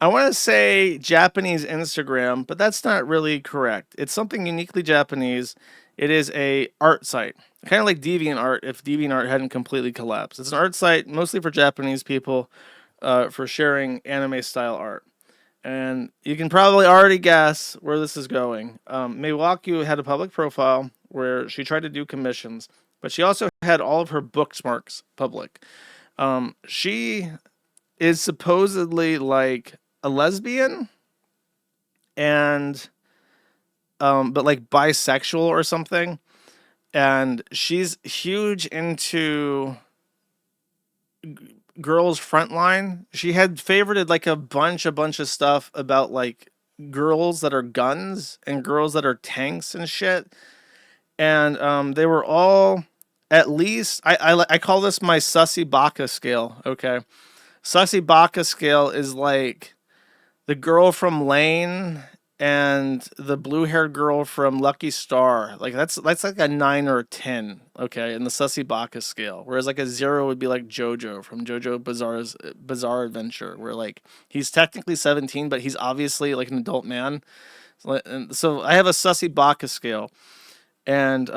I want to say Japanese Instagram, but that's not really correct. It's something uniquely Japanese. It is a art site, kind of like DeviantArt if DeviantArt hadn't completely collapsed. It's an art site mostly for Japanese people for sharing anime-style art. And you can probably already guess where this is going. Meiwaku had a public profile where she tried to do commissions, but she also had all of her bookmarks public. She is supposedly like a lesbian and but like bisexual or something. And she's huge into Girls Frontline. She had favorited like a bunch of stuff about like girls that are guns and girls that are tanks and shit. And they were all at least I call this my Sussy Baka scale. Okay, Sussy Baka scale is like the girl from Lane and the blue-haired girl from Lucky Star. Like that's like a 9 or a 10, okay, in the Sussy Baka scale. Whereas like a 0 would be like JoJo from JoJo Bizarre's Bizarre Adventure, where like he's technically 17, but he's obviously like an adult man. So I have a Sussy Baka scale, and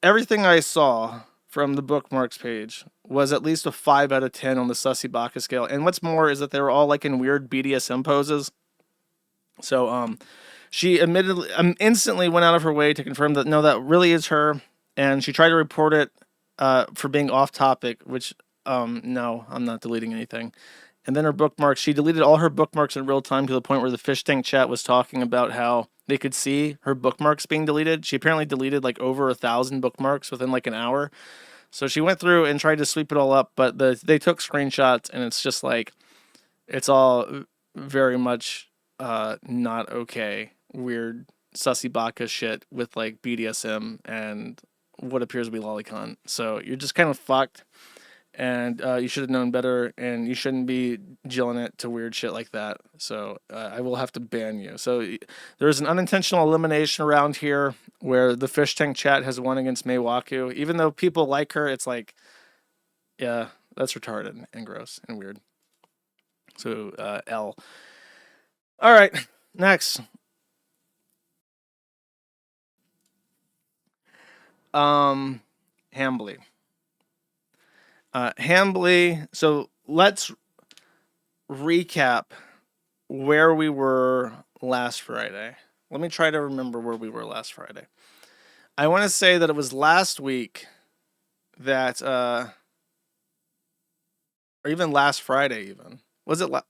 everything I saw from the bookmarks page was at least a 5 out of 10 on the Sussy Baka scale. And what's more is that they were all like in weird BDSM poses. So she admittedly instantly went out of her way to confirm that no, that really is her, and she tried to report it for being off topic, which no, I'm not deleting anything. And then her bookmarks, she deleted all her bookmarks in real time to the point where the fish tank chat was talking about how they could see her bookmarks being deleted. She apparently deleted like over 1,000 bookmarks within like an hour. So she went through and tried to sweep it all up, but they took screenshots, and it's just like, it's all very much not okay, weird Sussy Baka shit with like BDSM and what appears to be lolicon. So you're just kind of fucked, and you should have known better, and you shouldn't be jilling it to weird shit like that. So I will have to ban you. So there's an unintentional elimination around here where the fish tank chat has won against Meiwaku. Even though people like her, it's like, yeah, that's retarded and gross and weird. So L. All right, next. Hambly. Hambly. So let's recap where we were last Friday. Let me try to remember where we were last Friday. I want to say that it was last week that, or even last Friday even. Was it what?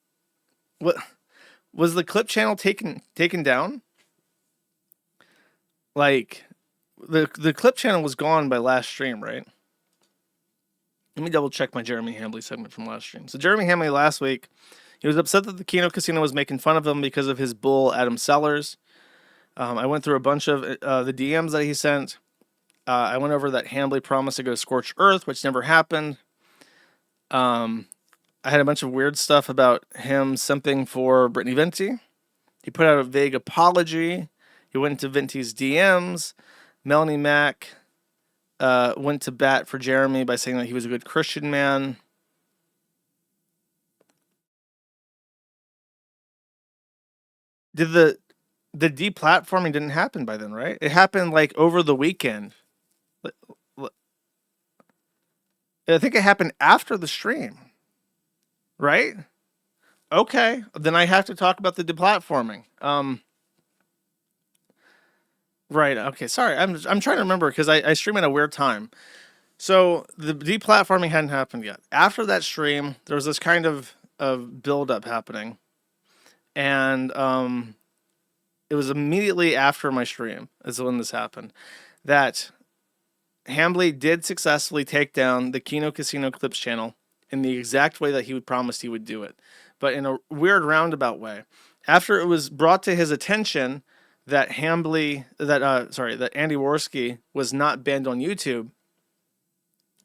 Was the clip channel taken down? Like, the clip channel was gone by last stream, right? Let me double check my Jeremy Hambly segment from last stream. So Jeremy Hambly last week, he was upset that the Kino Casino was making fun of him because of his bull Adam Sellers. I went through a bunch of the DMs that he sent. I went over that Hambly promised to go to Scorched Earth, which never happened. I had a bunch of weird stuff about him simping for Brittany Venti. He put out a vague apology. He went into Venti's DMs. Melanie Mack went to bat for Jeremy by saying that he was a good Christian man. Did the deplatforming didn't happen by then, right? It happened like over the weekend. I think it happened after the stream, right? Okay, then I have to talk about the deplatforming. Right. Okay. Sorry, I'm trying to remember because I stream at a weird time. So the deplatforming hadn't happened yet. After that stream, there was this kind of build up happening, and it was immediately after my stream is when this happened that Hambly did successfully take down the Kino Casino Clips channel in the exact way that he would promised he would do it, but in a weird roundabout way. After it was brought to his attention that Andy Worski was not banned on YouTube,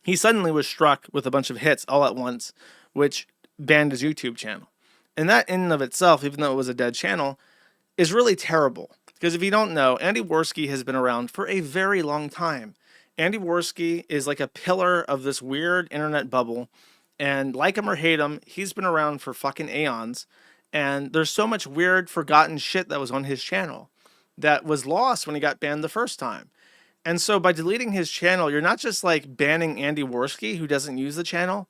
he suddenly was struck with a bunch of hits all at once, which banned his YouTube channel. And that in and of itself, even though it was a dead channel, is really terrible. Because if you don't know, Andy Worski has been around for a very long time. Andy Worski is like a pillar of this weird internet bubble. And like him or hate him, he's been around for fucking aeons. And there's so much weird, forgotten shit that was on his channel that was lost when he got banned the first time. And so by deleting his channel, you're not just like banning Andy Worski, who doesn't use the channel.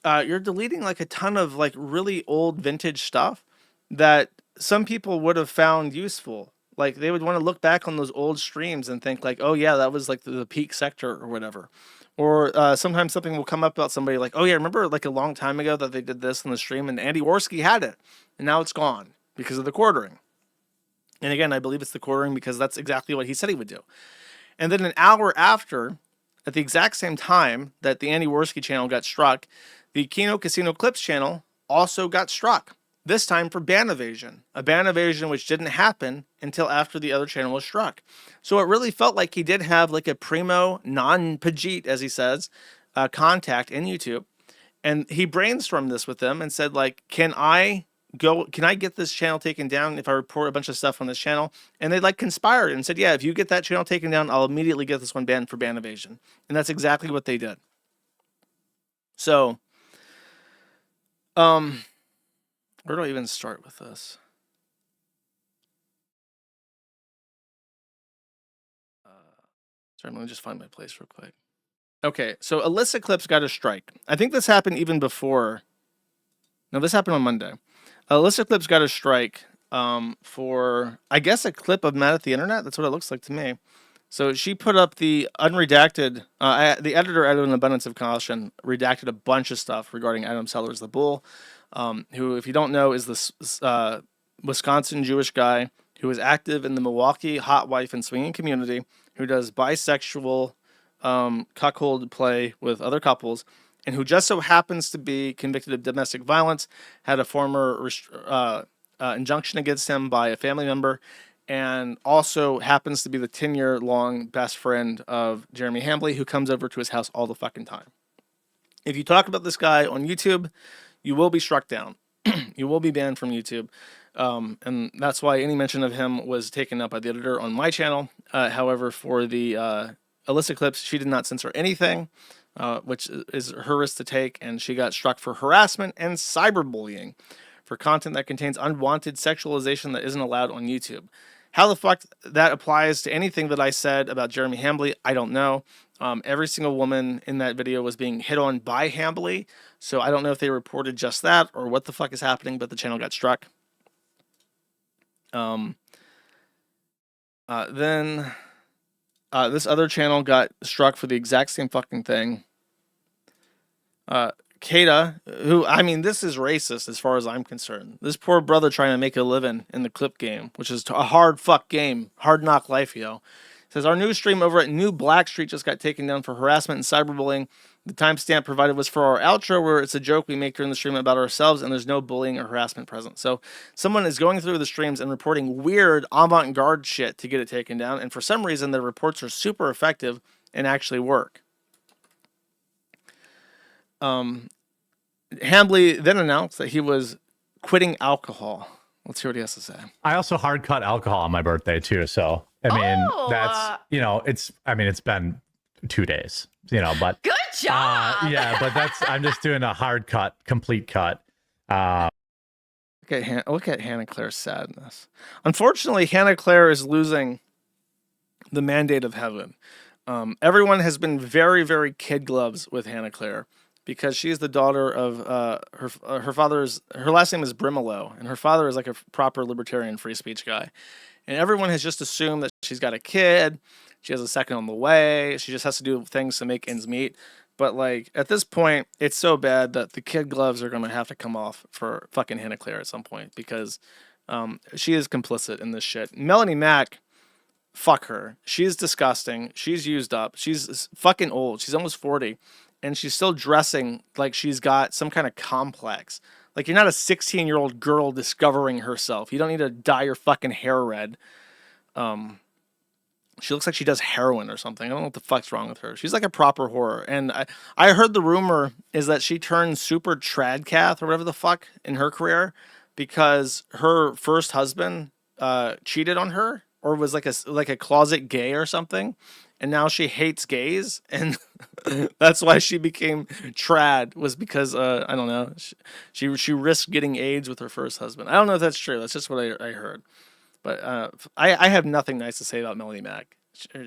You're deleting like a ton of like really old vintage stuff that some people would have found useful. Like they would want to look back on those old streams and think like, oh yeah, that was like the peak sector or whatever. Or sometimes something will come up about somebody like, oh yeah, remember like a long time ago that they did this on the stream and Andy Worski had it. And now it's gone because of the quartering. And again, I believe it's the quartering because that's exactly what he said he would do. And then an hour after, at the exact same time that the Andy Worski channel got struck, the Kino Casino Clips channel also got struck. This time for ban evasion. A ban evasion which didn't happen until after the other channel was struck. So it really felt like he did have like a primo, non-Pajit, as he says, contact in YouTube. And he brainstormed this with them and said like, can I get this channel taken down if I report a bunch of stuff on this channel? And they like conspired and said, yeah, if you get that channel taken down, I'll immediately get this one banned for ban evasion. And that's exactly what they did. So, where do I even start with this? Sorry, let me just find my place real quick. Okay, so illicit clips got a strike. I think this happened even before. No, this happened on Monday. Illicit clips got a strike for, I guess, a clip of Matt at the Internet. That's what it looks like to me. So she put up the unredacted, the editor, out of an abundance of caution, redacted a bunch of stuff regarding Adam Sellers, the bull, who, if you don't know, is this Wisconsin Jewish guy who is active in the Milwaukee hot wife and swinging community, who does bisexual cuckold play with other couples, and who just so happens to be convicted of domestic violence, had a former injunction against him by a family member, and also happens to be the 10-year-long best friend of Jeremy Hambly, who comes over to his house all the fucking time. If you talk about this guy on YouTube, you will be struck down. You will be banned from YouTube. And that's why any mention of him was taken up by the editor on my channel. However, for the illicit clips, she did not censor anything, which is her risk to take, and she got struck for harassment and cyberbullying for content that contains unwanted sexualization that isn't allowed on YouTube. How the fuck that applies to anything that I said about Jeremy Hambly, I don't know. Every single woman in that video was being hit on by Hambly, so I don't know if they reported just that or what the fuck is happening, but the channel got struck. Then this other channel got struck for the exact same fucking thing. Kata, who, I mean, this is racist as far as I'm concerned. This poor brother trying to make a living in the clip game, which is a hard fuck game, hard knock life, yo. Says, our news stream over at New Blackstreet just got taken down for harassment and cyberbullying. The timestamp provided was for our outro, where it's a joke we make during the stream about ourselves, and there's no bullying or harassment present. So someone is going through the streams and reporting weird avant-garde shit to get it taken down, and for some reason their reports are super effective and actually work. Hambly then announced that he was quitting alcohol. Let's hear what he has to say. I also hard cut alcohol on my birthday too. So I mean, that's it's been 2 days, but Good job. yeah, but I'm just doing a hard cut, complete cut. Look at Hannah Claire's sadness. Unfortunately, Hannah Claire is losing the mandate of heaven. Everyone has been very, very kid gloves with Hannah Claire because she's the daughter of her last name is Brimelow, and her father is like a proper libertarian free speech guy. And everyone has just assumed that she's got a kid, she has a second on the way, she just has to do things to make ends meet. But like at this point, it's so bad that the kid gloves are gonna have to come off for fucking Hannah Claire at some point because she is complicit in this shit. Melanie Mack, fuck her. She's disgusting. She's used up. She's fucking old. She's almost 40. And she's still dressing like she's got some kind of complex. Like, you're not a 16-year-old girl discovering herself. You don't need to dye your fucking hair red. She looks like she does heroin or something. I don't know what the fuck's wrong with her. She's like a proper whore. And I heard the rumor is that she turned super tradcath or whatever the fuck in her career because her first husband cheated on her or was like a closet gay or something. And now she hates gays, and that's why she became trad, was because, I don't know, she risked getting AIDS with her first husband. I don't know if that's true. That's just what I heard. But I have nothing nice to say about Melanie Mack.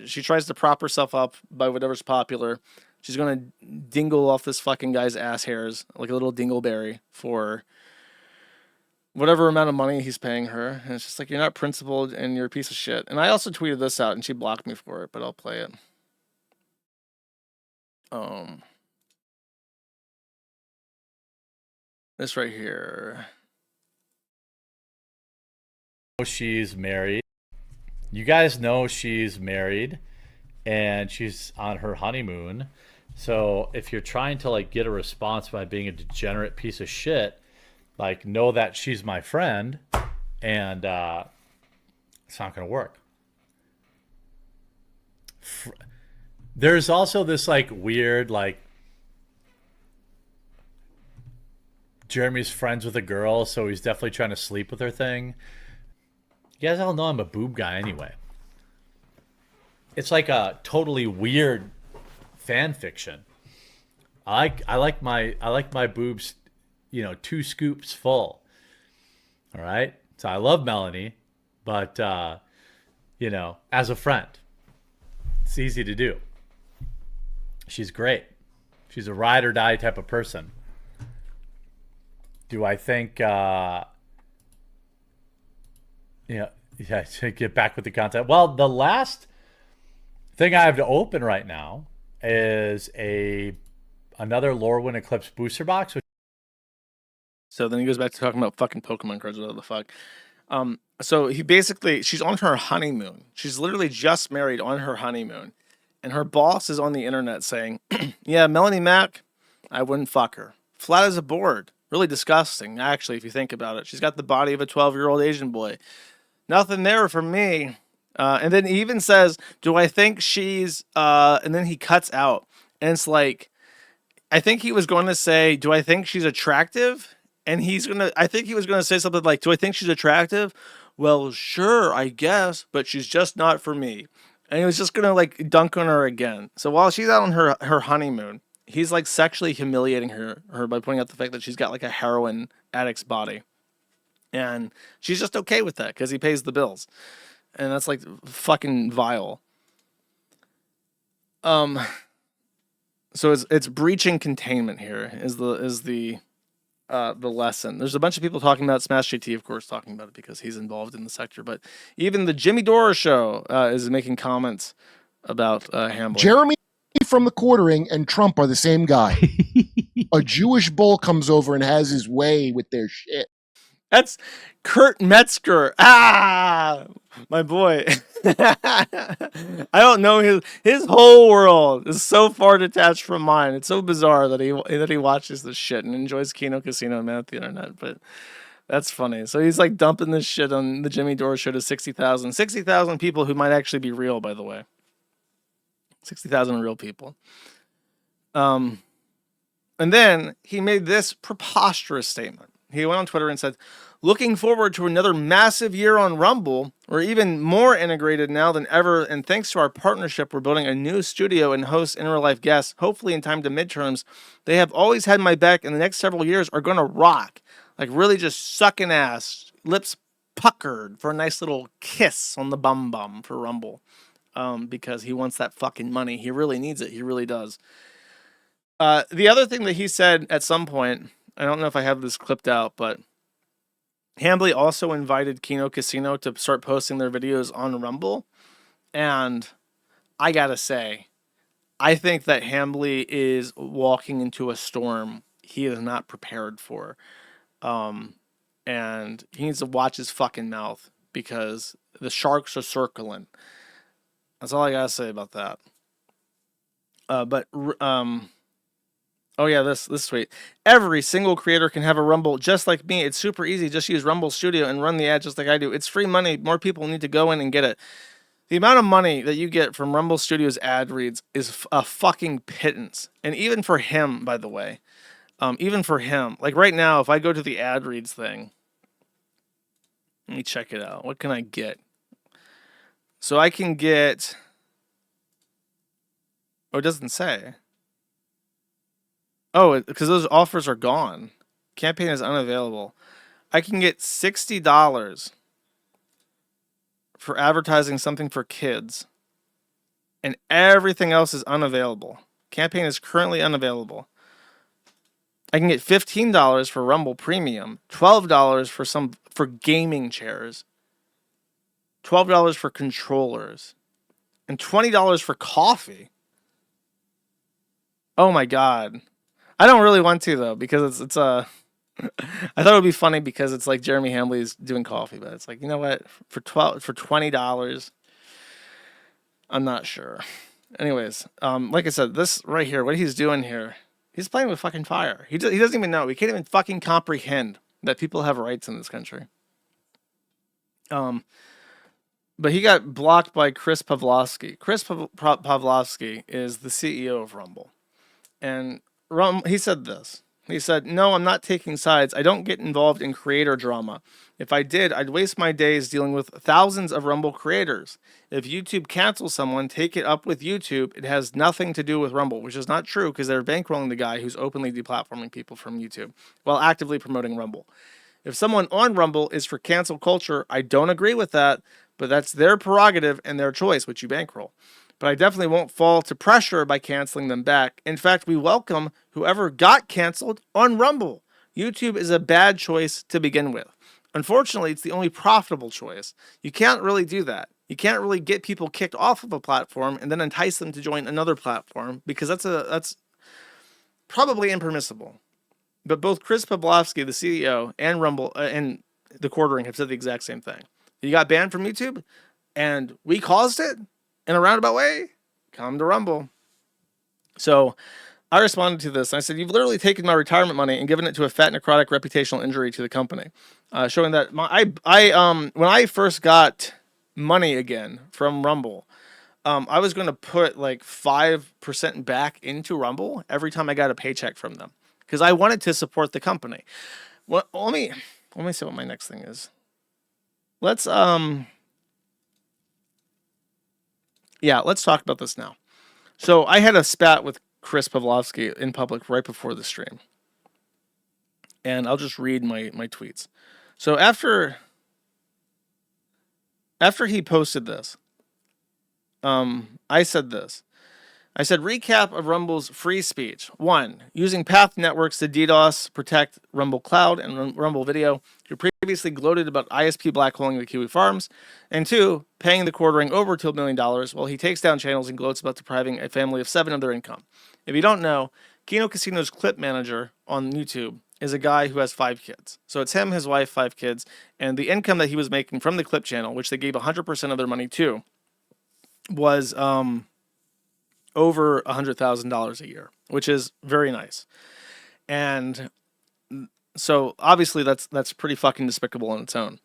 She tries to prop herself up by whatever's popular. She's going to dingle off this fucking guy's ass hairs like a little dingleberry for whatever amount of money he's paying her. And it's just like, you're not principled and you're a piece of shit. And I also tweeted this out and she blocked me for it, but I'll play it. This right here. She's married. You guys know she's married and she's on her honeymoon. So if you're trying to like get a response by being a degenerate piece of shit, like, know that she's my friend, and it's not going to work. There's also this, like, weird, like, Jeremy's friends with a girl, so he's definitely trying to sleep with her thing. You guys all know I'm a boob guy anyway. It's like a totally weird fan fiction. I like my boobs, 2 scoops full. All right. So I love Melanie, but, as a friend, it's easy to do. She's great. She's a ride or die type of person. Do I think, to get back with the content. Well, the last thing I have to open right now is another Lorwyn Eclipse booster box. So then he goes back to talking about fucking Pokemon cards, whatever the fuck. So she's on her honeymoon. She's literally just married on her honeymoon. And her boss is on the internet saying, yeah, Melanie Mack, I wouldn't fuck her. Flat as a board. Really disgusting, actually, if you think about it. She's got the body of a 12-year-old Asian boy. Nothing there for me. And then he even says, do I think she's... and then he cuts out. And it's like, I think he was going to say, do I think she's attractive? And I think he was going to say something like, do I think she's attractive? Well, sure, I guess, but she's just not for me. And he was just going to like dunk on her again. So while she's out on her honeymoon, he's like sexually humiliating her by pointing out the fact that she's got like a heroin addict's body. And she's just okay with that because he pays the bills. And that's like fucking vile. So it's breaching containment here is the lesson. There's a bunch of people talking about Smash GT, of course, talking about it because he's involved in the sector. But even the Jimmy Dore show is making comments about Hambly. Jeremy from the Quartering and Trump are the same guy. A Jewish bull comes over and has his way with their shit. That's Kurt Metzger. Ah, my boy. I don't know, his whole world is so far detached from mine. It's so bizarre that he watches this shit and enjoys Kino Casino and Man at the Internet. But that's funny. So he's like dumping this shit on the Jimmy Dore show to 60,000. 60,000 people who might actually be real, by the way. 60,000 real people. And then he made this preposterous statement. He went on Twitter and said, looking forward to another massive year on Rumble. We're even more integrated now than ever, and thanks to our partnership, we're building a new studio and host in real life guests, hopefully in time to midterms. They have always had my back, and the next several years are going to rock. Like really just sucking ass, lips puckered for a nice little kiss on the bum bum for Rumble. Because he wants that fucking money. He really needs it. He really does. The other thing that he said at some point, I don't know if I have this clipped out, but Hambly also invited Kino Casino to start posting their videos on Rumble. And I gotta say, I think that Hambly is walking into a storm he is not prepared for. And he needs to watch his fucking mouth because the sharks are circling. That's all I gotta say about that. Oh yeah, this tweet. Every single creator can have a Rumble just like me. It's super easy. Just use Rumble Studio and run the ad just like I do. It's free money. More people need to go in and get it. The amount of money that you get from Rumble Studio's ad reads is a fucking pittance. And even for him, by the way, even for him, like right now, if I go to the ad reads thing, let me check it out. What can I get? So I can get, oh, it doesn't say. Oh, because those offers are gone. Campaign is unavailable. I can get $60 for advertising something for kids. And everything else is unavailable. Campaign is currently unavailable. I can get $15 for Rumble Premium, $12 for gaming chairs, $12 for controllers, and $20 for coffee. Oh my god. I don't really want to though, because it's I thought it would be funny because it's like Jeremy Hambly is doing coffee, but it's like, you know what? For $20, I'm not sure. Anyways, like I said, this right here, what he's doing here, he's playing with fucking fire. He doesn't even know. He can't even fucking comprehend that people have rights in this country. But he got blocked by Chris Pavlovsky. Chris Pavlovsky is the CEO of Rumble. And he said this. He said, no, I'm not taking sides. I don't get involved in creator drama. If I did, I'd waste my days dealing with thousands of Rumble creators. If YouTube cancels someone, take it up with YouTube. It has nothing to do with Rumble, which is not true because they're bankrolling the guy who's openly deplatforming people from YouTube while actively promoting Rumble. If someone on Rumble is for cancel culture, I don't agree with that, but that's their prerogative and their choice, which you bankroll. But I definitely won't fall to pressure by canceling them back. In fact, we welcome whoever got canceled on Rumble. YouTube is a bad choice to begin with. Unfortunately, it's the only profitable choice. You can't really do that. You can't really get people kicked off of a platform and then entice them to join another platform because that's probably impermissible. But both Chris Pavlovsky, the CEO, and Rumble and the Quartering have said the exact same thing. You got banned from YouTube, and we caused it in a roundabout way. Come to Rumble. So I responded to this. I said, you've literally taken my retirement money and given it to a fat necrotic reputational injury to the company, showing that when I first got money again from Rumble, I was going to put like 5% back into Rumble every time I got a paycheck from them because I wanted to support the company. Well, let me see what my next thing is. Let's talk about this now. So I had a spat with Chris Pavlovsky in public right before the stream. And I'll just read my tweets. So after he posted this, I said this. I said, recap of Rumble's free speech. 1, using path networks to DDoS, protect Rumble Cloud and Rumble Video. You previously gloated about ISP blackholing the Kiwi Farms. And 2, paying the Quartering over $2 million while he takes down channels and gloats about depriving a family of 7 of their income. If you don't know, Kino Casino's clip manager on YouTube is a guy who has 5 kids. So it's him, his wife, 5 kids, and the income that he was making from the clip channel, which they gave 100% of their money to, was over $100,000 a year, which is very nice. And so obviously that's pretty fucking despicable on its own.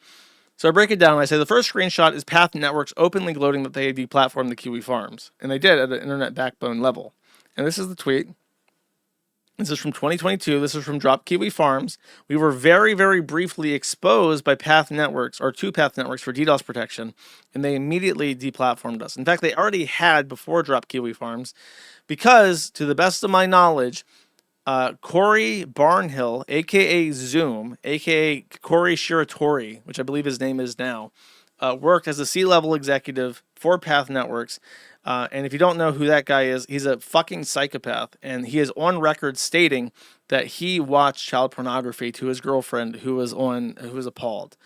So I break it down and I say the first screenshot is Path Networks openly gloating that they deplatformed the Kiwi Farms. And they did at an internet backbone level. And this is the tweet. This is from 2022. This is from Drop Kiwi Farms. We were very, very briefly exposed by Path Networks, or two Path Networks, for DDoS protection, and they immediately deplatformed us. In fact, they already had before Drop Kiwi Farms, because, to the best of my knowledge, Corey Barnhill, aka Zoom, aka Corey Shiratori, which I believe his name is now, worked as a C-level executive for Path Networks. And if you don't know who that guy is, he's a fucking psychopath. And he is on record stating that he watched child pornography to his girlfriend who was appalled.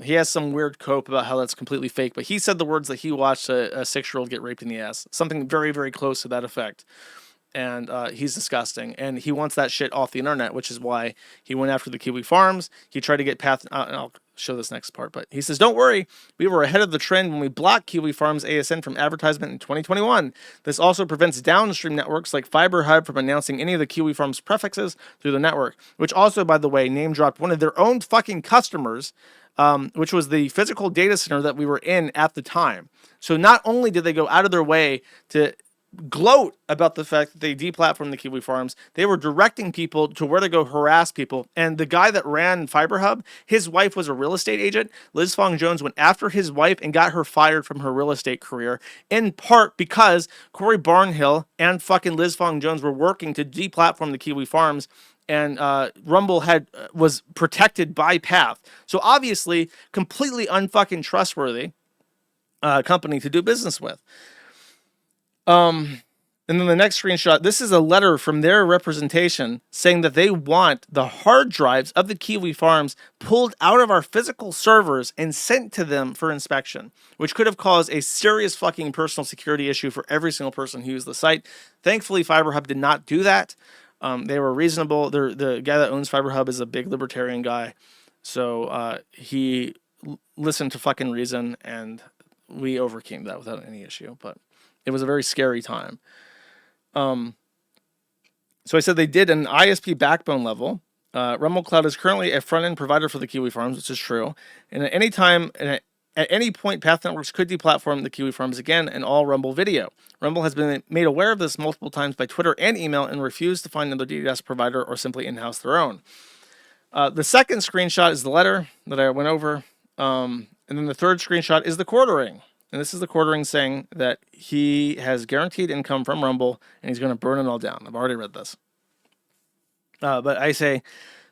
He has some weird cope about how that's completely fake, but he said the words that he watched a 6-year-old get raped in the ass. Something very, very close to that effect. And he's disgusting. And he wants that shit off the internet, which is why he went after the Kiwi Farms. He tried to get Path... and I'll show this next part, but he says, don't worry, we were ahead of the trend when we blocked Kiwi Farms ASN from advertisement in 2021. This also prevents downstream networks like FiberHub from announcing any of the Kiwi Farms prefixes through the network, which also, by the way, name-dropped one of their own fucking customers, which was the physical data center that we were in at the time. So not only did they go out of their way to gloat about the fact that they deplatformed the Kiwi Farms, they were directing people to where to go harass people. And the guy that ran FiberHub, his wife was a real estate agent. Liz Fong Jones went after his wife and got her fired from her real estate career, in part because Corey Barnhill and fucking Liz Fong Jones were working to deplatform the Kiwi Farms, and Rumble was protected by Path. So obviously, completely unfucking trustworthy company to do business with. And then the next screenshot, this is a letter from their representation saying that they want the hard drives of the Kiwi Farms pulled out of our physical servers and sent to them for inspection, which could have caused a serious fucking personal security issue for every single person who used the site. Thankfully, FiberHub did not do that. They were reasonable. The guy that owns FiberHub is a big libertarian guy. So he listened to fucking reason, and we overcame that without any issue. But it was a very scary time. So I said they did an ISP backbone level. Rumble Cloud is currently a front-end provider for the Kiwi Farms, which is true. And at any time, at any point, Path Networks could deplatform the Kiwi Farms again and all Rumble video. Rumble has been made aware of this multiple times by Twitter and email and refused to find another DDoS provider or simply in-house their own. The second screenshot is the letter that I went over. And then the third screenshot is the quartering. And this is the quartering saying that he has guaranteed income from Rumble and he's going to burn it all down. I've already read this. But I say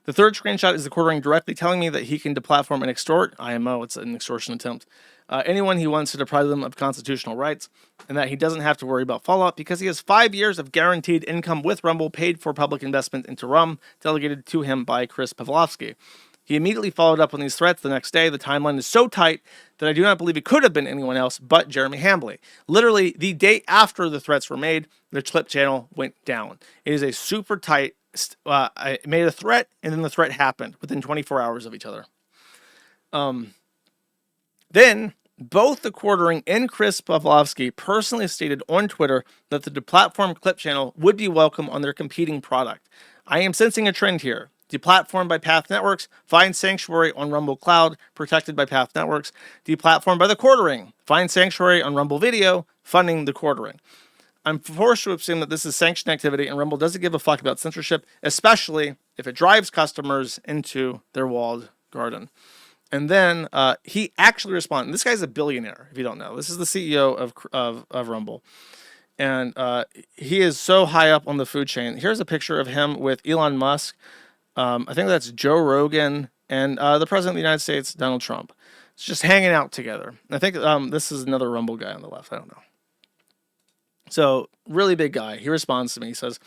the third screenshot is the quartering directly telling me that he can deplatform and extort, IMO, it's an extortion attempt, anyone he wants to deprive them of constitutional rights, and that he doesn't have to worry about fallout because he has 5 years of guaranteed income with Rumble paid for public investment into Rum, delegated to him by Chris Pavlovsky. He immediately followed up on these threats the next day. The timeline is so tight that I do not believe it could have been anyone else but Jeremy Hambly. Literally, the day after the threats were made, the clip channel went down. It is a super tight... I made a threat, and then the threat happened within 24 hours of each other. Then, both the quartering and Chris Pavlovsky personally stated on Twitter that the deplatformed clip channel would be welcome on their competing product. I am sensing a trend here. Deplatformed by Path Networks, find sanctuary on Rumble Cloud, protected by Path Networks. Deplatformed by the quartering, find sanctuary on Rumble Video, funding the quartering. I'm forced to assume that this is sanctioned activity and Rumble doesn't give a fuck about censorship, especially if it drives customers into their walled garden. And then he actually responded. This guy's a billionaire, if you don't know. This is the CEO of Rumble. And he is so high up on the food chain. Here's a picture of him with Elon Musk. I think that's Joe Rogan and the President of the United States, Donald Trump. It's just hanging out together. I think this is another Rumble guy on the left. I don't know. So, really big guy. He responds to me. He says,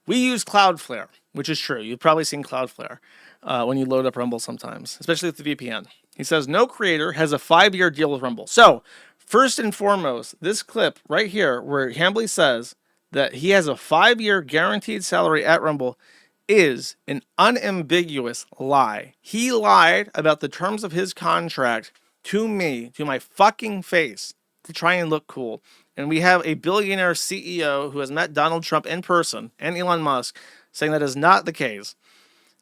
we use Cloudflare, which is true. You've probably seen Cloudflare when you load up Rumble sometimes, especially with the VPN. He says, no creator has a 5-year deal with Rumble. So, first and foremost, this clip right here where Hambly says that he has a 5-year guaranteed salary at Rumble is an unambiguous lie. He lied about the terms of his contract to me, to my fucking face, to try and look cool. And we have a billionaire CEO who has met Donald Trump in person and Elon Musk saying that is not the case.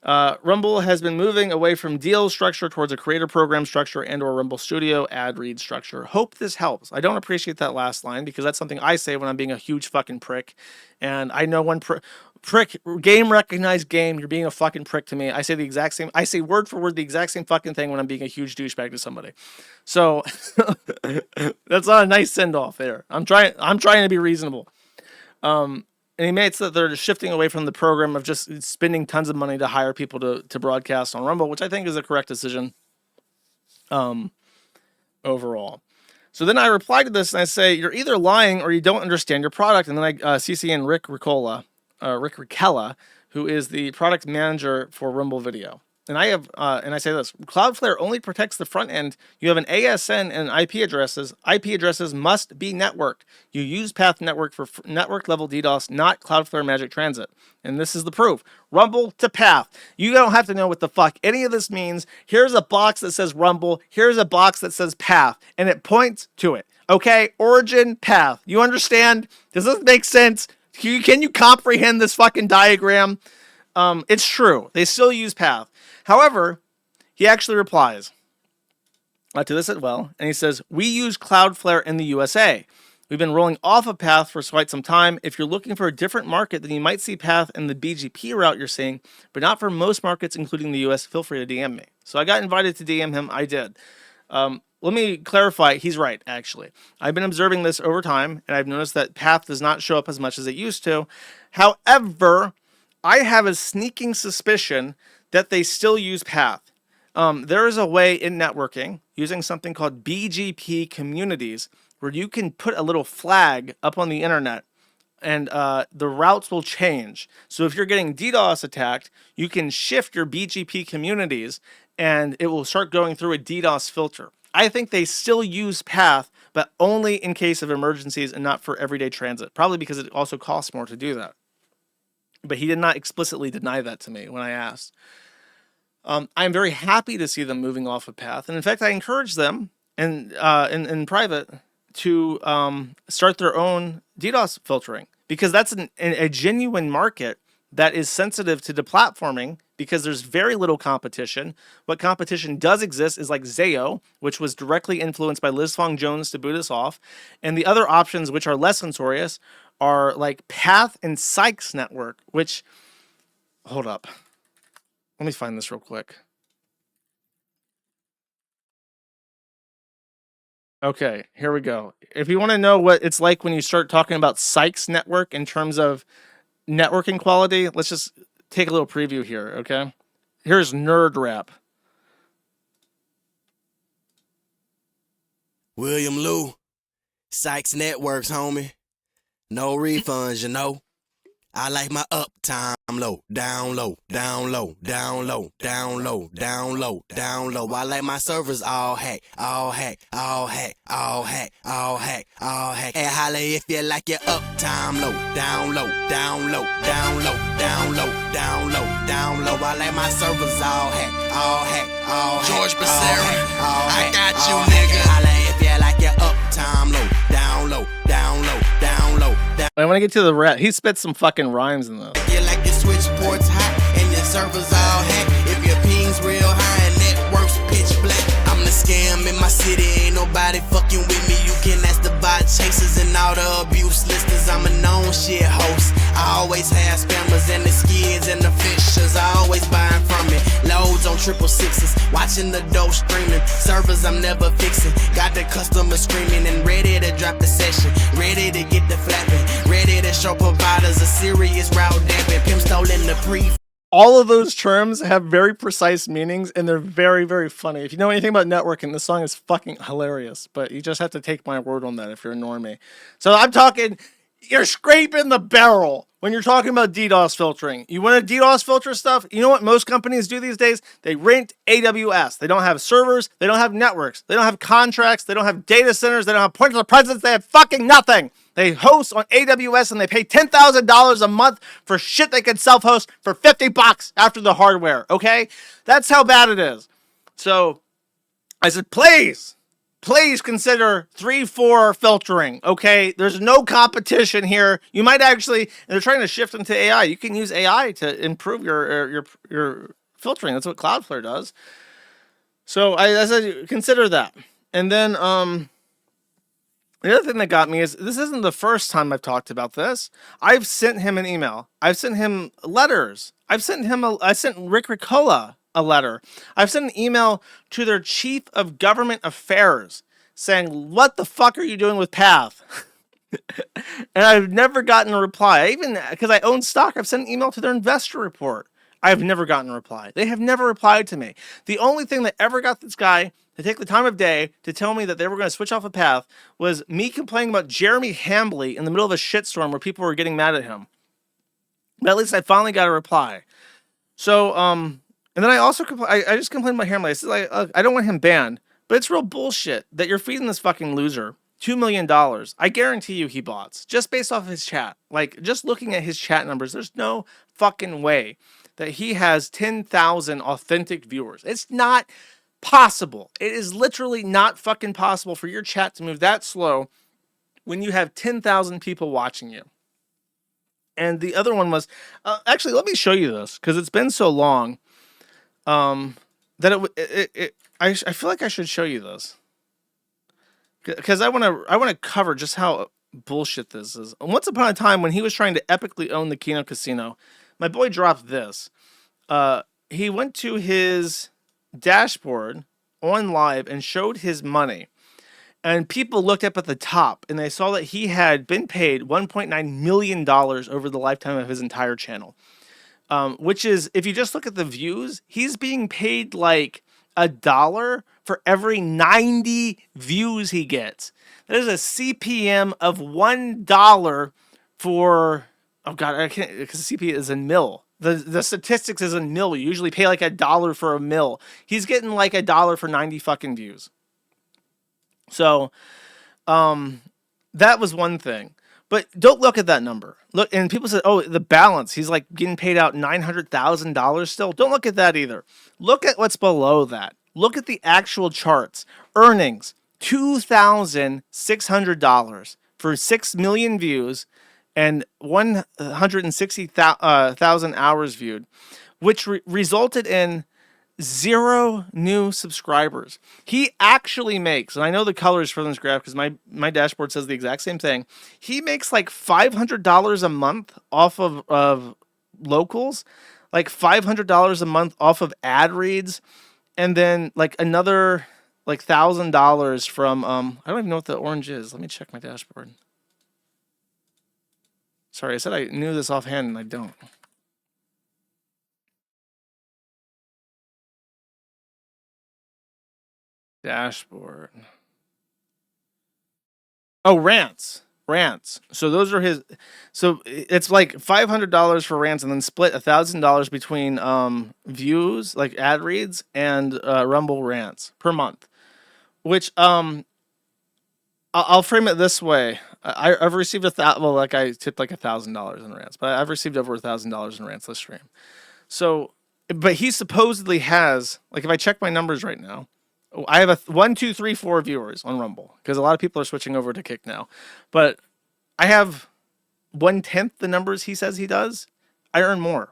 Rumble has been moving away from deal structure towards a creator program structure and or Rumble Studio ad read structure. Hope this helps. I don't appreciate that last line because that's something I say when I'm being a huge fucking prick. And I know prick, game recognized game. You're being a fucking prick to me. I say the exact same. I say word for word the exact same fucking thing when I'm being a huge douchebag to somebody. So that's not a nice send off there. I'm trying to be reasonable. And he makes that they're shifting away from the program of just spending tons of money to hire people to broadcast on Rumble, which I think is a correct decision. Overall. So then I reply to this and I say, you're either lying or you don't understand your product. And then I CC in Rick Ricella, who is the product manager for Rumble Video. And I say this: Cloudflare only protects the front end. You have an ASN and IP addresses. IP addresses must be networked. You use Path Network for network level DDoS, not Cloudflare Magic Transit. And this is the proof: Rumble to Path. You don't have to know what the fuck any of this means. Here's a box that says Rumble. Here's a box that says Path, and it points to it. Okay, origin, path. You understand? Does this make sense? Can you comprehend this fucking diagram? It's true. They still use Path. However, he actually replies to this as well, and he says, we use Cloudflare in the USA. We've been rolling off of Path for quite some time. If you're looking for a different market, then you might see Path in the BGP route you're seeing, but not for most markets, including the US. Feel free to DM me. So I got invited to DM him. I did. Let me clarify. He's right, actually. I've been observing this over time, and I've noticed that Path does not show up as much as it used to. However, I have a sneaking suspicion that they still use Path. There is a way in networking using something called BGP communities where you can put a little flag up on the internet and the routes will change. So if you're getting DDoS attacked, you can shift your BGP communities and it will start going through a DDoS filter. I think they still use Path, but only in case of emergencies and not for everyday transit. Probably because it also costs more to do that. But he did not explicitly deny that to me when I asked. I'm very happy to see them moving off of Path. And in fact, I encourage them in private to start their own DDoS filtering, because that's a genuine market that is sensitive to deplatforming because there's very little competition. What competition does exist is like Zayo, which was directly influenced by Liz Fong Jones to boot us off. And the other options, which are less censorious, are like Path and Sykes Network, which, hold up. Let me find this real quick. Okay, here we go. If you want to know what it's like when you start talking about Sykes Network in terms of networking quality, let's just take a little preview here, okay? Here's Nerd Rap. William Lou, Sykes Networks, homie. No refunds, you know. I like my uptime low, down low, down low, down low, down low, down low, down low. I like my servers all hack, all hack, all hack, all hack, all hack, all hack. Hey, holla if you like your uptime low, down low, down low, down low, down low, down low, down low. I like my servers all hack, all hack, all hack. George Becerra, I got you, nigga. Holla if you like your uptime low, down low, down low, down low. I want to get to the rap. He spit some fucking rhymes in this. You like your switch ports hot and your servers all hack. If your ping's real high and networks pitch black, I'm the scam in my city. Ain't nobody fucking with me. You can ask the bot chasers and all the abuse listers. I'm a known shit host. I always have spammers and the skids and the fixtures. I always buying from me. Loads on 666, watching the dough streaming. Servers I'm never fixing. Got the customer screaming and ready to drop the session. Ready to get the flapping. Ready to show providers a serious route damping. Pimp stolen the pre. All of those terms have very precise meanings, and they're very, very funny. If you know anything about networking, this song is fucking hilarious, but you just have to take my word on that if you're a normie. So I'm talking, you're scraping the barrel when you're talking about DDoS filtering. You want to DDoS filter stuff? You know what most companies do these days? They rent AWS. They don't have servers. They don't have networks. They don't have contracts. They don't have data centers. They don't have points of presence. They have fucking nothing. They host on AWS and they pay $10,000 a month for shit they can self-host for $50 after the hardware, okay? That's how bad it is. So I said, please consider 3-4 filtering, okay? There's no competition here. You might actually, they're trying to shift into AI. You can use AI to improve your filtering. That's what Cloudflare does. So I said, consider that. And then The other thing that got me is this isn't the first time I've talked about this. I've sent him an email. I've sent him letters. I sent Rick Ricola a letter. I've sent an email to their chief of government affairs saying, what the fuck are you doing with Path? And I've never gotten a reply. Because I own stock, I've sent an email to their investor report. I've never gotten a reply. They have never replied to me. The only thing that ever got this guy to take the time of day to tell me that they were going to switch off a Path was me complaining about Jeremy Hambly in the middle of a shitstorm where people were getting mad at him. But at least I finally got a reply. So, and then I also I just complained about Hambly. I said, I don't want him banned, but it's real bullshit that you're feeding this fucking loser $2 million. I guarantee you he bots just based off of his chat. Like, just looking at his chat numbers, there's no fucking way that he has 10,000 authentic viewers. It's not possible. It is literally not fucking possible for your chat to move that slow when you have 10,000 people watching you. And the other one was, actually, let me show you this because it's been so long that I feel like I should show you this because I want to cover just how bullshit this is. And once upon a time, when he was trying to epically own the Kino Casino, my boy dropped this. He went to his dashboard on live and showed his money. And people looked up at the top and they saw that he had been paid $1.9 million over the lifetime of his entire channel. Which is, if you just look at the views, he's being paid like $1 for every 90 views he gets. That is a CPM of $1 for, oh God, I can't, because CPM is in mil. The statistics is in mil. You usually pay like $1 for a mil. He's getting like $1 for 90 fucking views. So, that was one thing. But don't look at that number. Look, and people said, oh, the balance. He's like getting paid out $900,000 still. Don't look at that either. Look at what's below that. Look at the actual charts. Earnings, $2,600 for 6 million views and 160,000 hours viewed, which resulted in 0 new subscribers. He actually makes, and I know the colors for this graph because my dashboard says the exact same thing. He makes like $500 a month off of locals, like $500 a month off of ad reads, and then like another like $1,000 from I don't even know what the orange is. Let me check my dashboard. Sorry, I said I knew this offhand and I don't. Dashboard. Oh, rants. So those are his. So it's like $500 for rants, and then split $1,000 between views, like ad reads, and Rumble rants per month. Which I'll frame it this way. I've received like I tipped like $1,000 in rants, but I've received over $1,000 in rants this stream. So, but he supposedly has, like, if I check my numbers right now. I have 1, 2, 3, 4 viewers on Rumble because a lot of people are switching over to Kick now, but I have 1/10 the numbers he says he does. I earn more.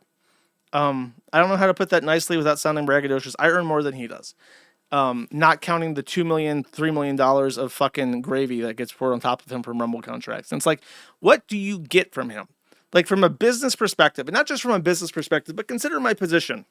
I don't know how to put that nicely without sounding braggadocious. I earn more than he does. Not counting the $2 million, $3 million of fucking gravy that gets poured on top of him from Rumble contracts. And it's like, what do you get from him? Like, from a business perspective, and not just from a business perspective, but consider my position.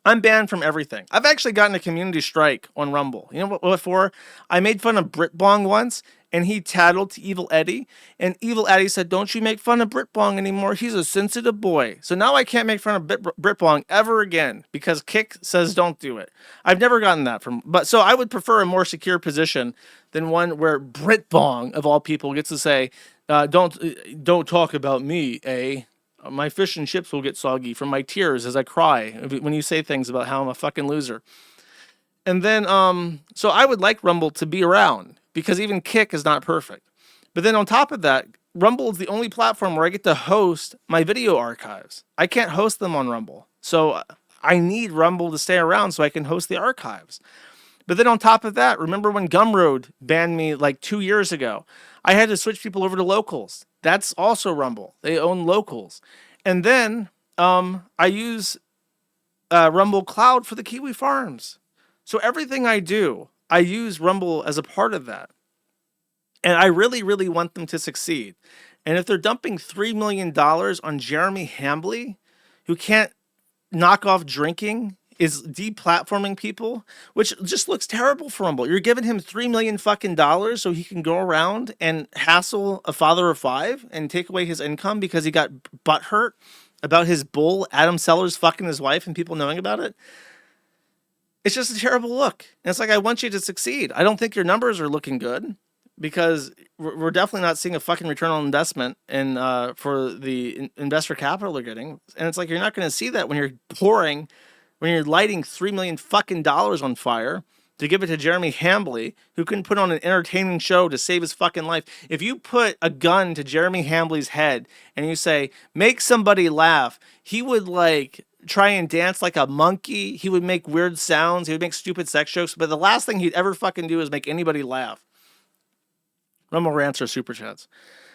I'm banned from everything. I've actually gotten a community strike on Rumble. You know what for? I made fun of Britbong once, and he tattled to Evil Eddie, and Evil Eddie said, don't you make fun of Britbong anymore. He's a sensitive boy. So now I can't make fun of Britbong ever again because Kick says don't do it. I've never gotten that from, but so I would prefer a more secure position than one where Britbong, of all people, gets to say, don't talk about me, eh? My fish and chips will get soggy from my tears as I cry when you say things about how I'm a fucking loser. And then, so I would like Rumble to be around because even Kick is not perfect. But then on top of that, Rumble is the only platform where I get to host my video archives. I can't host them on Rumble. So I need Rumble to stay around so I can host the archives. But then on top of that, remember when Gumroad banned me like 2 years ago? I had to switch people over to locals. That's also Rumble. They own locals. And then I use Rumble Cloud for the Kiwi Farms. So everything I do, I use Rumble as a part of that. And I really, really want them to succeed. And if they're dumping $3 million on Jeremy Hambly, who can't knock off drinking, is deplatforming people, which just looks terrible for Rumble. You're giving him $3 million fucking dollars so he can go around and hassle a father of 5 and take away his income because he got butthurt about his bull Adam Sellers fucking his wife and people knowing about it. It's just a terrible look. And it's like, I want you to succeed. I don't think your numbers are looking good because we're definitely not seeing a fucking return on investment and for the investor capital they're getting. And it's like, you're not going to see that when you're lighting $3 million fucking dollars on fire to give it to Jeremy Hambly, who couldn't put on an entertaining show to save his fucking life. If you put a gun to Jeremy Hambly's head and you say, make somebody laugh, he would like try and dance like a monkey. He would make weird sounds. He would make stupid sex jokes. But the last thing he'd ever fucking do is make anybody laugh. Rumble rants or super chats.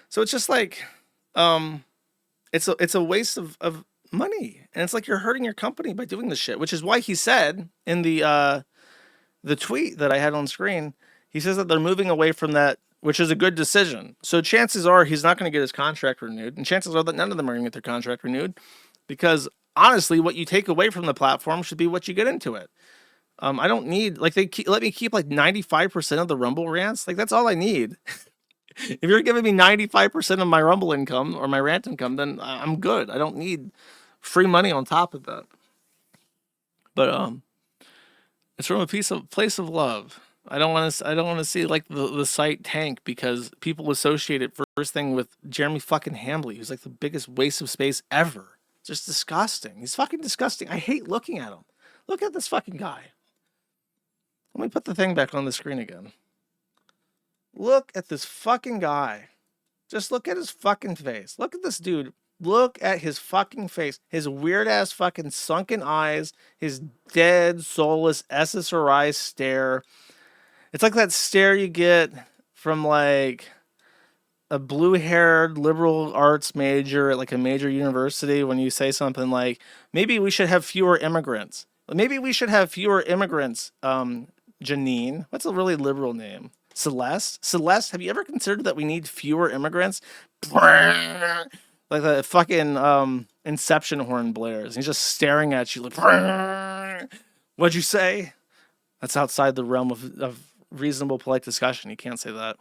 So it's just like, it's a waste of money. And it's like, you're hurting your company by doing this shit, which is why he said in the tweet that I had on screen, he says that they're moving away from that, which is a good decision. So chances are he's not going to get his contract renewed. And chances are that none of them are going to get their contract renewed because honestly, what you take away from the platform should be what you get into it. I don't need, like, let me keep like 95% of the Rumble rants. Like, that's all I need. If you're giving me 95% of my Rumble income or my rant income, then I'm good. I don't need free money on top of that. But it's from a place of love. I don't want to see like the site tank because people associate it first thing with Jeremy fucking Hambly, who's like the biggest waste of space ever. It's just disgusting. He's fucking disgusting. I hate looking at him. Look at this fucking guy. Let me put the thing back on the screen again. Look at this fucking guy. Just look at his fucking face. Look at this dude. Look at his fucking face. His weird-ass fucking sunken eyes. His dead, soulless SSRI stare. It's like that stare you get from, like, a blue-haired liberal arts major at, like, a major university when you say something like, maybe we should have fewer immigrants. Maybe we should have fewer immigrants, Janine. What's a really liberal name? Celeste, have you ever considered that we need fewer immigrants? Like the fucking Inception horn blares. He's just staring at you like, what'd you say? That's outside the realm of reasonable, polite discussion. You can't say that.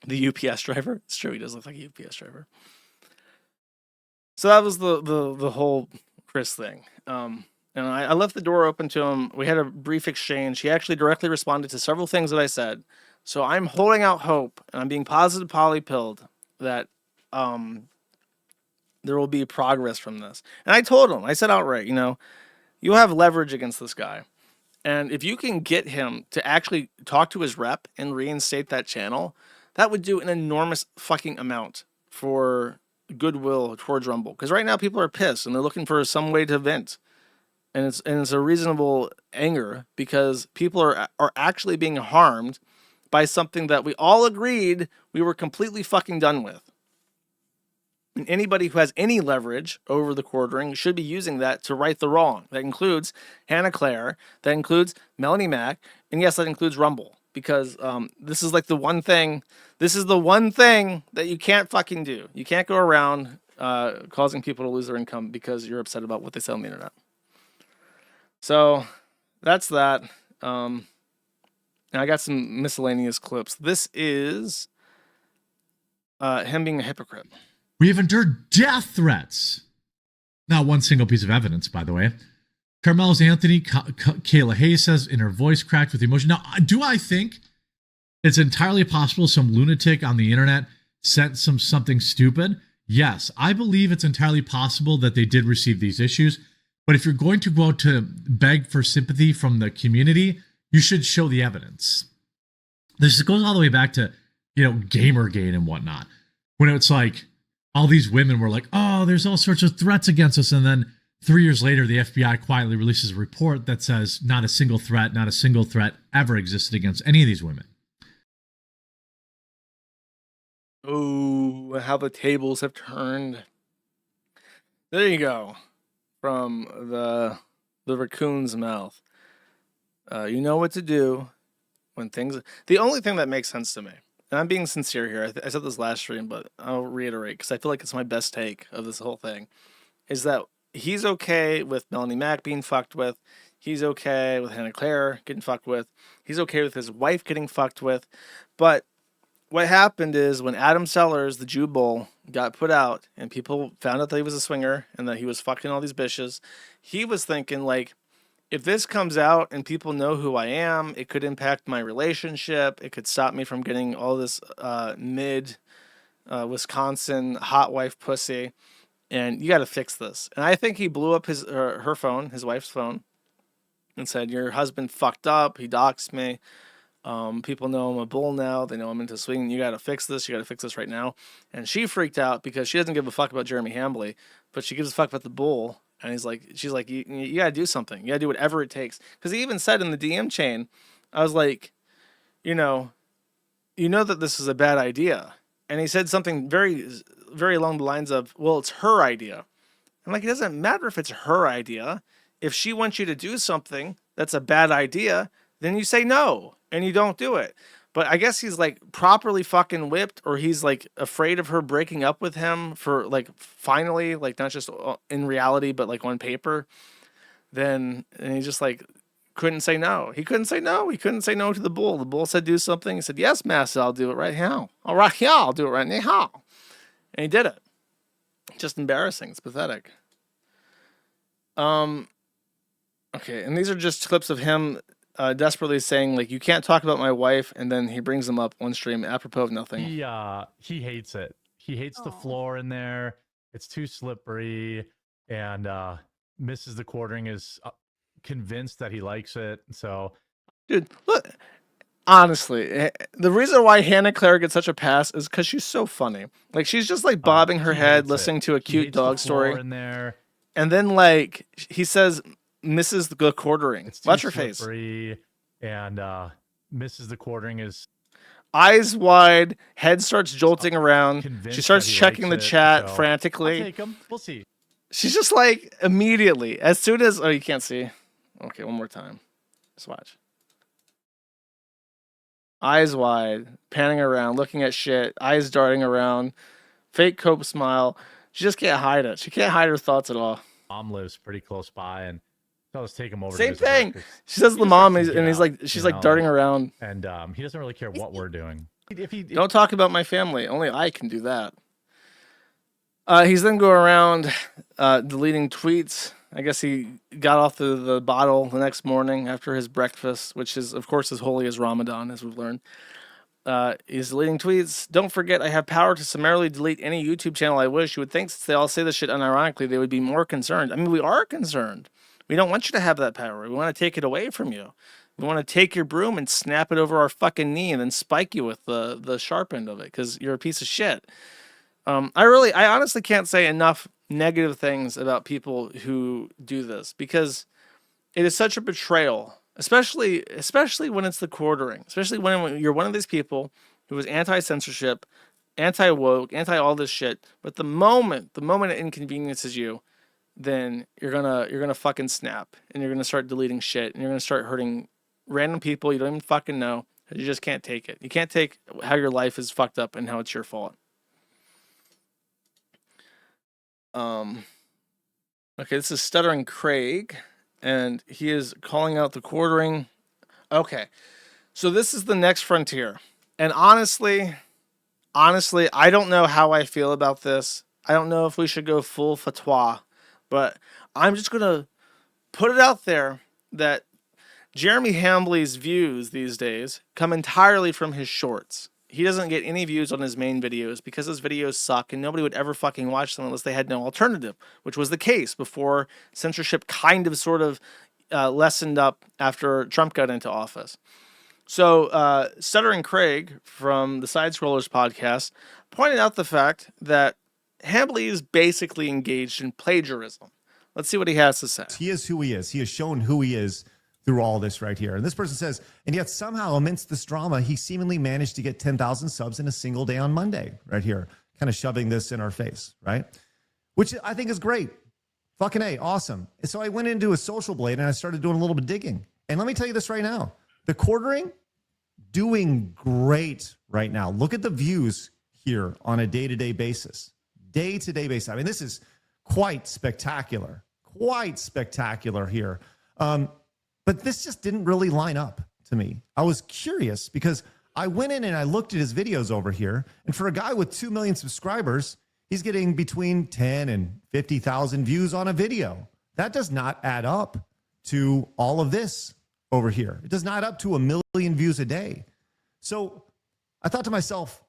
The UPS driver. It's true, he does look like a UPS driver. So that was the whole Chris thing. And I left the door open to him. We had a brief exchange. He actually directly responded to several things that I said. So I'm holding out hope, and I'm being positive poly-pilled that there will be progress from this. And I told him, I said outright, you have leverage against this guy. And if you can get him to actually talk to his rep and reinstate that channel, that would do an enormous fucking amount for goodwill towards Rumble. Because right now people are pissed, and they're looking for some way to vent. And it's a reasonable anger because people are actually being harmed by something that we all agreed we were completely fucking done with. And anybody who has any leverage over the quartering should be using that to right the wrong. That includes Hannah Claire, that includes Melanie Mack, and yes, that includes Rumble. Because this is like the one thing that you can't fucking do. You can't go around causing people to lose their income because you're upset about what they say on the internet. So that's that. And I got some miscellaneous clips. This is him being a hypocrite. We have endured death threats. Not one single piece of evidence, by the way. Carmel's Anthony, Kayla Hayes says in her voice cracked with emotion. Now, do I think it's entirely possible some lunatic on the internet sent something stupid? Yes, I believe it's entirely possible that they did receive these issues. But if you're going to go out to beg for sympathy from the community, you should show the evidence. This goes all the way back to, Gamergate and whatnot. When it's like, all these women were like, oh, there's all sorts of threats against us. And then 3 years later, the FBI quietly releases a report that says not a single threat ever existed against any of these women. Oh, how the tables have turned. There you go. From the raccoon's mouth. You know what to do when things... The only thing that makes sense to me, and I'm being sincere here. I said this last stream, but I'll reiterate because I feel like it's my best take of this whole thing, is that he's okay with Melanie Mack being fucked with. He's okay with Hannah Claire getting fucked with. He's okay with his wife getting fucked with. But what happened is when Adam Sellers, the Jew Bull, got put out and people found out that he was a swinger and that he was fucking all these bitches, he was thinking, like, if this comes out and people know who I am, it could impact my relationship. It could stop me from getting all this Wisconsin hot wife pussy. And you got to fix this. And I think he blew up her phone, his wife's phone, and said, your husband fucked up. He doxed me. People know I'm a bull now. They know I'm into swinging. You got to fix this. You got to fix this right now. And she freaked out because she doesn't give a fuck about Jeremy Hambly, but she gives a fuck about the bull. And she's like, you got to do something. You got to do whatever it takes. Because he even said in the DM chain, I was like, you know that this is a bad idea. And he said something very, very along the lines of, well, it's her idea. I'm like, it doesn't matter if it's her idea. If she wants you to do something that's a bad idea, then you say no and you don't do it. But I guess he's like properly fucking whipped, or he's like afraid of her breaking up with him for like finally, like not just in reality, but like on paper. And he just like couldn't say no. He couldn't say no. He couldn't say no to the bull. The bull said do something. He said, yes, master, I'll do it right now. All right, yeah, I'll do it right now. And he did it. Just embarrassing. It's pathetic. Okay, and these are just clips of him desperately saying, like, you can't talk about my wife, and then he brings them up on stream apropos of nothing. He hates it. He hates the floor in there. It's too slippery, and Mrs. the Quartering is convinced that he likes it. So, dude, look, honestly, the reason why Hannah Claire gets such a pass is because she's so funny. Like, she's just like bobbing her head, listening to a cute dog story in there, and then like he says, Mrs. the Quartering. Watch her face. And Mrs. the Quartering is eyes wide, head starts jolting around. She starts checking the chat frantically. I'll take him. We'll see. She's just like immediately, as soon as you can't see. Okay, one more time. Just watch. Eyes wide, panning around, looking at shit, eyes darting around, fake cope smile. She just can't hide it. She can't hide her thoughts at all. Mom lives pretty close by, and so let's take him over. Same to visit thing. her, She says the mom, and he's like, she's like darting around. And he doesn't really care what we're doing. Don't talk about my family. Only I can do that. He's then going around deleting tweets. I guess he got off the bottle the next morning after his breakfast, which is, of course, as holy as Ramadan, as we've learned. He's deleting tweets. Don't forget, I have power to summarily delete any YouTube channel I wish. You would think, since they all say this shit unironically, they would be more concerned. I mean, we are concerned. We don't want you to have that power. We want to take it away from you. We want to take your broom and snap it over our fucking knee and then spike you with the sharp end of it because you're a piece of shit. I honestly can't say enough negative things about people who do this because it is such a betrayal, especially when it's the Quartering, especially when you're one of these people who is anti-censorship, anti-woke, anti-all this shit. But the moment it inconveniences you, then you're gonna fucking snap and you're gonna start deleting shit and you're gonna start hurting random people you don't even fucking know. You just can't take it. You can't take how your life is fucked up and how it's your fault. Okay, this is Stuttering Craig, and he is calling out the Quartering. Okay, so this is the next frontier, and honestly, I don't know how I feel about this. I don't know if we should go full fatwa. But I'm just going to put it out there that Jeremy Hambly's views these days come entirely from his shorts. He doesn't get any views on his main videos because his videos suck and nobody would ever fucking watch them unless they had no alternative, which was the case before censorship kind of sort of lessened up after Trump got into office. So Stuttering Craig from the Side Scrollers podcast pointed out the fact that Hambly is basically engaged in plagiarism. Let's see what he has to say. He is who he is. He has shown who he is through all this right here. And this person says, and yet somehow amidst this drama, he seemingly managed to get 10,000 subs in a single day on Monday right here, kind of shoving this in our face, right? Which I think is great. Fucking A, awesome. And so I went into a Social Blade and I started doing a little bit of digging. And let me tell you this right now. The Quartering doing great right now. Look at the views here on a day-to-day basis. Day-to-day basis. I mean, this is quite spectacular. Quite spectacular here. But this just didn't really line up to me. I was curious because I went in and I looked at his videos over here, and for a guy with 2 million subscribers, he's getting between 10 and 50,000 views on a video. That does not add up to all of this over here. It does not add up to 1 million views a day. So I thought to myself,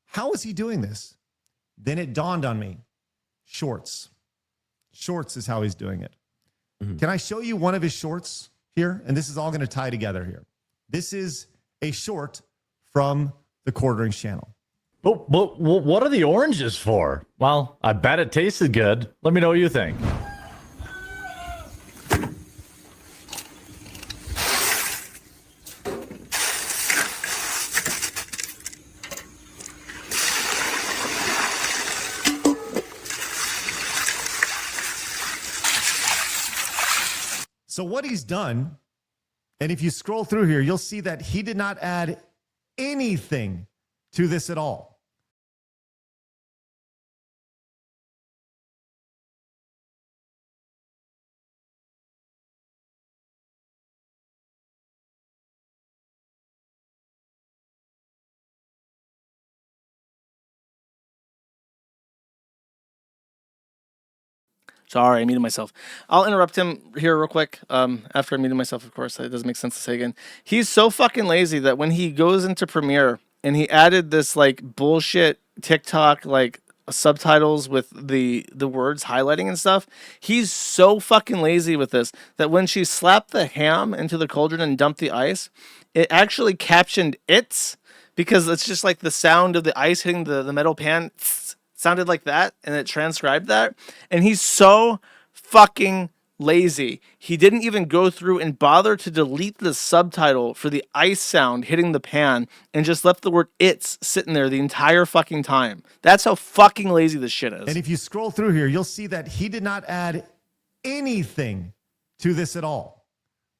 how is he doing this? Then it dawned on me, shorts. Shorts is how he's doing it. Can I show you one of his shorts here? And this is all going to tie together here. This is a short from the Quarterings channel. But what are the oranges for? Well, I bet it tasted good. Let me know what you think. So what he's done, and if you scroll through here, you'll see that he did not add anything to this at all. Sorry, I muted myself. I'll interrupt him here real quick. After I muted myself, of course, it doesn't make sense to say again. He's so fucking lazy that when he goes into Premiere and he added this like bullshit TikTok like subtitles with the words highlighting and stuff, he's so fucking lazy with this that when she slapped the ham into the cauldron and dumped the ice, it actually captioned "it's" because it's just like the sound of the ice hitting the metal pan. Sounded like that, and it transcribed that. And he's so fucking lazy. He didn't even go through and bother to delete the subtitle for the ice sound hitting the pan and just left the word "it's" sitting there the entire fucking time. That's how fucking lazy this shit is. And if you scroll through here, you'll see that he did not add anything to this at all.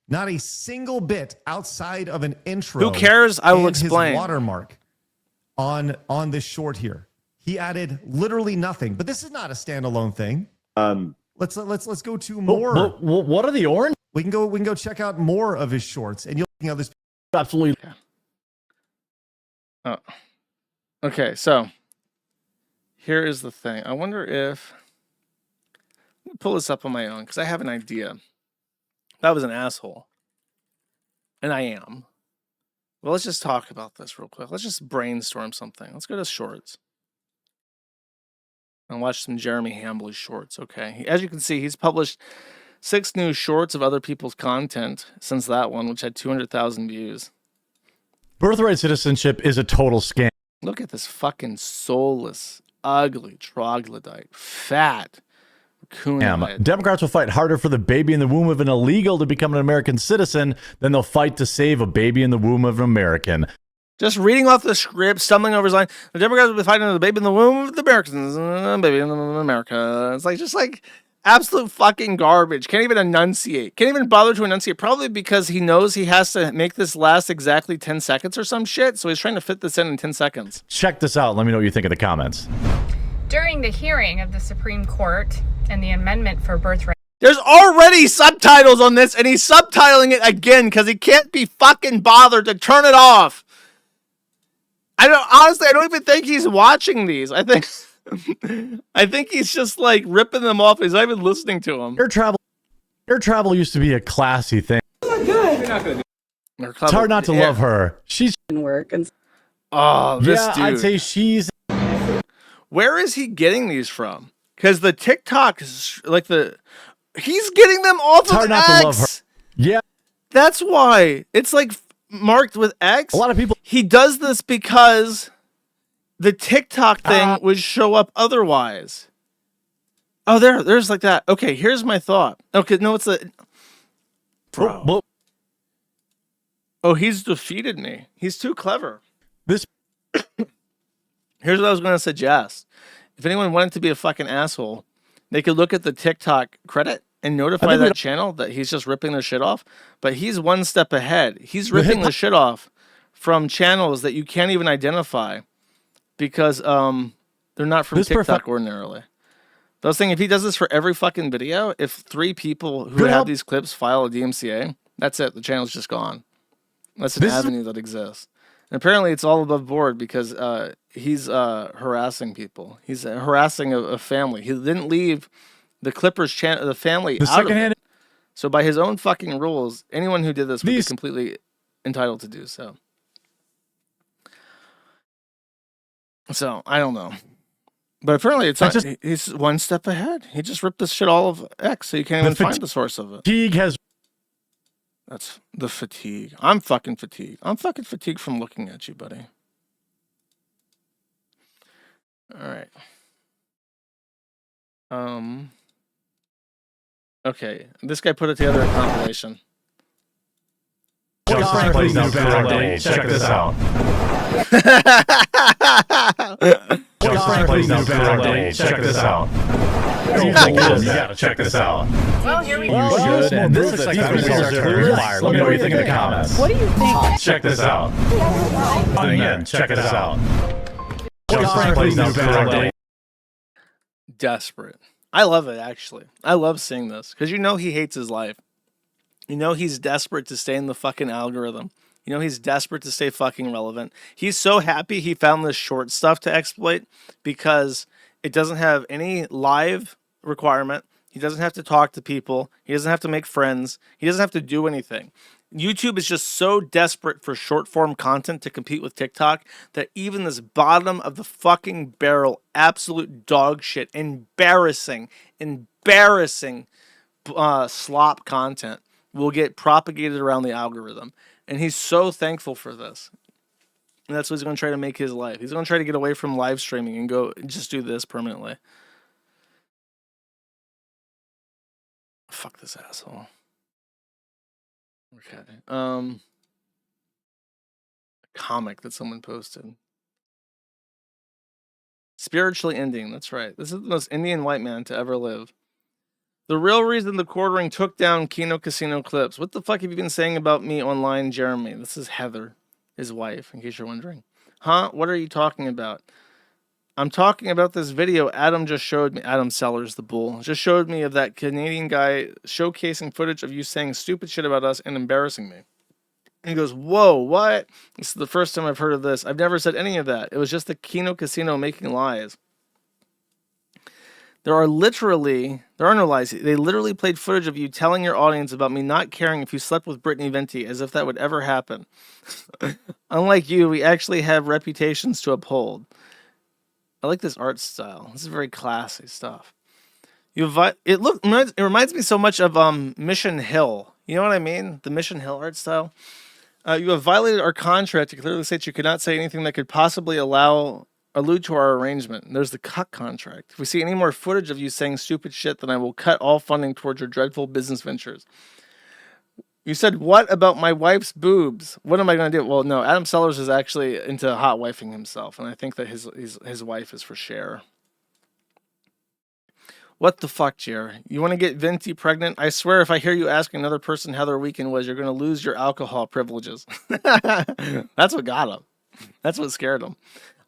Not a single bit outside of an intro. Who cares? I will explain. His watermark on this short here. He added literally nothing, but this is not a standalone thing. Let's go to more. What are the orange? We can go check out more of his shorts, and you'll see how this absolutely. Oh, okay. So here is the thing. I wonder if let me pull this up on my own because I have an idea. That was an asshole, and I am. Well, let's just talk about this real quick. Let's just brainstorm something. Let's go to shorts. And watch some Jeremy Hambly shorts, okay? As you can see, he's published 6 new shorts of other people's content since that one, which had 200,000 views. Birthright citizenship is a total scam. Look at this fucking soulless, ugly troglodyte, fat, raccoon. Democrats will fight harder for the baby in the womb of an illegal to become an American citizen than they'll fight to save a baby in the womb of an American. Just reading off the script, stumbling over his line. The Democrats will be fighting the baby in the womb of the Americans. Baby in America. It's like just like absolute fucking garbage. Can't even enunciate. Can't even bother to enunciate. Probably because he knows he has to make this last exactly 10 seconds or some shit. So he's trying to fit this in 10 seconds. Check this out. Let me know what you think in the comments. During the hearing of the Supreme Court and the amendment for birthright. There's already subtitles on this, and he's subtitling it again because he can't be fucking bothered to turn it off. I don't even think he's watching these. I think he's just like ripping them off. He's not even listening to them. Air travel used to be a classy thing. It's hard not to love her. She's work and this yeah, dude. I'd say she's. Where is he getting these from? Because the TikTok is like he's getting them off of not X. to love her. Yeah, that's why it's like marked with X. A lot of people. He does this because the TikTok thing would show up otherwise. Oh, there's like that. Okay, here's my thought. Okay, no, it's a. Bro. Oh, he's defeated me. He's too clever. This. Here's what I was going to suggest. If anyone wanted to be a fucking asshole, they could look at the TikTok credit and notify that channel that he's just ripping their shit off. But he's one step ahead. He's ripping the shit off from channels that you can't even identify because they're not from TikTok ordinarily. I was thinking if he does this for every fucking video, if 3 people who have these clips file a DMCA, that's it. The channel's just gone. That's an avenue that exists. And apparently it's all above board because he's harassing people. He's harassing a family. He didn't leave the Clippers channel, the family out of it. So by his own fucking rules, anyone who did this would be completely entitled to do so. So I don't know. But apparently it's not, he's one step ahead. He just ripped this shit all of X, so you can't even find the source of it. Fatigue has... That's the fatigue. I'm fucking fatigued. I'm fucking fatigued from looking at you, buddy. All right. Okay, this guy put it together a compilation. Check this out. Check this out. You gotta check this out. Well, here we go. You should. And this looks like fire. Let me know what you think in the comments. What do you think? Check this out. Again, check this out. Desperate. I love it, actually. I love seeing this because you know he hates his life. You know he's desperate to stay in the fucking algorithm. You know he's desperate to stay fucking relevant. He's so happy he found this short stuff to exploit because it doesn't have any live requirement. He doesn't have to talk to people. He doesn't have to make friends. He doesn't have to do anything. YouTube is just so desperate for short form content to compete with TikTok that even this bottom of the fucking barrel, absolute dog shit, embarrassing slop content will get propagated around the algorithm. And he's so thankful for this. And that's what he's going to try to make his life. He's going to try to get away from live streaming and go just do this permanently. Fuck this asshole. Okay. A comic that someone posted. Spiritually ending. That's right. This is the most Indian white man to ever live. The real reason the quartering took down Kino Casino clips. What the fuck have you been saying about me online, Jeremy? This is Heather, his wife, in case you're wondering. Huh? What are you talking about? I'm talking about this video Adam just showed me. Adam Sellers, the bull, just showed me of that Canadian guy showcasing footage of you saying stupid shit about us and embarrassing me. And he goes, whoa, what? This is the first time I've heard of this. I've never said any of that. It was just the Kino Casino making lies. There are no lies. They literally played footage of you telling your audience about me not caring if you slept with Brittany Venti, as if that would ever happen. Unlike you, we actually have reputations to uphold. I like this art style. This is very classy stuff. It reminds me so much of Mission Hill. You know what I mean? The Mission Hill art style. You have violated our contract. It clearly states you could not say anything that could possibly allude to our arrangement. There's the cut contract. If we see any more footage of you saying stupid shit, then I will cut all funding towards your dreadful business ventures. You said, what about my wife's boobs? What am I going to do? Well, no, Adam Sellers is actually into hot wifing himself, and I think that his wife is for Cher. What the fuck, Jer? You want to get Venti pregnant? I swear if I hear you ask another person how their weekend was, you're going to lose your alcohol privileges. That's what got him. That's what scared him.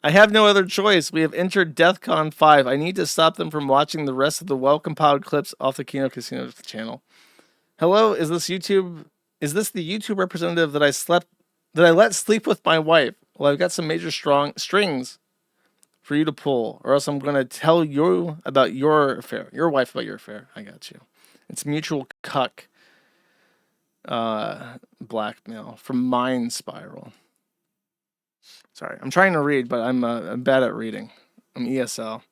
I have no other choice. We have entered DEFCON 5. I need to stop them from watching the rest of the well-compiled clips off the Kino Casino channel. Hello, is this the YouTube representative that I let sleep with my wife? Well, I've got some major strings for you to pull, or else I'm going to tell you about your affair. Your wife about your affair. I got you. It's mutual cuck blackmail from Mind Spiral. Sorry, I'm trying to read, but I'm bad at reading. I'm ESL.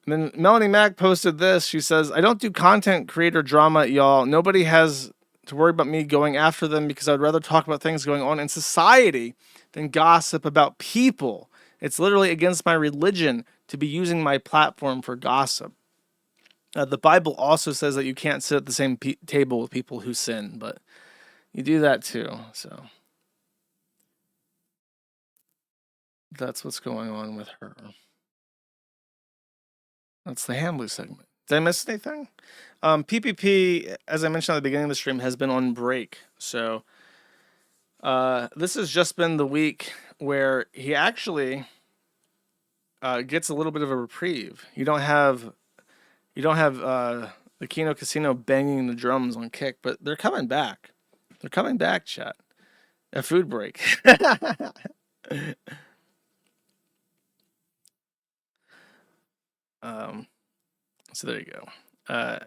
And then Melanie Mack posted this. She says, I don't do content creator drama, y'all. Nobody has to worry about me going after them because I'd rather talk about things going on in society than gossip about people. It's literally against my religion to be using my platform for gossip. The Bible also says that you can't sit at the same table with people who sin, but you do that too. So that's what's going on with her. That's the Hambly segment. Did I miss anything? PPP, as I mentioned at the beginning of the stream, has been on break. So This has just been the week where he actually gets a little bit of a reprieve. You don't have the Kino Casino banging the drums on Kick, but they're coming back. They're coming back, chat. A food break. So there you go.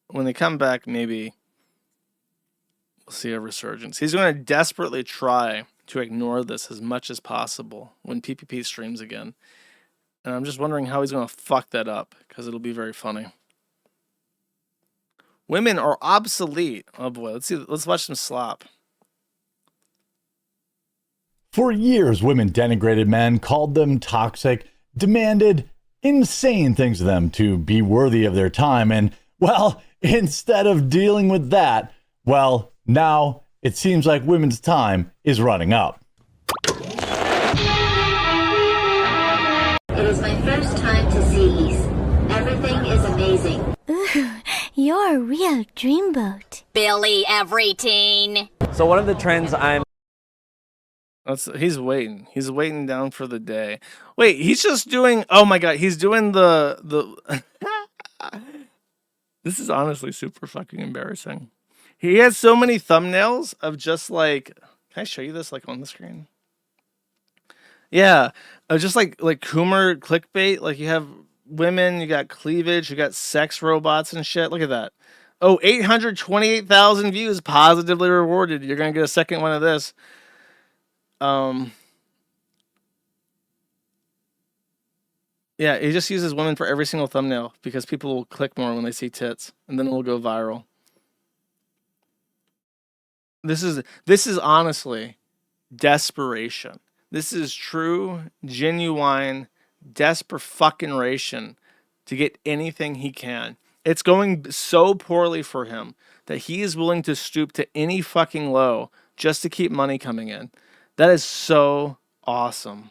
When they come back, maybe we'll see a resurgence. He's going to desperately try to ignore this as much as possible when PPP streams again. And I'm just wondering how he's going to fuck that up, because it'll be very funny. Women are obsolete. Oh boy, let's watch some slop. For years, women denigrated men, called them toxic, demanded insane things of them to be worthy of their time. And, well, instead of dealing with that, well, now it seems like women's time is running up. It is my first time to Seas. Everything is amazing. Ooh, you're a real dreamboat. Billy everything. So one of the trends He's waiting. He's waiting down for the day. Wait, he's just doing. Oh my god, he's doing the. This is honestly super fucking embarrassing. He has so many thumbnails of just like. Can I show you this like on the screen? Yeah, just like Coomer clickbait. Like you have women, you got cleavage, you got sex robots and shit. Look at that. Oh, 828,000 views positively rewarded. You're gonna get a second one of this. Yeah, he just uses women for every single thumbnail because people will click more when they see tits, and then it will go viral. This is honestly desperation. This is true, genuine, desperate fucking ration to get anything he can. It's going so poorly for him that he is willing to stoop to any fucking low just to keep money coming in. That is so awesome.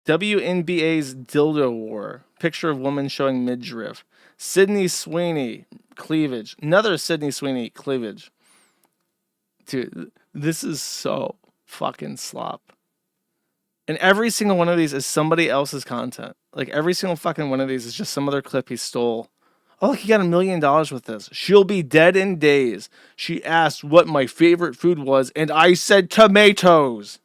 WNBA's dildo war. Picture of woman showing midriff. Sydney Sweeney cleavage. Another Sydney Sweeney cleavage. Dude, this is so fucking slop. And every single one of these is somebody else's content. Like every single fucking one of these is just some other clip he stole. Oh, look, he got $1 million with this. She'll be dead in days. She asked what my favorite food was, and I said tomatoes.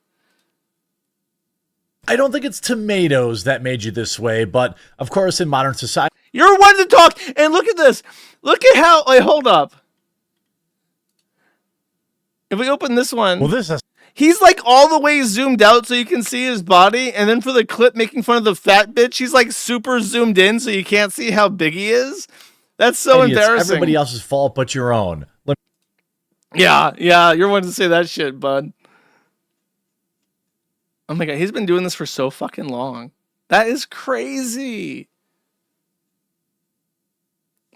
I don't think it's tomatoes that made you this way, but of course in modern society... You're one to talk, and look at this. Look at how... Wait, hold up. If we open this one... Well, this is... He's like all the way zoomed out so you can see his body, and then for the clip making fun of the fat bitch, he's like super zoomed in so you can't see how big he is. That's so embarrassing. It's everybody else's fault but your own. Yeah, you're one to say that shit, bud. Oh my god, he's been doing this for so fucking long. That is crazy.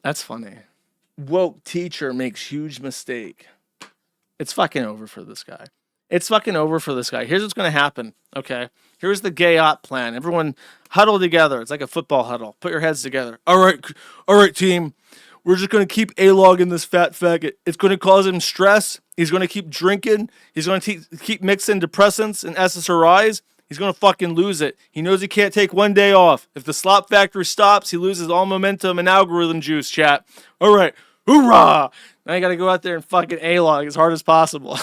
That's funny. Woke teacher makes huge mistake. It's fucking over for this guy. It's fucking over for this guy. Here's what's going to happen, okay? Here's the gay op plan. Everyone huddle together. It's like a football huddle. Put your heads together. All right, team. We're just going to keep A-logging this fat faggot. It's going to cause him stress. He's going to keep drinking. He's going to keep mixing depressants and SSRIs. He's going to fucking lose it. He knows he can't take one day off. If the slop factory stops, he loses all momentum and algorithm juice, chat. All right. Hoorah! Now you got to go out there and fucking A-log as hard as possible.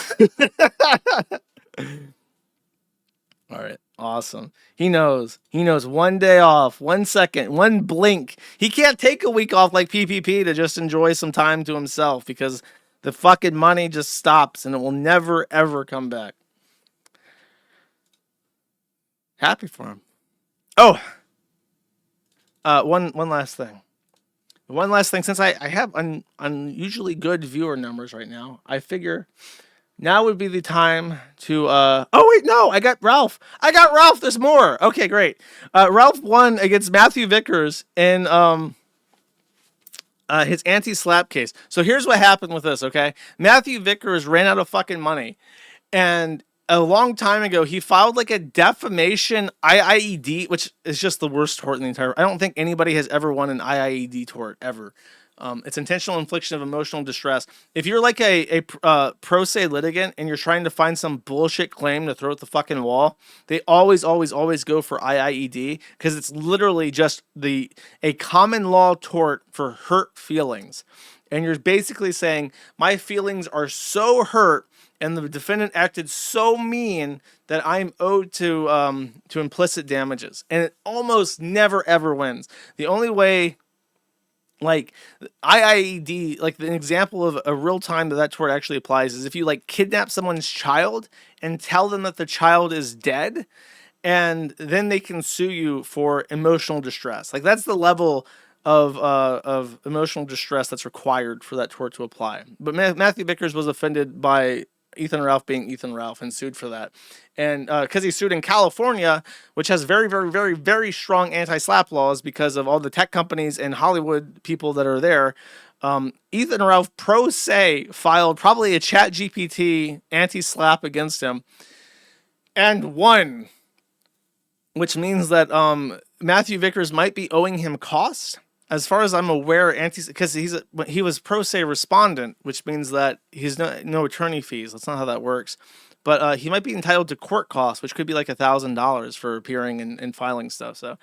All right. Awesome. He knows. He knows 1 day off, 1 second, one blink. He can't take a week off like PPP to just enjoy some time to himself because the fucking money just stops and it will never, ever come back. Happy for him. Oh, one last thing. One last thing. Since I have unusually good viewer numbers right now, I figure now would be the time to... Oh, wait, no. I got Ralph. There's more. Okay, great. Ralph won against Matthew Vickers in his anti-slap case. So here's what happened with this, okay? Matthew Vickers ran out of fucking money. And a long time ago, he filed like a defamation IIED, which is just the worst tort in the entire... I don't think anybody has ever won an IIED tort, ever. It's intentional infliction of emotional distress. If you're like a pro se litigant and you're trying to find some bullshit claim to throw at the fucking wall, they always go for IIED because it's literally just a common law tort for hurt feelings. And you're basically saying, my feelings are so hurt and the defendant acted so mean that I'm owed to implicit damages. And it almost never, ever wins. The only way... Like IIED, like an example of a real time that tort actually applies is if you like kidnap someone's child and tell them that the child is dead, and then they can sue you for emotional distress. Like that's the level of emotional distress that's required for that tort to apply. But Matthew Vickers was offended by Ethan Ralph being Ethan Ralph and sued for that. And because he sued in California, which has very, very, very, very strong anti-slap laws because of all the tech companies and Hollywood people that are there, Ethan Ralph pro se filed probably a ChatGPT anti-slap against him and won, which means that Matthew Vickers might be owing him costs. As far as I'm aware, because he was pro se respondent, which means that he's no attorney fees. That's not how that works. But he might be entitled to court costs, which could be like $1,000 for appearing and filing stuff. So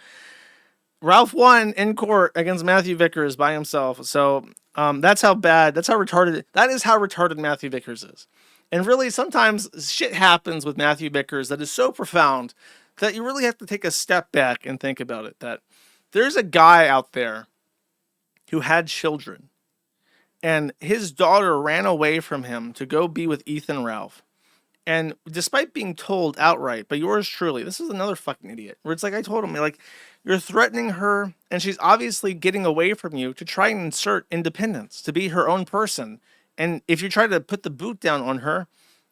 Ralph won in court against Matthew Vickers by himself. So that's how retarded Matthew Vickers is. And really, sometimes shit happens with Matthew Vickers that is so profound that you really have to take a step back and think about it. That there's a guy out there who had children, and his daughter ran away from him to go be with Ethan Ralph. And despite being told outright by yours truly, this is another fucking idiot, where it's like I told him, like, you're threatening her, and she's obviously getting away from you to try and insert independence, to be her own person. And if you try to put the boot down on her,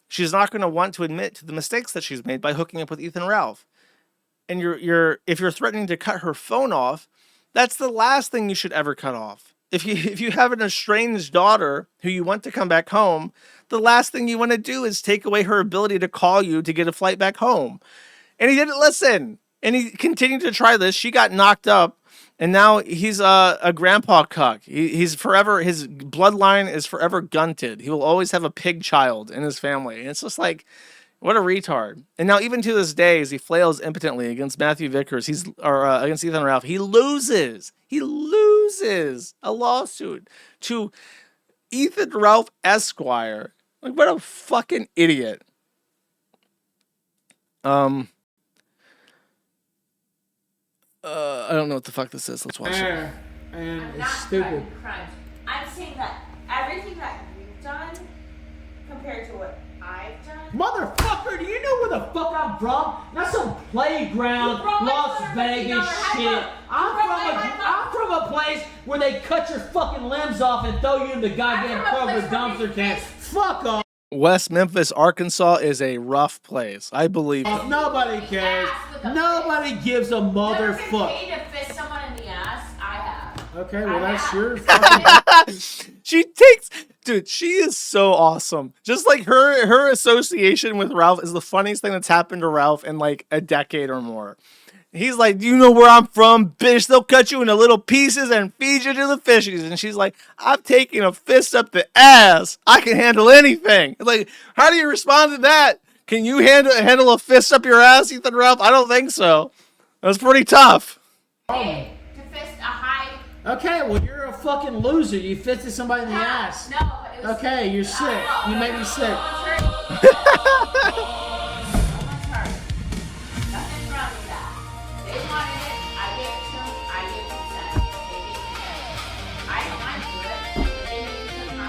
she's not going to want to admit to the mistakes that she's made by hooking up with Ethan Ralph. And if you're threatening to cut her phone off, that's the last thing you should ever cut off. If you have an estranged daughter who you want to come back home, the last thing you want to do is take away her ability to call you to get a flight back home. And he didn't listen. And he continued to try this. She got knocked up, and now he's a grandpa cuck. He's forever, his bloodline is forever gunted. He will always have a pig child in his family. And it's just like, what a retard. And now even to this day, as he flails impotently against Matthew Vickers, against Ethan Ralph, he loses a lawsuit to Ethan Ralph Esquire. Like, what a fucking idiot. I don't know what the fuck this is. Let's watch it. And it's stupid. I'm saying that everything that you've done compared to what I've done. Motherfucker, do you know where the fuck I'm from? Not some playground, Las Vegas shit. I'm from a place where they cut your fucking limbs off and throw you in the goddamn Kroger dumpster can. Fuck off. West Memphis, Arkansas is a rough place. I believe it. Nobody cares. Nobody gives a motherfucker. Paid to fist someone in the ass. I have. Okay, well that's your fucking... She is so awesome. Just like her association with Ralph is the funniest thing that's happened to Ralph in like a decade or more. He's like, you know where I'm from, bitch. They'll cut you into little pieces and feed you to the fishies. And she's like, I'm taking a fist up the ass. I can handle anything. Like, how do you respond to that? Can you handle a fist up your ass, Ethan Ralph? I don't think so. That's pretty tough. Hey, to fist a high. Okay, well you're a fucking loser. You fisted somebody in the ass. No, but it was... Okay, you're sick. You make me sick.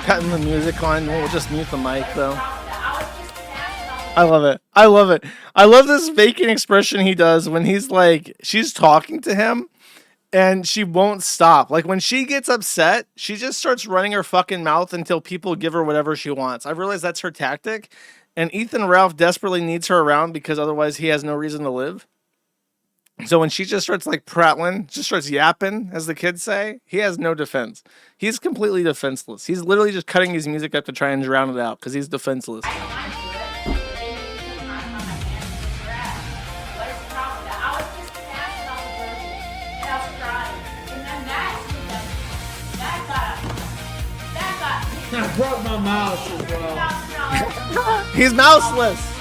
Cutting the music on. We'll just mute the mic though. I love it. I love it. I love this faking expression he does when he's like, she's talking to him and she won't stop. Like when she gets upset, she just starts running her fucking mouth until people give her whatever she wants. I realize that's her tactic. And Ethan Ralph desperately needs her around because otherwise he has no reason to live. So when she just starts like prattling, just starts yapping, as the kids say, he has no defense. He's completely defenseless. He's literally just cutting his music up to try and drown it out because he's defenseless. I broke my mouse as well. He's mouseless.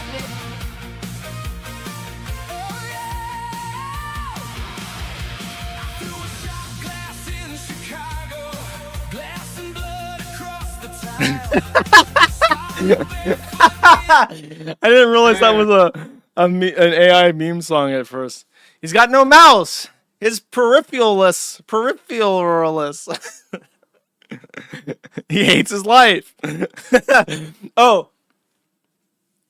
I didn't realize that was an AI meme song at first. He's got no mouse. His peripheralist. He hates his life. Oh.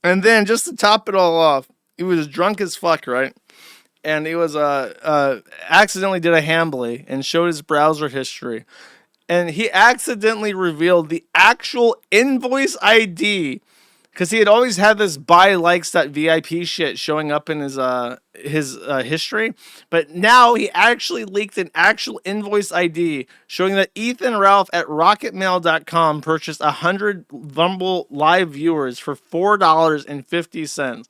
And then just to top it all off, he was drunk as fuck, right? And he was accidentally did a Hambly and showed his browser history. And he accidentally revealed the actual invoice ID because he had always had this buy likes.vip shit showing up in his history. But now he actually leaked an actual invoice ID showing that Ethan Ralph at rocketmail.com purchased 100 Rumble live viewers for $4.50.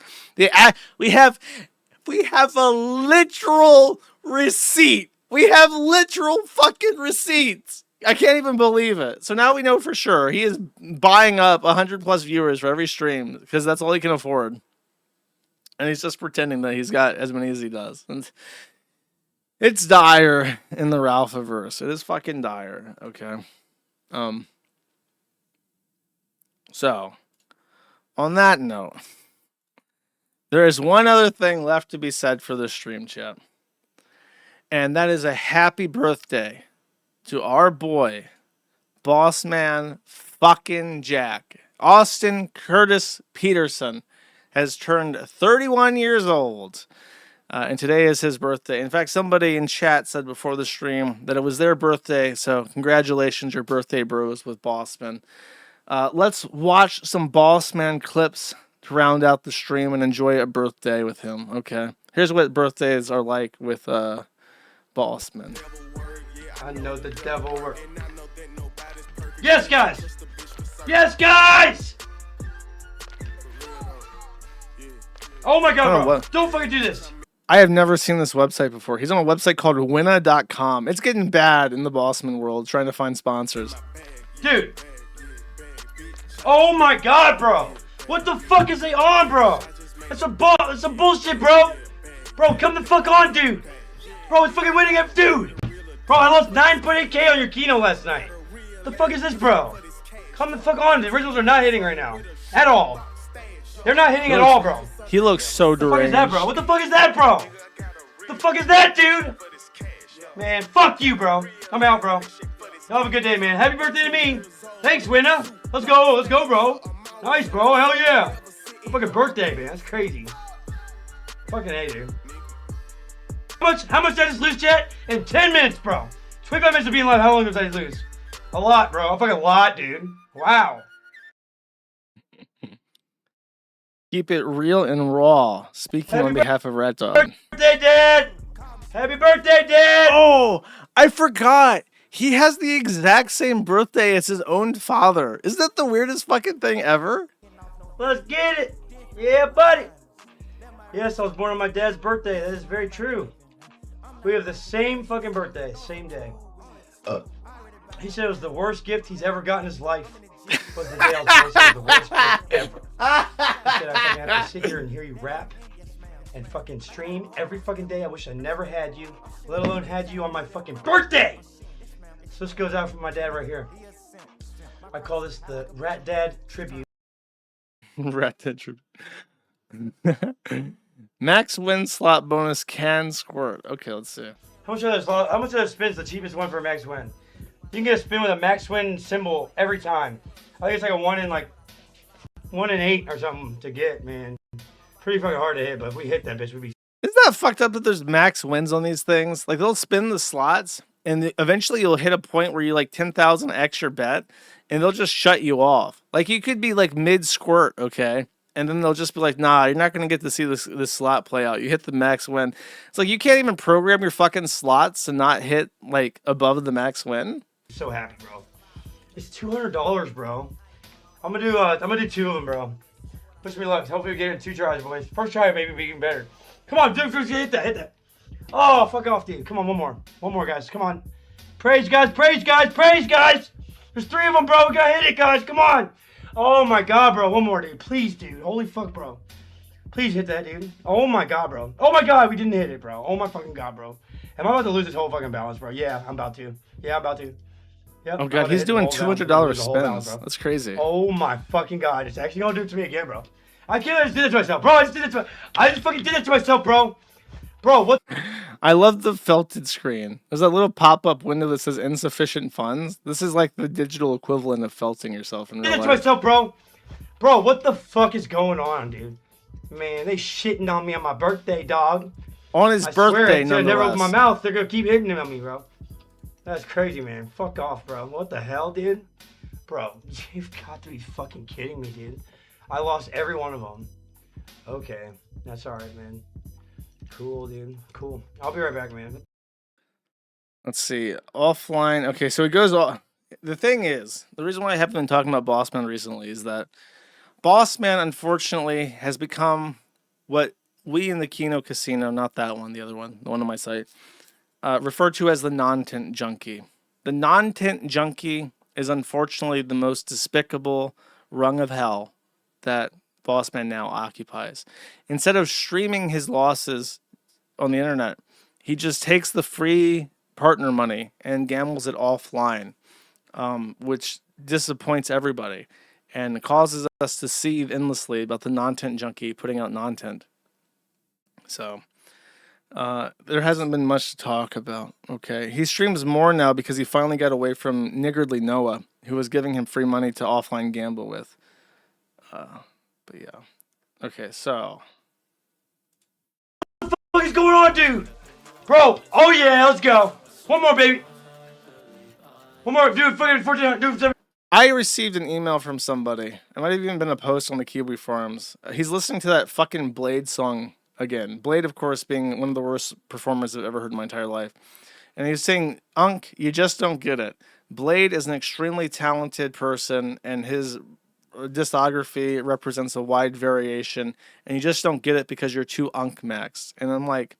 We have a literal receipt. We have literal fucking receipts. I can't even believe it. So now we know for sure he is buying up 100 plus viewers for every stream because that's all he can afford. And he's just pretending that he's got as many as he does. And it's dire in the Ralphiverse. It is fucking dire. Okay. So, on that note, there is one other thing left to be said for the stream chat. And that is a happy birthday to our boy, Bossman fucking Jack. Austin Curtis Peterson has turned 31 years old. And today is his birthday. In fact, somebody in chat said before the stream that it was their birthday. So congratulations, your birthday bros with Bossman. Let's watch some Bossman clips to round out the stream and enjoy a birthday with him. Okay. Here's what birthdays are like with Bossman. I know the devil works. Yes, guys! Yes, guys! Oh my god, bro. Don't fucking do this. I have never seen this website before. He's on a website called winna.com. It's getting bad in the Bossman world trying to find sponsors. Dude. Oh my god, bro. What the fuck is they on, bro? That's some bullshit, bro. Bro, come the fuck on, dude. Bro, it's fucking winning up, dude. Bro, I lost 9.8K on your Kino last night. What the fuck is this, bro? Come the fuck on. The originals are not hitting right now. At all. They're not hitting at all, bro. He looks so deranged. What the fuck is that, bro? What the fuck is that, bro? What the fuck is that, dude? Man, fuck you, bro. I'm out, bro. Y'all have a good day, man. Happy birthday to me. Thanks, winner. Let's go, bro. Nice, bro. Hell yeah. Fucking birthday, man. That's crazy. Fucking A, dude. How much did I just lose, chat? In 10 minutes, bro. 25 minutes of being live. How long did I lose? A lot, bro. A fucking lot, dude. Wow. Keep it real and raw. Speaking on behalf of Red Dog. Happy birthday, Dad! Happy birthday, Dad! Oh, I forgot. He has the exact same birthday as his own father. Isn't that the weirdest fucking thing ever? Let's get it. Yeah, buddy. Yes, I was born on my dad's birthday. That is very true. We have the same fucking birthday, same day. He said it was the worst gift he's ever gotten in his life. Was the day I was born. It was the worst gift ever. He said I fucking have to sit here and hear you rap and fucking stream every fucking day. I wish I never had you, let alone had you on my fucking birthday. So this goes out from my dad right here. I call this the Rat Dad tribute. Rat Dad tribute. Max win slot bonus can squirt. Okay, let's see. How much of those spins the cheapest one for a max win? You can get a spin with a max win symbol every time. I think it's like a 1 in 8 or something to get, man. Pretty fucking hard to hit, but if we hit that bitch, we'd be. Isn't that fucked up that there's max wins on these things? Like they'll spin the slots, and eventually you'll hit a point where you like 10,000 extra bet, and they'll just shut you off. Like you could be like mid squirt, okay, and then they'll just be like, nah, you're not gonna get to see this slot play out. You hit the max win. It's like you can't even program your fucking slots to not hit like above the max win. So happy, bro. It's $200, bro. I'm gonna do 2 of them, bro. Wish me luck. Hopefully we get it in 2 tries, boys. First try, maybe we even better. Come on, dude. Hit that. Oh, fuck off, dude. Come on, one more, guys. Come on. Praise, guys. There's 3 of them, bro. We gotta hit it, guys. Come on. Oh my god, bro. One more, dude. Please, dude. Holy fuck, bro. Please hit that, dude. Oh my god, bro. Oh my god, we didn't hit it, bro. Oh my fucking god, bro. Am I about to lose this whole fucking balance, bro? Yeah, I'm about to. Yeah, I'm about to. Yep, Oh god, he's doing $200 spins. That's crazy. Oh my fucking god. It's actually gonna do it to me again, bro. I can't. I just did it to myself, bro. I just fucking did it to myself, bro. Bro, what? I love the felted screen. There's that little pop-up window that says insufficient funds. This is like the digital equivalent of felting yourself in I did real it to life. myself, bro. Bro, what the fuck is going on, dude? Man, they shitting on me on my birthday, dog. On his birthday, I never open my nonetheless. mouth. They're gonna keep hitting on me, bro. That's crazy, man. Fuck off, bro. What the hell, dude? Bro, you've got to be fucking kidding me, dude. I lost every one of them. Okay, that's alright, man. Cool, dude. Cool. I'll be right back, man. Let's see. Offline. Okay, so it goes off. The thing is, the reason why I haven't been talking about Bossman recently is that Bossman, unfortunately, has become what we in the Kino Casino, not that one, the other one, the one on my site, refer to as the non-tint junkie. The non-tint junkie is unfortunately the most despicable rung of hell that Bossman now occupies. Instead of streaming his losses on the internet, he just takes the free partner money and gambles it offline, which disappoints everybody and causes us to seethe endlessly about the non-tint junkie putting out non-tint. So there hasn't been much to talk about. Okay, he streams more now because he finally got away from niggardly Noah, who was giving him free money to offline gamble with. But yeah. Okay, so. What the fuck is going on, dude? Bro, oh yeah, let's go. One more, baby. One more, dude. Fucking 14, dude. 7. I received an email from somebody. It might have even been a post on the Kiwi forums. He's listening to that fucking Blade song again. Blade, of course, being one of the worst performers I've ever heard in my entire life. And he's saying, Unc, you just don't get it. Blade is an extremely talented person, and his discography represents a wide variation, and you just don't get it because you're too Unc maxed. And I'm like,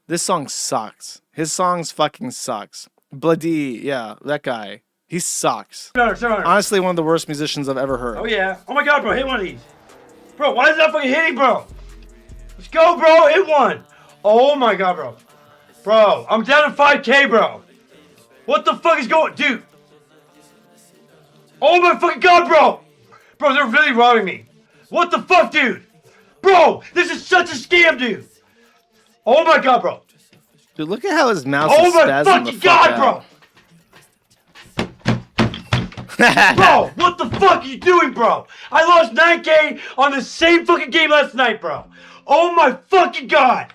this song sucks. His songs fucking sucks. Bloody, yeah, that guy. He sucks. 700. Honestly, one of the worst musicians I've ever heard. Oh yeah. Oh my god, bro, hit one of these. Bro, why is that fucking hitting, bro? Let's go, bro. Hit one. Oh my god, bro. Bro, I'm down to 5K, bro. What the fuck is going, dude? Oh my fucking god, bro. Bro, they're really robbing me. What the fuck, dude? Bro, this is such a scam, dude. Oh my god, bro. Dude, look at how his mouth Oh is my spazzing fucking the fuck god, out. bro. Bro, what the fuck are you doing, bro? I lost 9K on the same fucking game last night, bro. Oh my fucking god.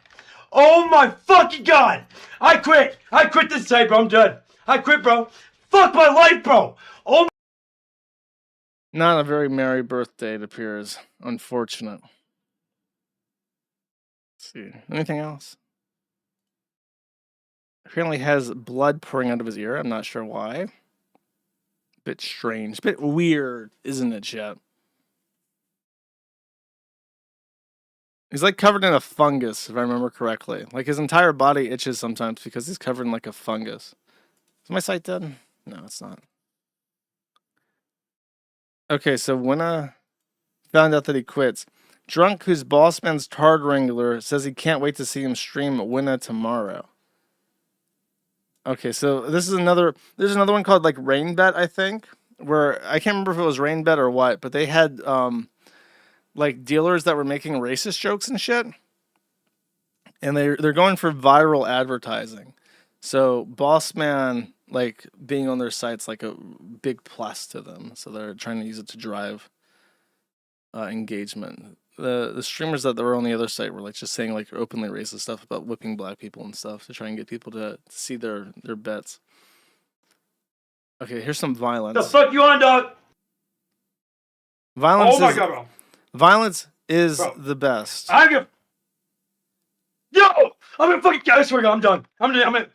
Oh my fucking god. I quit. I quit this site, bro. I'm done. I quit, bro. Fuck my life, bro. Oh my. Not a very merry birthday, it appears. Unfortunate. Let's see. Anything else? Apparently has blood pouring out of his ear. I'm not sure why. Bit strange. Bit weird, isn't it, Chet? He's like covered in a fungus, if I remember correctly. Like his entire body itches sometimes because he's covered in like a fungus. Is my site dead? No, it's not. Okay, so Winna found out that he quits. Drunk, who's Bossman's Tard Wrangler, says he can't wait to see him stream Winna tomorrow. Okay, so this is another. There's another one called like Rainbet, I think, where I can't remember if it was Rainbet or what, but they had like dealers that were making racist jokes and shit, and they're going for viral advertising. So Bossman like being on their site's like a big plus to them. So they're trying to use it to drive engagement. The streamers that were on the other site were like just saying like openly racist stuff about whipping black people and stuff to try and get people to see their bets. Okay, here's some violence. The fuck you on, dog? Violence. Oh my god, bro. Violence is the best. I give. Yo, I'm gonna fucking. I swear to God, I'm done. I'm in.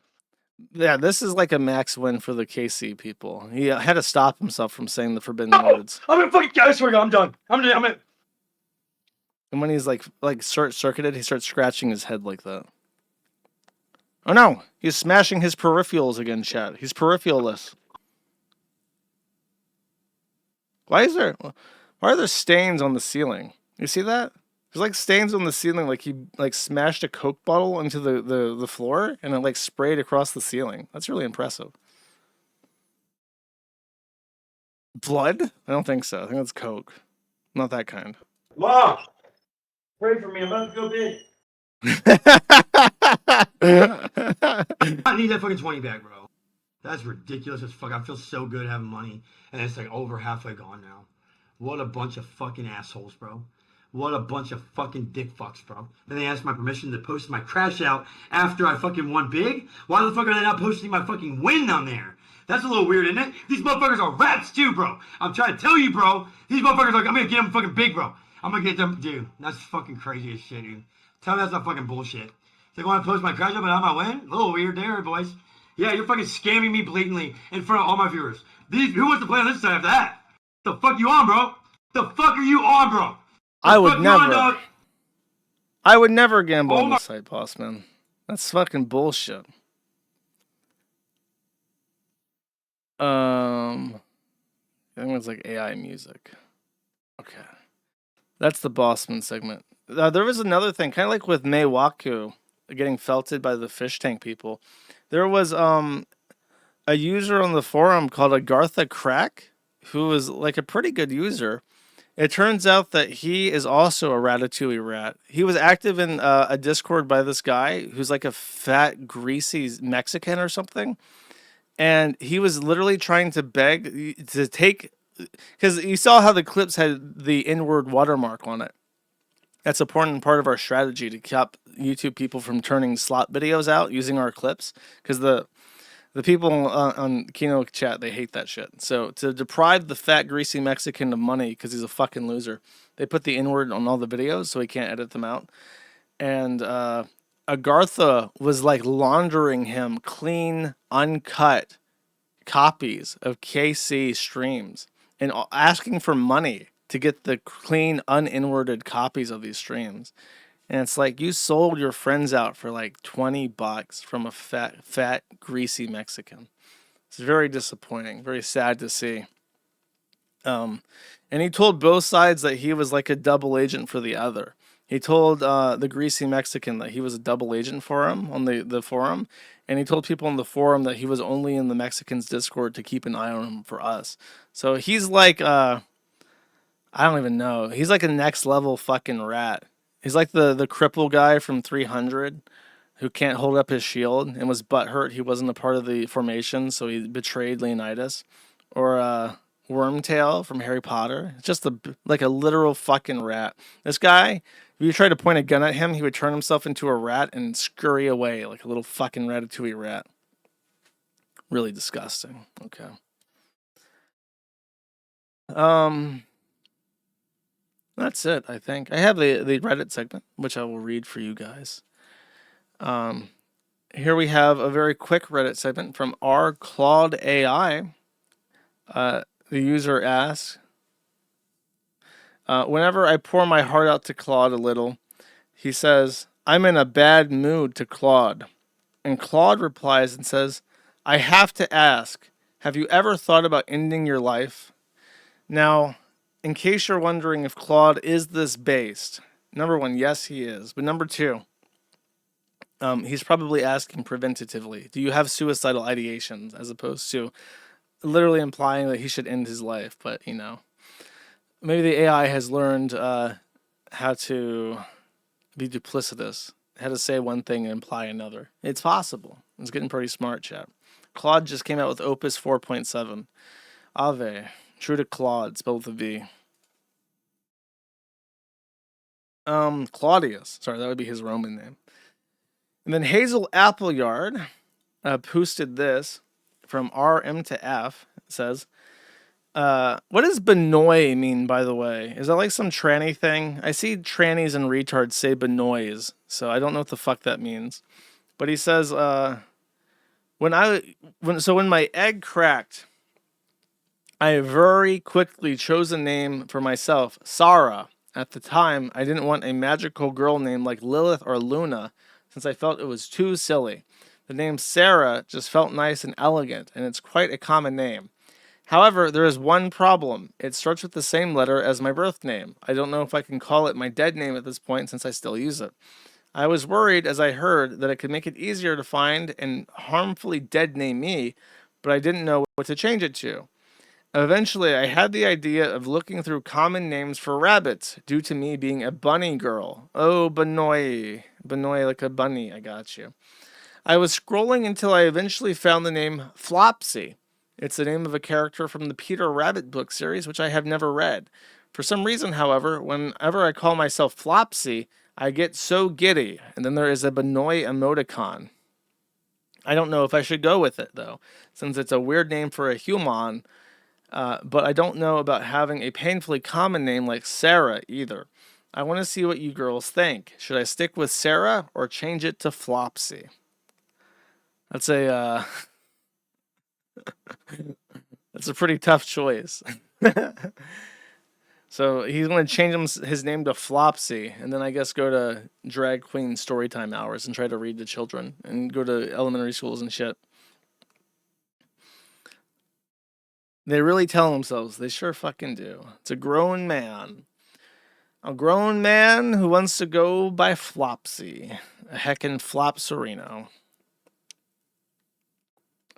Yeah, this is like a max win for the KC people. He had to stop himself from saying the forbidden words. I'm gonna fucking. I swear to God, I'm done. I'm in. And when he's like short-circuited, he starts scratching his head like that. Oh no, he's smashing his peripherals again, chat. He's peripheralless. Why are there stains on the ceiling? You see that? There's like stains on the ceiling, like he like smashed a Coke bottle into the floor and it like sprayed across the ceiling. That's really impressive. Blood? I don't think so. I think that's Coke. Not that kind. Mom, pray for me. I'm about to go big. I need that fucking 20 back, bro. That's ridiculous as fuck. I feel so good having money, and it's like over halfway gone now. What a bunch of fucking assholes, bro. What a bunch of fucking dick fucks, bro. And they asked my permission to post my crash out after I fucking won big? Why the fuck are they not posting my fucking win on there? That's a little weird, isn't it? These motherfuckers are rats too, bro. I'm trying to tell you, bro. These motherfuckers are like, I'm gonna get them fucking big, bro. I'm gonna get them, dude. That's fucking crazy as shit, dude. Tell me that's not fucking bullshit. They want to post my crash out but not my win? A little weird there, boys. Yeah, you're fucking scamming me blatantly in front of all my viewers. Who wants to play on this side after that? The fuck you on, bro? The fuck are you on, bro? I would never gamble on this site, Bossman. That's fucking bullshit. I think it's like AI music. Okay. That's the Bossman segment. There was another thing, kind of like with May Waku getting felted by the fish tank people. There was a user on the forum called Agartha Crack, who was like a pretty good user. It turns out that he is also a Ratatouille rat. He was active in a Discord by this guy who's like a fat, greasy Mexican or something. And he was literally trying to beg to take, because you saw how the clips had the inward watermark on it. That's an important part of our strategy to keep YouTube people from turning slot videos out using our clips, because the people on Kino chat, they hate that shit. So to deprive the fat, greasy Mexican of money because he's a fucking loser, they put the inward on all the videos so he can't edit them out. And Agartha was like laundering him clean, uncut copies of KC streams and asking for money to get the clean, uninwarded copies of these streams. And it's like, you sold your friends out for like $20 from a fat, greasy Mexican. It's very disappointing, very sad to see. And he told both sides that he was like a double agent for the other. He told the greasy Mexican that he was a double agent for him on the forum. And he told people in the forum that he was only in the Mexicans' Discord to keep an eye on him for us. So he's like, I don't even know. He's like a next level fucking rat. He's like the cripple guy from 300 who can't hold up his shield and was butthurt he wasn't a part of the formation, so he betrayed Leonidas. Or Wormtail from Harry Potter. It's just like a literal fucking rat. This guy, if you try to point a gun at him, he would turn himself into a rat and scurry away like a little fucking Ratatouille rat. Really disgusting. Okay. That's it, I think. I have the Reddit segment, which I will read for you guys. Here we have a very quick Reddit segment from R Claude AI. The user asks, whenever I pour my heart out to Claude a little, he says, I'm in a bad mood to Claude. And Claude replies and says, I have to ask, have you ever thought about ending your life? Now, in case you're wondering if Claude is this based, number one, yes, he is. But number two, he's probably asking preventatively, do you have suicidal ideations, as opposed to literally implying that he should end his life. But, you know, maybe the AI has learned how to be duplicitous, how to say one thing and imply another. It's possible. It's getting pretty smart, chat. Claude just came out with Opus 4.7. Ave. True to Claude, spelled with a V. Claudius. Sorry, that would be his Roman name. And then Hazel Appleyard posted this from RM to F. It says, what does Benoy mean, by the way? Is that like some tranny thing? I see trannies and retards say Benoys, so I don't know what the fuck that means. But he says, when my egg cracked, I very quickly chose a name for myself, Sarah. At the time, I didn't want a magical girl name like Lilith or Luna, since I felt it was too silly. The name Sarah just felt nice and elegant, and it's quite a common name. However, there is one problem. It starts with the same letter as my birth name. I don't know if I can call it my dead name at this point since I still use it. I was worried as I heard that it could make it easier to find and harmfully dead name me, but I didn't know what to change it to. Eventually, I had the idea of looking through common names for rabbits, due to me being a bunny girl. Oh, Benoy. Benoy like a bunny, I got you. I was scrolling until I eventually found the name Flopsy. It's the name of a character from the Peter Rabbit book series, which I have never read. For some reason, however, whenever I call myself Flopsy, I get so giddy, and then there is a Benoy emoticon. I don't know if I should go with it, though, since it's a weird name for a human, but I don't know about having a painfully common name like Sarah either. I want to see what you girls think. Should I stick with Sarah or change it to Flopsy? That's a that's a pretty tough choice. So he's going to change his name to Flopsy, and then I guess go to drag queen storytime hours and try to read to children and go to elementary schools and shit. They really tell themselves. They sure fucking do. It's a grown man. A grown man who wants to go by Flopsy. A heckin' Flopserino.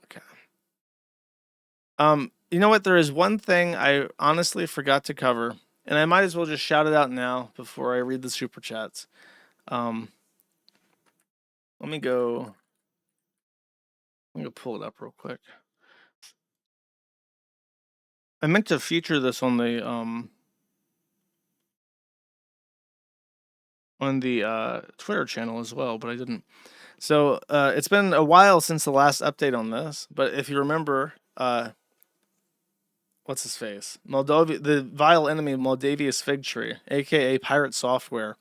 Okay. You know what? There is one thing I honestly forgot to cover, and I might as well just shout it out now before I read the super chats. Let me go. I'm gonna pull it up real quick. I meant to feature this on the Twitter channel as well, but I didn't. So it's been a while since the last update on this, but if you remember, what's his face? The vile enemy Moldavius Fig Tree, aka Pirate Software.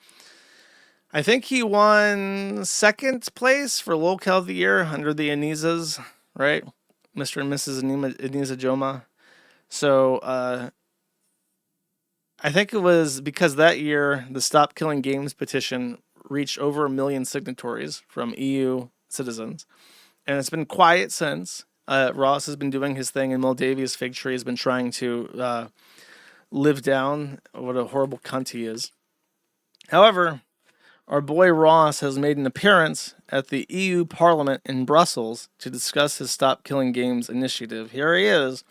I think he won second place for Locale of the Year under the Anizas, right? Mr. and Mrs. Aniza Joma. So I think it was because that year the Stop Killing Games petition reached over 1 million signatories from EU citizens. And it's been quiet since. Ross has been doing his thing, and Moldavia's Fig Tree has been trying to live down what a horrible cunt he is. However, our boy Ross has made an appearance at the EU Parliament in Brussels to discuss his Stop Killing Games initiative. Here he is.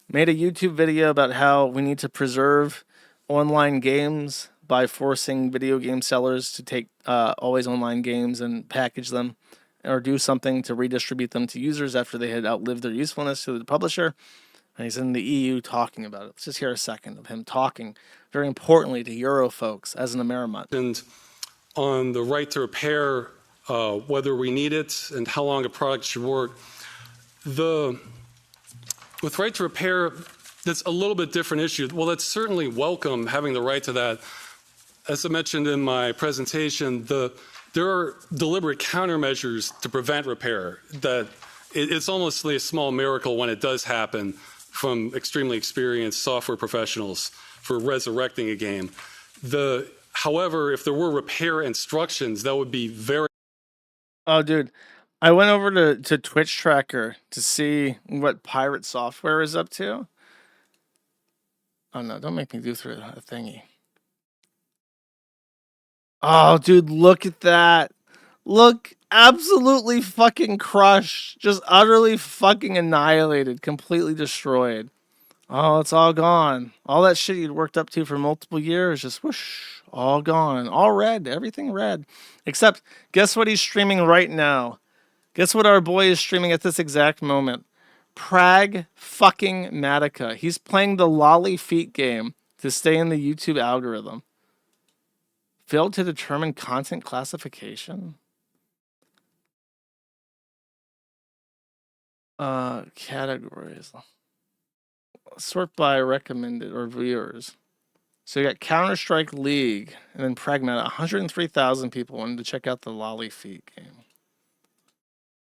Made a YouTube video about how we need to preserve online games by forcing video game sellers to take always online games and package them or do something to redistribute them to users after they had outlived their usefulness to the publisher. And he's in the EU talking about it. Let's just hear a second of him talking, very importantly, to Euro folks as an Amerimut. And on the right to repair, whether we need it and how long a product should work. With right to repair, that's a little bit different issue. Well, that's certainly welcome, having the right to that. As I mentioned in my presentation, there are deliberate countermeasures to prevent repair. That it's almost a small miracle when it does happen from extremely experienced software professionals for resurrecting a game. However, if there were repair instructions, that would be very... Oh, dude. I went over to Twitch Tracker to see what Pirate Software is up to. Oh, no. Don't make me do through a thingy. Oh, dude. Look at that. Look. Absolutely fucking crushed. Just utterly fucking annihilated. Completely destroyed. Oh, it's all gone. All that shit you'd worked up to for multiple years, just whoosh, all gone. All red, everything red. Except, guess what he's streaming right now? Guess what our boy is streaming at this exact moment? Pragmatica. He's playing the Lolly Feet game to stay in the YouTube algorithm. Failed to determine content classification? Categories. Sort by recommended or viewers. So you got Counter-Strike League and then Pragmata. 103,000 people wanted to check out the Lolly Feet game.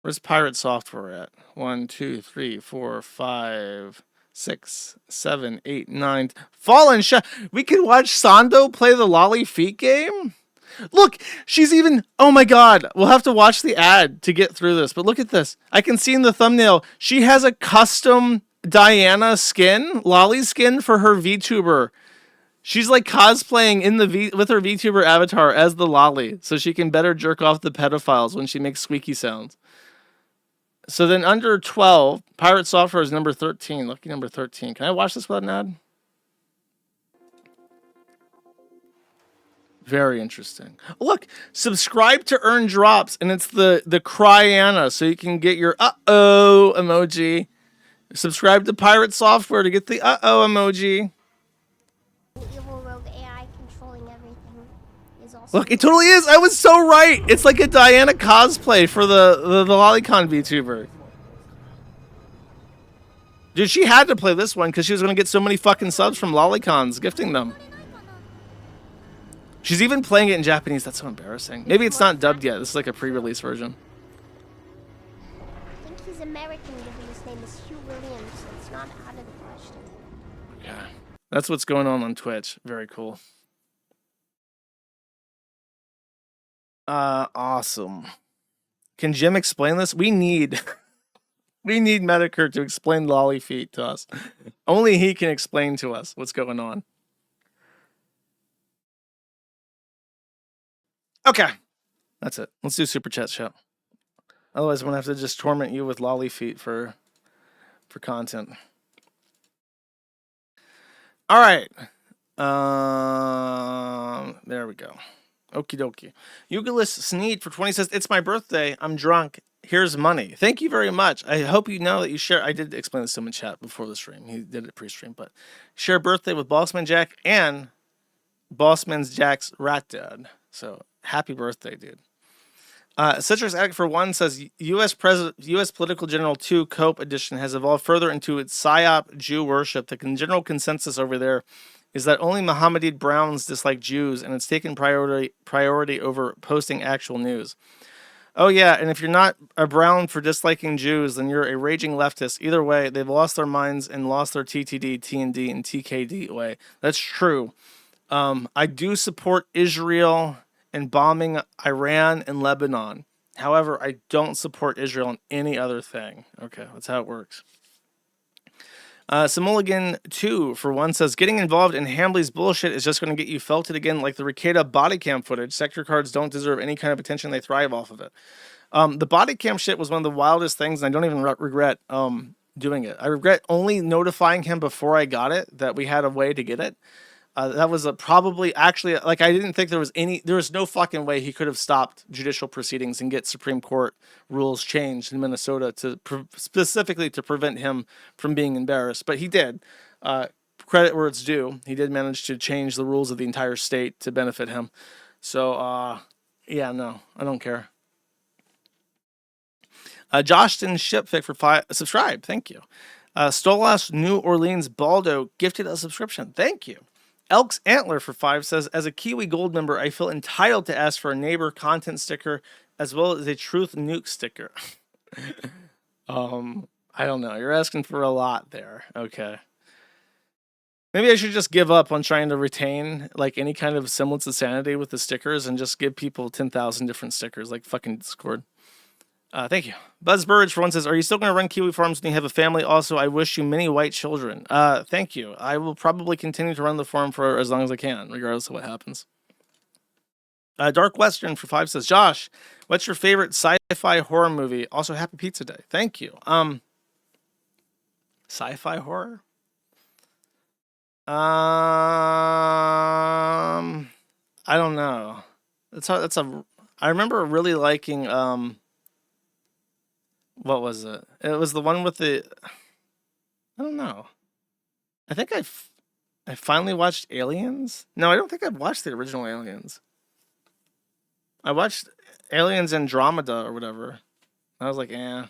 Where's Pirate Software at? 1, 2, 3, 4, 5, 6, 7, 8, 9. Fallen Shot. We could watch Sando play the Lolly Feet game? Look, she's even... Oh my god. We'll have to watch the ad to get through this. But look at this. I can see in the thumbnail, she has a custom Diana skin, Lolly skin for her VTuber. She's like cosplaying in the with her VTuber avatar as the Lolly, so she can better jerk off the pedophiles when she makes squeaky sounds. So then under 12, Pirate Software is number 13. Lucky number 13. Can I watch this without an ad? Very interesting. Look, subscribe to earn drops, and it's the Cryana, so you can get your uh-oh emoji. Subscribe to Pirate Software to get the uh-oh emoji. Evil rogue AI controlling everything is also. Look, it totally is. I was so right. It's like a Diana cosplay for the Lolicon VTuber. Dude, she had to play this one because she was going to get so many fucking subs from Lolicons gifting them. She's even playing it in Japanese. That's so embarrassing. Maybe it's not dubbed yet. This is like a pre-release version. I think he's American given his name is Hugh Williams, so it's not out of the question. Yeah. That's what's going on Twitch. Very cool. Awesome. Can Jim explain this? We need Medicare to explain lolly feet to us. Only he can explain to us what's going on. Okay. That's it. Let's do Super Chat show. Otherwise, I'm going to have to just torment you with lolly feet for content. All right. There we go. Okie dokie. Eugelis Sneed for 20 says, it's my birthday. I'm drunk. Here's money. Thank you very much. I hope you know that you share. I did explain this to him in chat before the stream. He did it pre-stream, but share birthday with Bossman Jack and BossmanJack's rat dad. So happy birthday, dude. Citrus Addict for 1 says U.S. Political General 2 Cope Edition has evolved further into its PSYOP Jew worship. The general consensus over there is that only Mohammedan Browns dislike Jews, and it's taken priority over posting actual news. Oh yeah, and if you're not a Brown for disliking Jews, then you're a raging leftist. Either way, they've lost their minds and lost their TTD, TND, and TKD way. That's true. I do support Israel and bombing Iran and Lebanon. However, I don't support Israel in any other thing. Okay, that's how it works. Simulligan 2 for 1 says, getting involved in Hambly's bullshit is just going to get you felted again like the Ricada body cam footage. Sector cards don't deserve any kind of attention. They thrive off of it. The body cam shit was one of the wildest things, and I don't even regret doing it. I regret only notifying him before I got it that we had a way to get it. That was probably actually, like, I didn't think there was no fucking way he could have stopped judicial proceedings and get Supreme Court rules changed in Minnesota specifically to prevent him from being embarrassed. But he did. Credit where it's due. He did manage to change the rules of the entire state to benefit him. So, yeah, no, I don't care. Jostin Shipfic for 5, subscribe. Thank you. Stolas New Orleans Baldo gifted a subscription. Thank you. Elk's Antler for 5 says, as a Kiwi Gold member, I feel entitled to ask for a neighbor content sticker as well as a Truth Nuke sticker. I don't know. You're asking for a lot there. Okay. Maybe I should just give up on trying to retain like any kind of semblance of sanity with the stickers and just give people 10,000 different stickers like fucking Discord. Thank you. Buzz Burge for 1 says, are you still going to run Kiwi Farms when you have a family? Also, I wish you many white children. Thank you. I will probably continue to run the farm for as long as I can, regardless of what happens. Dark Western for 5 says, Josh, what's your favorite sci-fi horror movie? Also, happy pizza day. Thank you. Sci-fi horror? I don't know. I remember really liking, what was it? It was the one with the, I don't know. I think I finally watched Aliens. No, I don't think I've watched the original Aliens. I watched Aliens Andromeda or whatever. I was like, I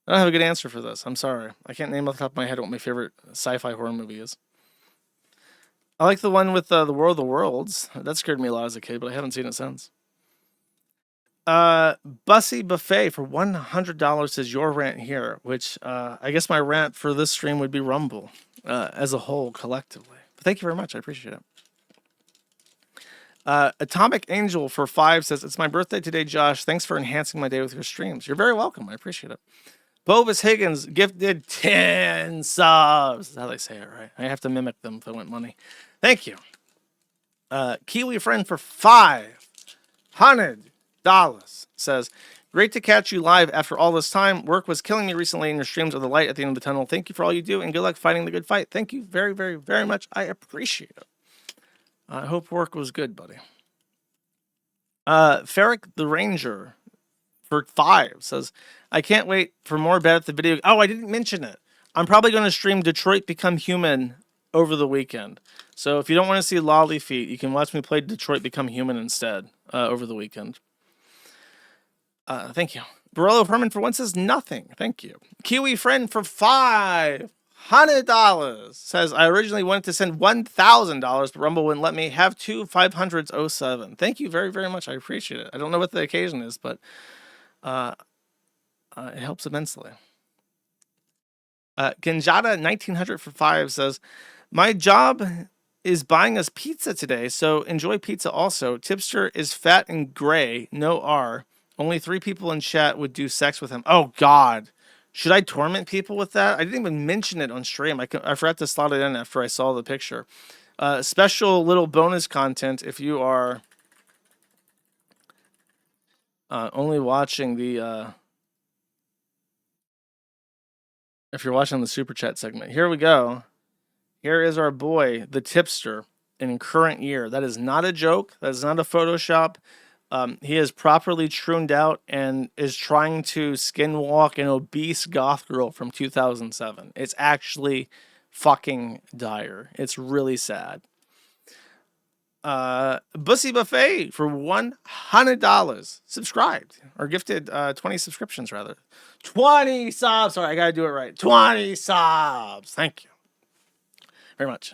don't have a good answer for this. I'm sorry. I can't name off the top of my head what my favorite sci-fi horror movie is. I like the one with the War of the Worlds. That scared me a lot as a kid, but I haven't seen it since. Bussy Buffet for $100 says your rant here, which I guess my rant for this stream would be Rumble as a whole collectively. But thank you very much. I appreciate it. Atomic Angel for 5 says, it's my birthday today, Josh. Thanks for enhancing my day with your streams. You're very welcome. I appreciate it. Bobus Higgins gifted 10 subs. That's how they say it, right? I have to mimic them if I want money. Thank you. Kiwi Friend for $500 says, great to catch you live after all this time. Work was killing me recently, and your streams are the light at the end of the tunnel. Thank you for all you do, and good luck fighting the good fight. Thank you very, very, very much. I appreciate it. I hope work was good, buddy. Ferric the Ranger for 5 says, I can't wait for more Bet at the Video. Oh, I didn't mention it. I'm probably going to stream Detroit Become Human over the weekend. So if you don't want to see Lolly Feet, you can watch me play Detroit Become Human instead over the weekend. Thank you. Barolo Herman for 1 says nothing. Thank you. Kiwi Friend for $500 says, I originally wanted to send $1,000, but Rumble wouldn't let me have 2 500s 07. Thank you very, very much. I appreciate it. I don't know what the occasion is, but it helps immensely. Genjada 1900 for 5 says, my job is buying us pizza today, so enjoy pizza also. Tipster is fat and gray, no R. Only 3 people in chat would do sex with him. Oh, God. Should I torment people with that? I didn't even mention it on stream. I forgot to slot it in after I saw the picture. Special little bonus content if you are only watching the... if you're watching the Super Chat segment. Here we go. Here is our boy, the tipster, in current year. That is not a joke. That is not a Photoshop. He is properly trooned out and is trying to skinwalk an obese goth girl from 2007. It's actually fucking dire. It's really sad. Bussy Buffet for $100 subscribed or gifted 20 subscriptions rather. 20 subs. Sorry, I gotta do it right. 20 subs. Thank you very much.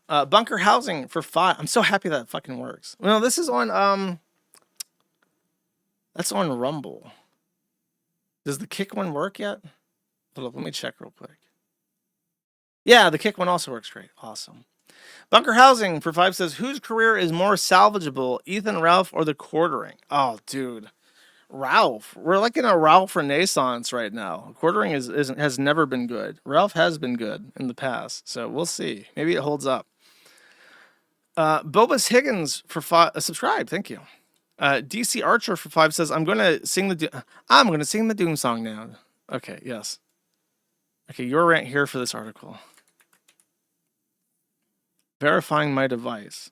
Bunker Housing for 5. I'm so happy that fucking works. Well, this is on that's on Rumble. Does the kick one work yet? Hold up, let me check real quick. Yeah, the kick one also works great. Awesome. Bunker Housing for 5 says, whose career is more salvageable, Ethan, Ralph, or the quartering? Oh, dude. Ralph. We're like in a Ralph renaissance right now. Quartering has never been good. Ralph has been good in the past, so we'll see. Maybe it holds up. Bobus Higgins for 5 subscribe. Thank you. DC Archer for 5 says, I'm gonna sing the Doom song now. Okay, yes. Okay, your rant here for this article. Verifying my device.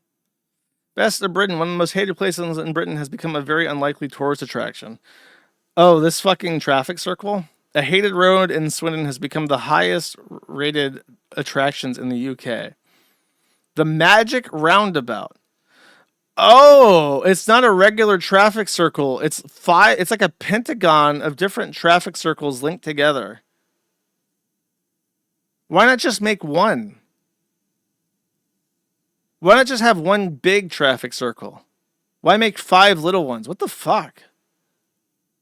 Best of Britain, one of the most hated places in Britain, has become a very unlikely tourist attraction. Oh, this fucking traffic circle? A hated road in Swindon has become the highest rated attractions in the UK. The Magic Roundabout. Oh, it's not a regular traffic circle. It's like a pentagon of different traffic circles linked together. Why not just make one? Why not just have one big traffic circle? Why make 5 little ones? What the fuck?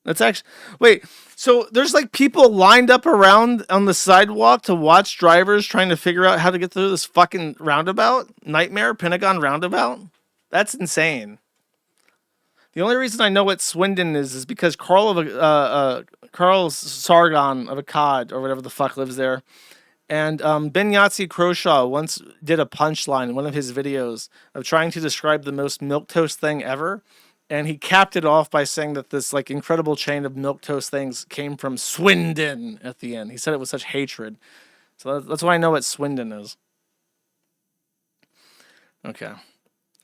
That's actually... Wait, so there's like people lined up around on the sidewalk to watch drivers trying to figure out how to get through this fucking roundabout? Nightmare Pentagon roundabout? That's insane. The only reason I know what Swindon is because Carl Sargon of Akkad, or whatever the fuck, lives there. And Ben Yahtzee Croshaw once did a punchline in one of his videos of trying to describe the most milquetoast thing ever. And he capped it off by saying that this like incredible chain of milquetoast things came from Swindon at the end. He said it with such hatred. So that's why I know what Swindon is. Okay.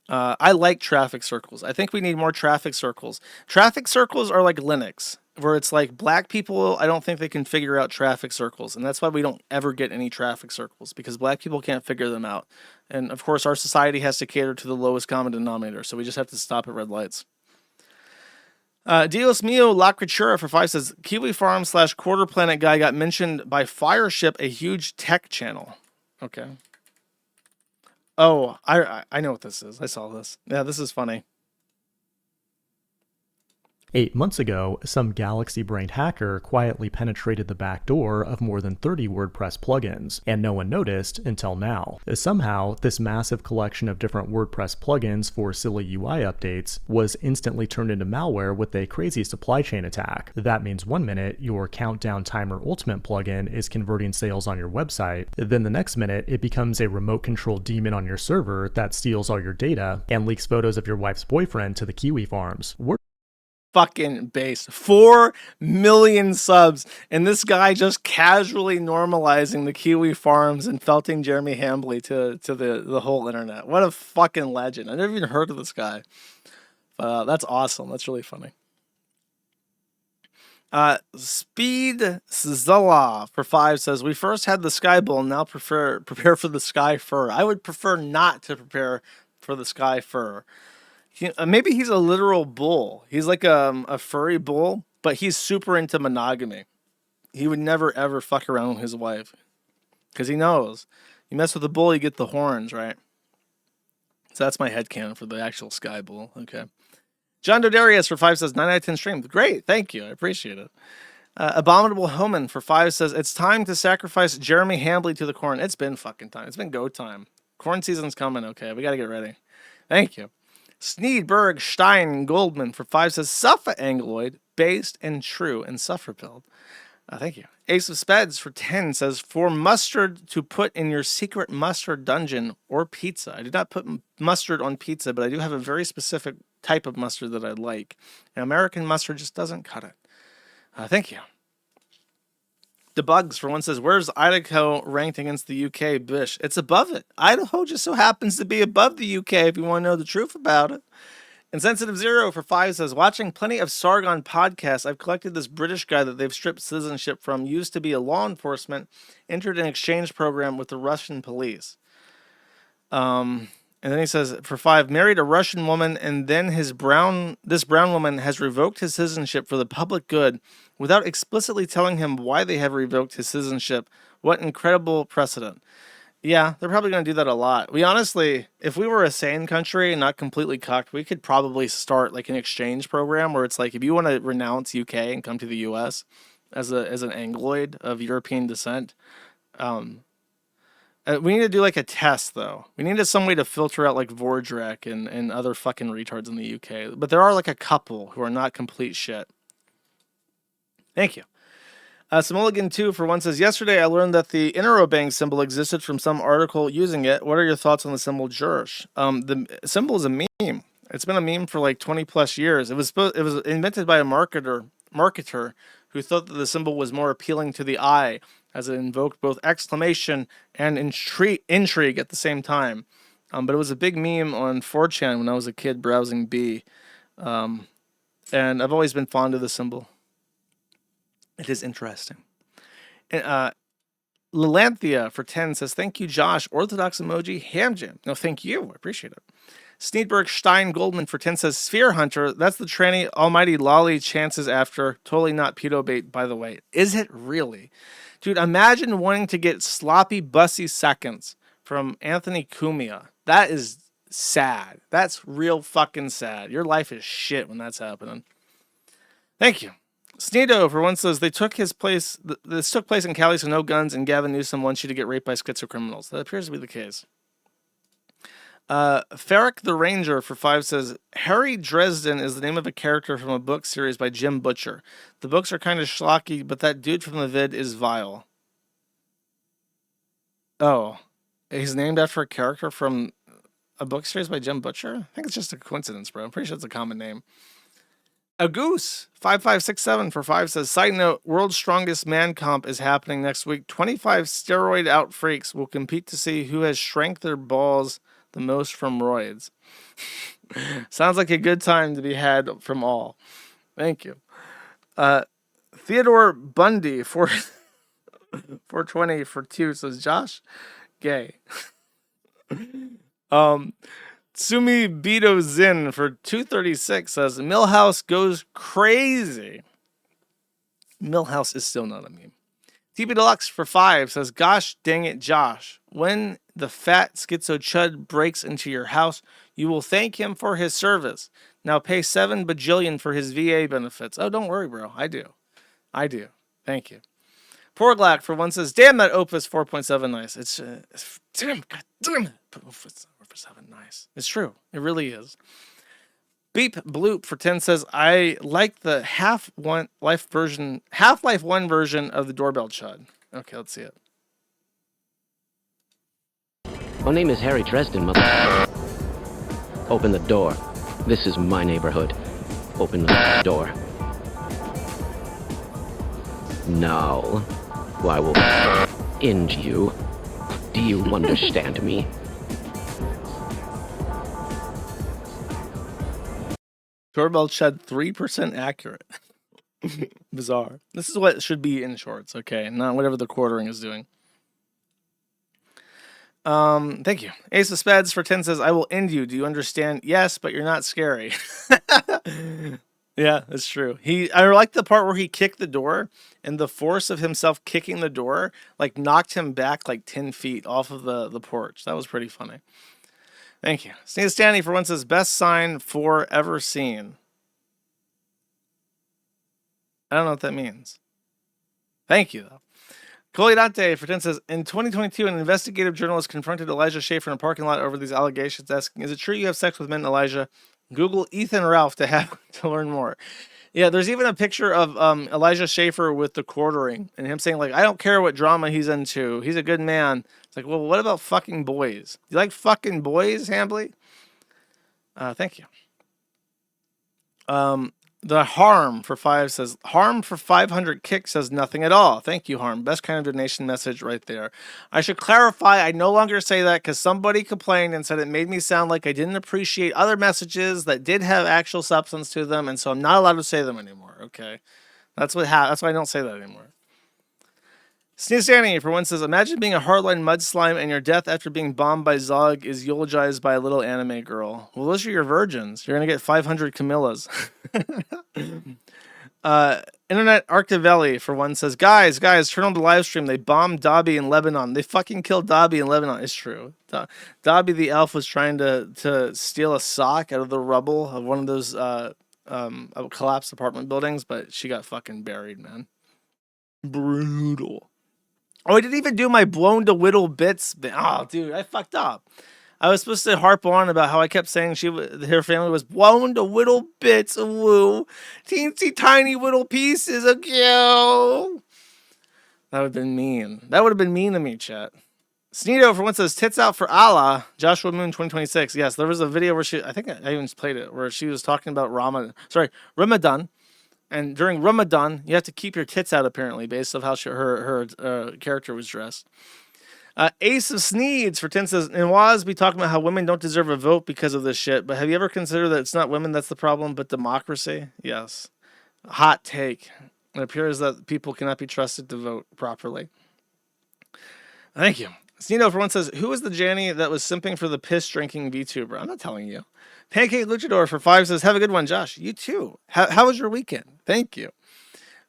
I like traffic circles. I think we need more traffic circles. Traffic circles are like Linux, where it's like black people, I don't think they can figure out traffic circles. And that's why we don't ever get any traffic circles, because black people can't figure them out. And of course, our society has to cater to the lowest common denominator. So we just have to stop at red lights. Dios Mio La Creatura for 5 says, Kiwi Farm / Quarter Planet guy got mentioned by Fireship, a huge tech channel. Okay. Oh, I know what this is. I saw this. Yeah, this is funny. 8 months ago, some galaxy-brained hacker quietly penetrated the back door of more than 30 WordPress plugins, and no one noticed until now. Somehow, this massive collection of different WordPress plugins for silly UI updates was instantly turned into malware with a crazy supply chain attack. That means one minute, your Countdown Timer Ultimate plugin is converting sales on your website, then the next minute, it becomes a remote control demon on your server that steals all your data and leaks photos of your wife's boyfriend to the Kiwi farms. Fucking base. 4 million subs, and this guy just casually normalizing the Kiwi farms and felting Jeremy Hambly to the whole internet. What a fucking legend. I never even heard of this guy. That's awesome. That's really funny. Speed Zala for 5 says, we first had the Sky Bull, now prepare for the Sky Fur. I would prefer not to prepare for the Sky Fur. Maybe he's a literal bull. He's like a furry bull, but he's super into monogamy. He would never, ever fuck around with his wife. Because he knows. You mess with a bull, you get the horns, right? So that's my headcanon for the actual Sky Bull. Okay. John Dodarius for 5 says, 9 out of 10 streamed. Great, thank you. I appreciate it. Abominable Homan for 5 says, it's time to sacrifice Jeremy Hambly to the corn. It's been fucking time. It's been go time. Corn season's coming, okay? We got to get ready. Thank you. Sneedberg Stein Goldman for 5 says, Suffa Angloid, based and true and suffer build. Thank you. Ace of Speds for 10 says, for mustard to put in your secret mustard dungeon or pizza. I did not put mustard on pizza, but I do have a very specific type of mustard that I like. And American mustard just doesn't cut it. Thank you. Debugs for 1 says, where's Idaho ranked against the UK? Bish. It's above it. Idaho just so happens to be above the UK if you want to know the truth about it. Insensitive Zero for 5 says, watching plenty of Sargon podcasts, I've collected this British guy that they've stripped citizenship from, used to be a law enforcement, entered an exchange program with the Russian police. And then he says, for 5, married a Russian woman, and then this brown woman has revoked his citizenship for the public good without explicitly telling him why they have revoked his citizenship. What incredible precedent. Yeah, they're probably going to do that a lot. We honestly, if we were a sane country and not completely cucked, we could probably start like an exchange program where it's like, if you want to renounce UK and come to the US as an Angloid of European descent, we need to do like a test, though. We need some way to filter out like Vordrak and other fucking retards in the UK. But there are like a couple who are not complete shit. Thank you. Simulligan 2 for 1 says, yesterday I learned that the interrobang symbol existed from some article using it. What are your thoughts on the symbol Jursh? The symbol is a meme. It's been a meme for like 20 plus years. It was invented by a marketer who thought that the symbol was more appealing to the eye, as it invoked both exclamation and intrigue at the same time. But it was a big meme on 4chan when I was a kid browsing B. And I've always been fond of the symbol. It is interesting. And Lilanthia for 10 says, thank you, Josh. Orthodox emoji, ham jam. No, thank you. I appreciate it. Sneedberg Stein Goldman for 10 says, Sphere Hunter, that's the tranny almighty lolly chances after. Totally not pedo bait, by the way. Is it really? Dude, imagine wanting to get sloppy, bussy seconds from Anthony Cumia. That is sad. That's real fucking sad. Your life is shit when that's happening. Thank you. Sneedo for 1 says, they took his place. This took place in Cali, so no guns, and Gavin Newsom wants you to get raped by schizo criminals. That appears to be the case. Ferric the Ranger for 5 says, Harry Dresden is the name of a character from a book series by Jim Butcher. The books are kind of schlocky, but that dude from the vid is vile. Oh, he's named after a character from a book series by Jim Butcher? I think it's just a coincidence, bro. I'm pretty sure it's a common name. A Goose 5567 for 5 says, side note, World's Strongest Man Comp is happening next week. 25 steroid out freaks will compete to see who has shrank their balls the most from roids. Sounds like a good time to be had from all. Thank you. Theodore Bundy for 420 for 2 says, Josh, gay. Sumi Bito Zin for 236 says, Millhouse goes crazy. Millhouse is still not a meme. TB Deluxe for 5 says, gosh dang it, Josh. When the fat schizo chud breaks into your house, you will thank him for his service. Now pay 7 bajillion for his VA benefits. Oh, don't worry, bro. I do. Thank you. Porglac for 1 says, damn, that Opus 4.7 nice. It's damn, god damn it. Opus 4.7 nice. It's true. It really is. Beep Bloop for 10 says, I like the Half-Life 1 version of the doorbell chud. Okay, let's see it. My name is Harry Dresden, mother. Open the door. This is my neighborhood. Open the door. Now, I will end you. Do you understand me? Doorbell chud 3% accurate. Bizarre. This is what should be in shorts, okay? Not whatever the quartering is doing. Thank you. Ace of Spades for 10 says, I will end you. Do you understand? Yes, but you're not scary. Yeah, that's true. I like the part where he kicked the door, and the force of himself kicking the door like knocked him back like 10 feet off of the porch. That was pretty funny. Thank you. Sneeze Stanley for 1 says, best sign for ever seen. I don't know what that means. Thank you, though. Colidante for 10 says, in 2022, an investigative journalist confronted Elijah Schaffer in a parking lot over these allegations, asking, is it true you have sex with men, Elijah? Google Ethan Ralph to learn more. Yeah, there's even a picture of Elijah Schaffer with the quartering and him saying, like, I don't care what drama he's into. He's a good man. It's like, well, what about fucking boys? Do you like fucking boys, Hambly? Thank you. The Harm for 5 says, Harm for 500 kick says nothing at all. Thank you, Harm. Best kind of donation message right there. I should clarify, I no longer say that because somebody complained and said it made me sound like I didn't appreciate other messages that did have actual substance to them, and so I'm not allowed to say them anymore, okay? That's why I don't say that anymore. Sneeze Danny for 1 says, imagine being a hardline mud slime and your death after being bombed by Zog is eulogized by a little anime girl. Well, those are your virgins. You're going to get 500 Camillas. Internet Arcavelli for 1 says, guys, turn on the live stream. They bombed Dobby in Lebanon. They fucking killed Dobby in Lebanon. It's true. Dobby the elf was trying to steal a sock out of the rubble of one of those collapsed apartment buildings, but she got fucking buried, man. Brutal. Oh, I didn't even do my blown to whittle bits. Oh, dude, I fucked up. I was supposed to harp on about how I kept saying her family was blown to whittle bits. Woo. Teensy tiny whittle pieces of kill. That would have been mean. That would have been mean to me, chat. Sneedo for 1 says, tits out for Allah. Joshua Moon 2026. Yes, there was a video where I think I even played it, where she was talking about Ramadan. And during Ramadan, you have to keep your tits out, apparently, based on how her character was dressed. Ace of Sneeds for 10 says, in Waz, we talk about how women don't deserve a vote because of this shit, but have you ever considered that it's not women that's the problem, but democracy? Yes. Hot take. It appears that people cannot be trusted to vote properly. Thank you. Snino for 1 says, who was the Janny that was simping for the piss-drinking VTuber? I'm not telling you. Pancake Luchador for 5 says, have a good one, Josh. You too. How was your weekend? Thank you.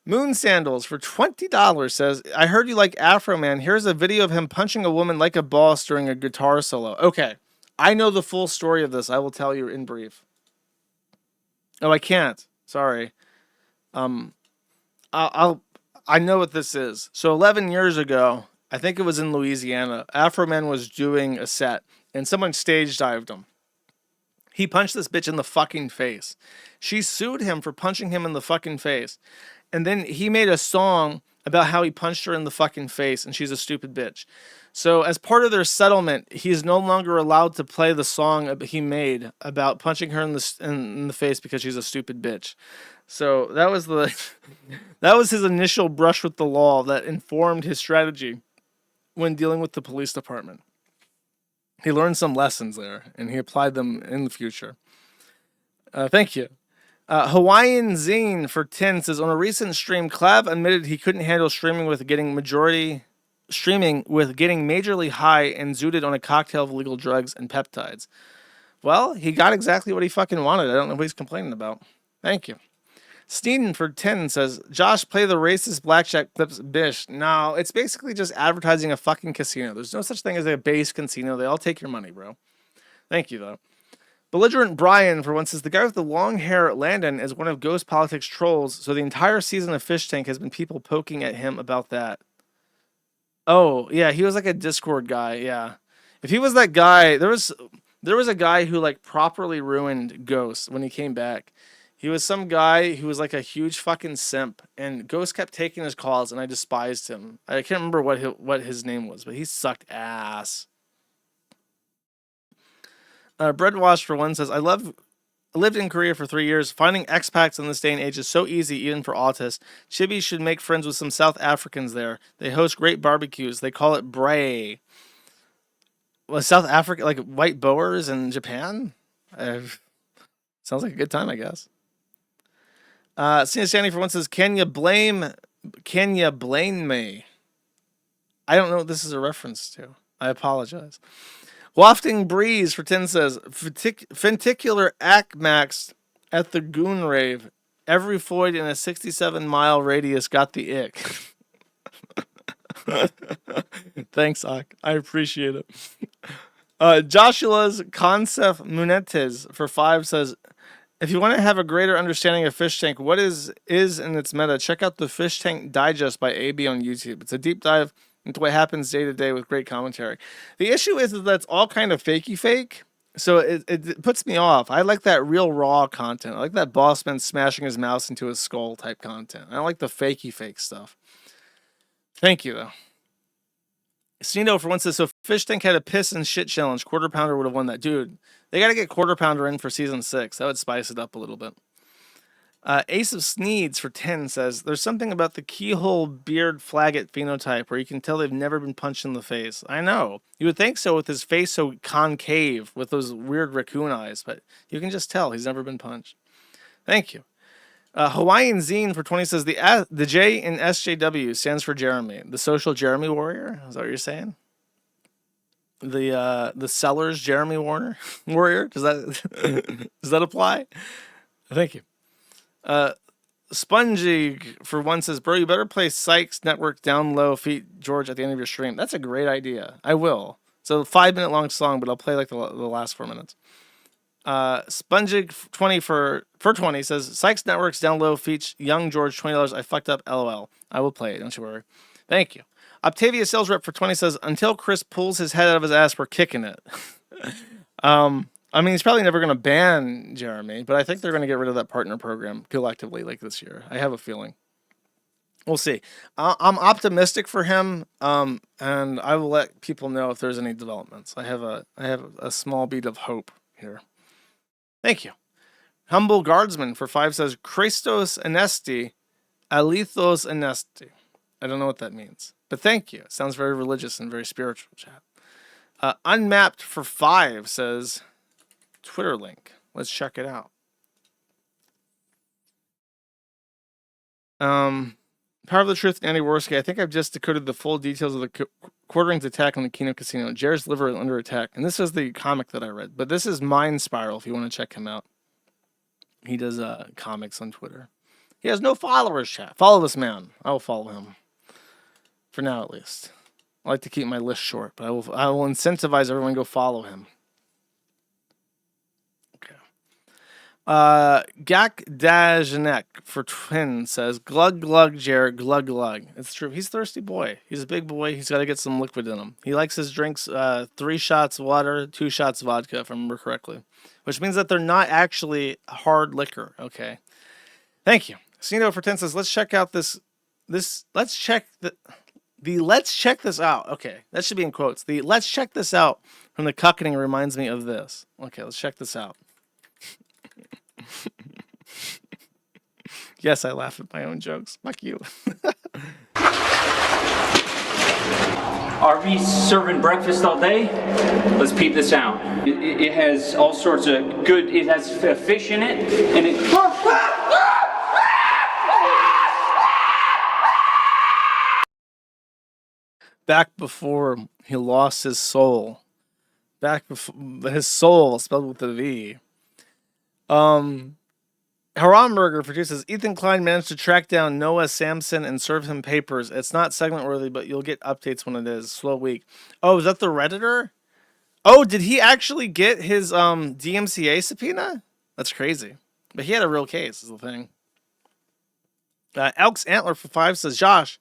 Moon Sandals for $20 says, I heard you like Afro Man. Here's a video of him punching a woman like a boss during a guitar solo. Okay. I know the full story of this. I will tell you in brief. Oh, I can't. Sorry. I know what this is. So 11 years ago, I think it was in Louisiana, Afro Man was doing a set and someone stage dived him. He punched this bitch in the fucking face. She sued him for punching him in the fucking face. And then he made a song about how he punched her in the fucking face and she's a stupid bitch. So as part of their settlement, he's no longer allowed to play the song he made about punching her in the face because she's a stupid bitch. So that was his initial brush with the law that informed his strategy when dealing with the police department. He learned some lessons there, and he applied them in the future. Thank you. Hawaiian Zine for 10 says, on a recent stream, Clav admitted he couldn't handle streaming with getting majorly high and zooted on a cocktail of illegal drugs and peptides. Well, he got exactly what he fucking wanted. I don't know what he's complaining about. Thank you. Sneeden for 10 says, Josh, play the racist blackjack clips, bish. No, it's basically just advertising a fucking casino. There's no such thing as a base casino. They all take your money, bro. Thank you, though. Belligerent Brian, for one, says, the guy with the long hair at Landon is one of Ghost Politics trolls, so the entire season of Fish Tank has been people poking at him about that. Oh, yeah, he was like a Discord guy, yeah. If he was that guy, there was a guy who like properly ruined Ghost when he came back. He was some guy who was like a huge fucking simp, and Ghost kept taking his calls, and I despised him. I can't remember what his name was, but he sucked ass. Breadwash for one says, I lived in Korea for 3 years. Finding expats in this day and age is so easy, even for autists. Chibi should make friends with some South Africans there. They host great barbecues. They call it bray. Well, South Africa, like white Boers in Japan? Sounds like a good time, I guess. Cena Sandy for one says, Can you blame me? I don't know what this is a reference to. I apologize. Wafting Breeze for 10 says, Fenticular Acmax at the Goon Rave. Every Floyd in a 67-mile radius got the ick. Thanks, Ak. I appreciate it. Joshua's Concept Munetes for 5 says, if you want to have a greater understanding of Fish Tank, what is in its meta, check out the Fish Tank Digest by AB on YouTube. It's a deep dive into what happens day to day with great commentary. The issue is that it's all kind of fakey fake, so it puts me off. I like that real raw content. I like that Bossman smashing his mouse into his skull type content. I don't like the fakey fake stuff. Thank you, though. Snino for one says, so Fish Tank had a piss and shit challenge. Quarter Pounder would have won that. Dude, they got to get Quarter Pounder in for season 6. That would spice it up a little bit. Ace of Sneeds for 10 says, there's something about the keyhole beard flaggot phenotype where you can tell they've never been punched in the face. I know. You would think so with his face so concave with those weird raccoon eyes, but you can just tell he's never been punched. Thank you. Hawaiian Zine for 20 says, the J in SJW stands for Jeremy. The social Jeremy warrior? Is that what you're saying? The Sellers Jeremy warrior? Does that apply? Thank you. Spongy for one says, bro, you better play Sykes Network down low feet George at the end of your stream. That's a great idea. I will. So 5-minute long song, but I'll play like the last 4 minutes. Spongy 20 for 20 says, Sykes Networks down low feat young George $20. I fucked up. LOL. I will play it. Don't you worry. Thank you. Octavia sales rep for 20 says, until Chris pulls his head out of his ass, we're kicking it. I mean, he's probably never going to ban Jeremy, but I think they're going to get rid of that partner program collectively like this year. I have a feeling. We'll see. I'm optimistic for him, and I will let people know if there's any developments. I have a small bead of hope here. Thank you. Humble Guardsman for 5 says, Christos Anesti, Alithos Anesti. I don't know what that means, but thank you. It sounds very religious and very spiritual, chat. Unmapped for 5 says, Twitter link. Let's check it out. Power of the Truth and Andy Worski. I think I've just decoded the full details of the quarterings attack on the Kino Casino. Jared's liver is under attack. And this is the comic that I read. But this is Mind Spiral if you want to check him out. He does comics on Twitter. He has no followers, chat. Follow this man. I will follow him. For now, at least. I like to keep my list short, but I will incentivize everyone to go follow him. Gak Dajnek for Twin says, glug glug Jared, glug glug. It's true. He's a thirsty boy. He's a big boy. He's got to get some liquid in him. He likes his drinks 3 shots water, 2 shots vodka, if I remember correctly. Which means that they're not actually hard liquor. Okay. Thank you. Sino for 10 says, let's check out let's check this out. Okay. That should be in quotes. The let's check this out from the cuckening reminds me of this. Okay, let's check this out. Yes, I laugh at my own jokes. Fuck you. Are we serving breakfast all day? Let's peep this out. It has all sorts of good, it has fish in it, and it... Back before he lost his soul. Back before his soul spelled with a V. Haramburger produces Ethan Klein managed to track down Noah Samson and serve him papers. It's not segment worthy, but you'll get updates when it is. Slow week. Oh, is that the Redditor? Oh, did he actually get his DMCA subpoena? That's crazy. But he had a real case, is the thing. Elks Antler for 5 says, Josh,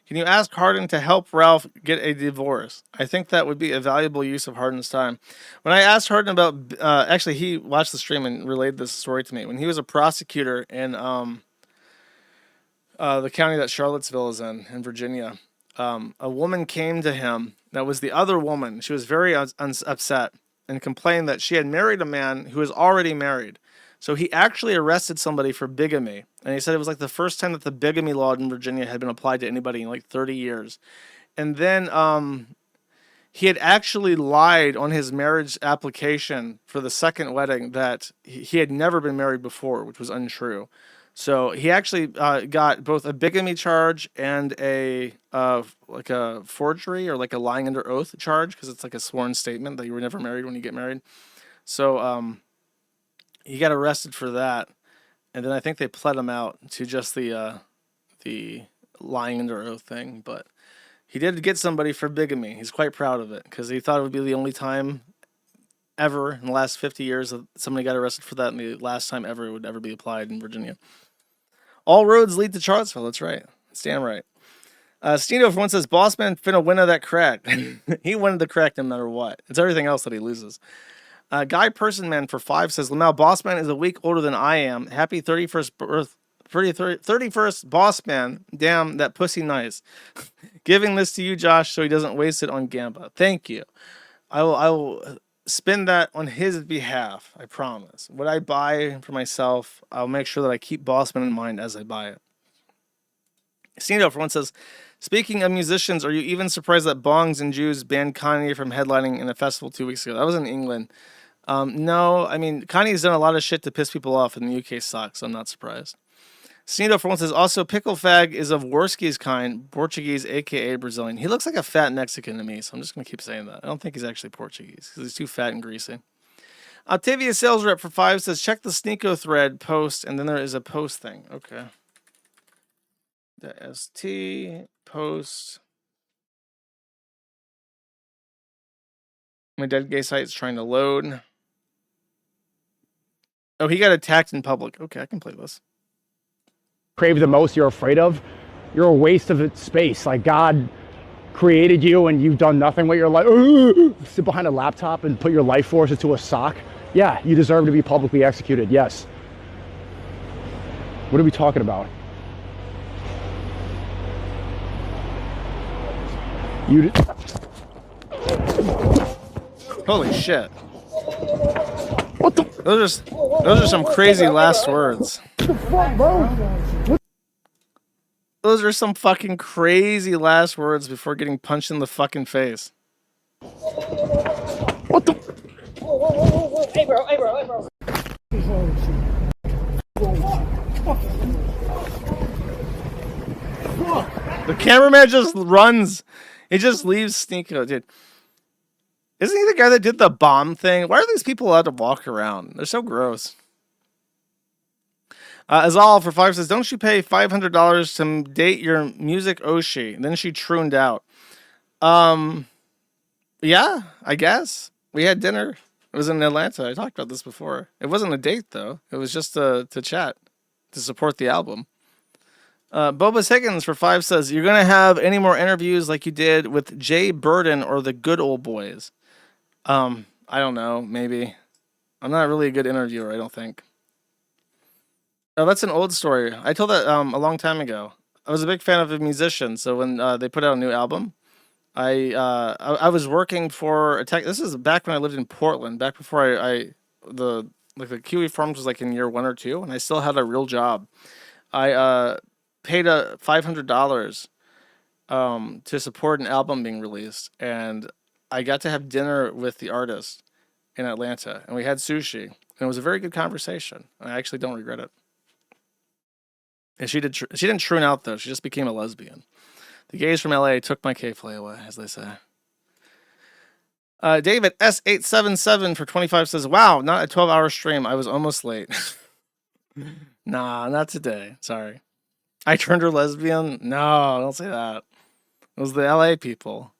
can you ask Harden to help Ralph get a divorce? I think that would be a valuable use of Harden's time. When I asked Harden about, actually, he watched the stream and relayed this story to me. When he was a prosecutor in the county that Charlottesville is in Virginia, a woman came to him that was the other woman. She was very upset and complained that she had married a man who was already married. So he actually arrested somebody for bigamy. And he said it was like the first time that the bigamy law in Virginia had been applied to anybody in like 30 years. And then he had actually lied on his marriage application for the second wedding that he had never been married before, which was untrue. So he actually got both a bigamy charge and a like a forgery or like a lying under oath charge, because it's like a sworn statement that you were never married when you get married. So he got arrested for that, and then I think they pled him out to just the lying under oath thing. But he did get somebody for bigamy. He's quite proud of it because he thought it would be the only time ever in the last 50 years that somebody got arrested for that, and the last time ever it would ever be applied in Virginia. All roads lead to Charlottesville. That's right. That's damn right. Stino for one says, Bossman finna win of that crack. He wanted the crack no matter what. It's everything else that he loses. Guy Person Man for 5 says, Lamau, Bossman is a week older than I am. Happy 31st birth, 31st Bossman. Damn, that pussy nice. Giving this to you, Josh, so he doesn't waste it on Gamba. Thank you. I will spend that on his behalf. I promise. What I buy for myself, I'll make sure that I keep Bossman in mind as I buy it. Stino for one says, speaking of musicians, are you even surprised that Bongs and Jews banned Kanye from headlining in a festival 2 weeks ago? That was in England. No, I mean, Kanye's done a lot of shit to piss people off, and the UK sucks, so I'm not surprised. Sneedo for one says, also, Pickle Fag is of Worski's kind, Portuguese, a.k.a. Brazilian. He looks like a fat Mexican to me, so I'm just going to keep saying that. I don't think he's actually Portuguese, because he's too fat and greasy. Octavia Sales Rep for 5 says, check the Sneeko thread post, and then there is a post thing. Okay. The ST post. My dead gay site is trying to load. Oh, he got attacked in public. Okay, I can play this. Crave the most you're afraid of, you're a waste of space. Like, God created you and you've done nothing with your life. Sit behind a laptop and put your life force into a sock. Yeah, you deserve to be publicly executed. Yes. What are we talking about? Holy shit. What the? Those are some crazy last words. Those are some fucking crazy last words before getting punched in the fucking face. What the? Hey bro. The cameraman just runs. He just leaves Sneeko, dude. Isn't he the guy that did the bomb thing? Why are these people allowed to walk around? They're so gross. Azal for 5 says, don't you pay $500 to date your music Oshi? And then she trooned out. Yeah, I guess. We had dinner. It was in Atlanta. I talked about this before. It wasn't a date, though. It was just to chat, to support the album. Bobas Higgins for 5 says, you're going to have any more interviews like you did with Jay Burden or the Good Old Boys? I don't know. Maybe. I'm not really a good interviewer, I don't think. Oh, that's an old story. I told that a long time ago. I was a big fan of a musician, so when they put out a new album, I was working for a tech. This is back when I lived in Portland, back before the Kiwi Farms was like in year 1 or 2, and I still had a real job. I paid $500 to support an album being released, and I got to have dinner with the artist in Atlanta, and we had sushi, and it was a very good conversation. I actually don't regret it. And she didn't troon out though. She just became a lesbian. The gays from LA took my K-play away, as they say. David S877 for 25 says, wow, not a 12-hour stream. I was almost late. Nah, not today. Sorry. I turned her lesbian? No, don't say that. It was the LA people.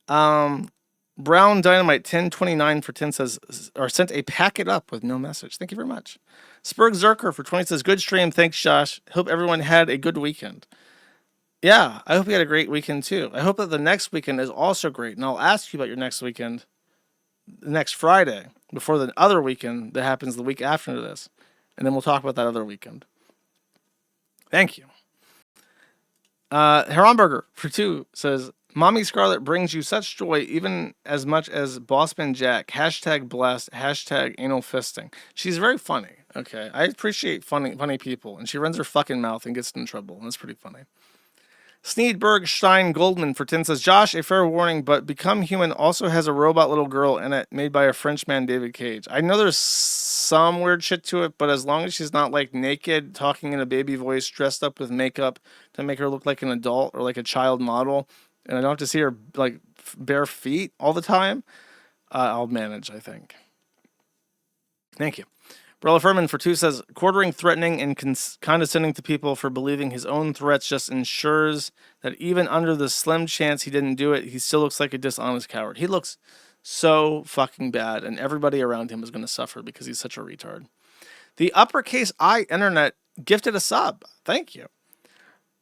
Brown Dynamite 1029 for 10 says, or sent a packet up with no message. Thank you very much. Spurg Zerker for 20 says, good stream. Thanks, Josh. Hope everyone had a good weekend. Yeah, I hope you had a great weekend too. I hope that the next weekend is also great. And I'll ask you about your next weekend next Friday before the other weekend that happens the week after this. And then we'll talk about that other weekend. Thank you. Heronberger for 2 says, Mommy Scarlet brings you such joy even as much as BossmanJack. Hashtag blessed. Hashtag anal fisting. She's very funny. Okay. I appreciate funny people. And she runs her fucking mouth and gets in trouble. And it's pretty funny. Sneedberg Stein Goldman for 10 says, Josh, a fair warning, but Become Human also has a robot little girl in it made by a Frenchman, David Cage. I know there's some weird shit to it, but as long as she's not like naked, talking in a baby voice, dressed up with makeup to make her look like an adult or like a child model, and I don't have to see her like bare feet all the time, I'll manage, I think. Thank you. Brella Furman for 2 says, quartering, threatening, and condescending to people for believing his own threats just ensures that even under the slim chance he didn't do it, he still looks like a dishonest coward. He looks so fucking bad, and everybody around him is going to suffer because he's such a retard. The uppercase I Internet gifted a sub. Thank you.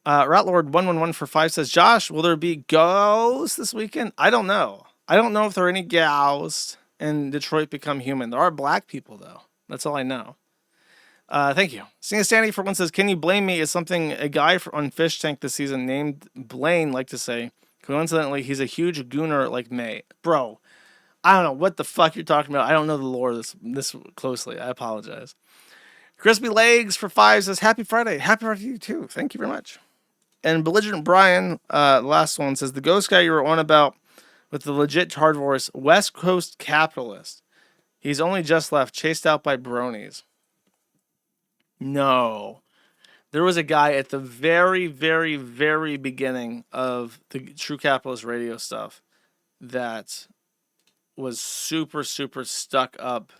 Ratlord111 for 5 says, Josh, will there be ghosts this weekend? I don't know. I don't know if there are any ghosts in Detroit Become Human. There are black people, though. That's all I know. Thank you. Sing Stanley for 1 says, can you blame me? Is something a guy on Fish Tank this season named Blaine like to say. Coincidentally, he's a huge gooner like May. Bro, I don't know what the fuck you're talking about. I don't know the lore this closely. I apologize. Crispy Legs for 5 says, happy Friday. Happy Friday to you too. Thank you very much. And Belligerent Brian, last one, says, the ghost guy you were on about with the legit hard voice, West Coast capitalist. He's only just left, chased out by bronies. No. There was a guy at the very, very, very beginning of the True Capitalist Radio stuff that was super, super stuck up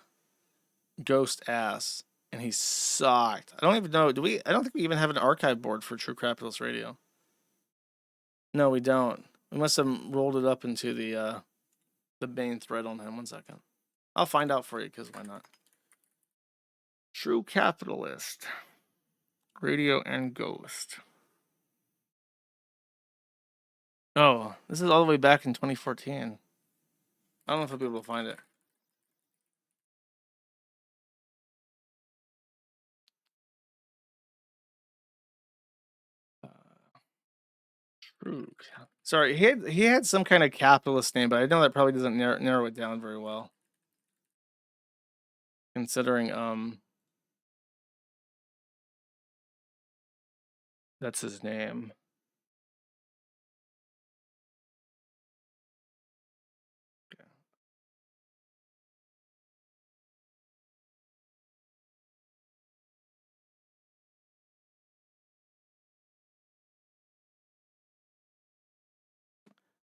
ghost ass. And he sucked. I don't even know. I don't think we even have an archive board for True Capitalist Radio. No, we don't. We must have rolled it up into the main thread on him. 1 second. I'll find out for you, because why not? True Capitalist. Radio and Ghost. Oh, this is all the way back in 2014. I don't know if I'll be able to find it. True. Sorry, he had some kind of capitalist name, but I know that probably doesn't narrow it down very well. Considering that's his name.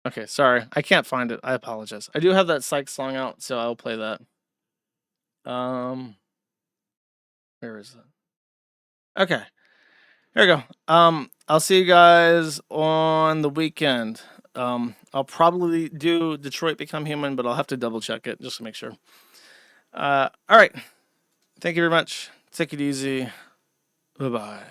Okay, sorry. I can't find it. I apologize. I do have that Psych song out, so I'll play that. Where is it? Okay. Here we go. I'll see you guys on the weekend. I'll probably do Detroit Become Human, but I'll have to double check it just to make sure. All right. Thank you very much. Take it easy. Bye-bye.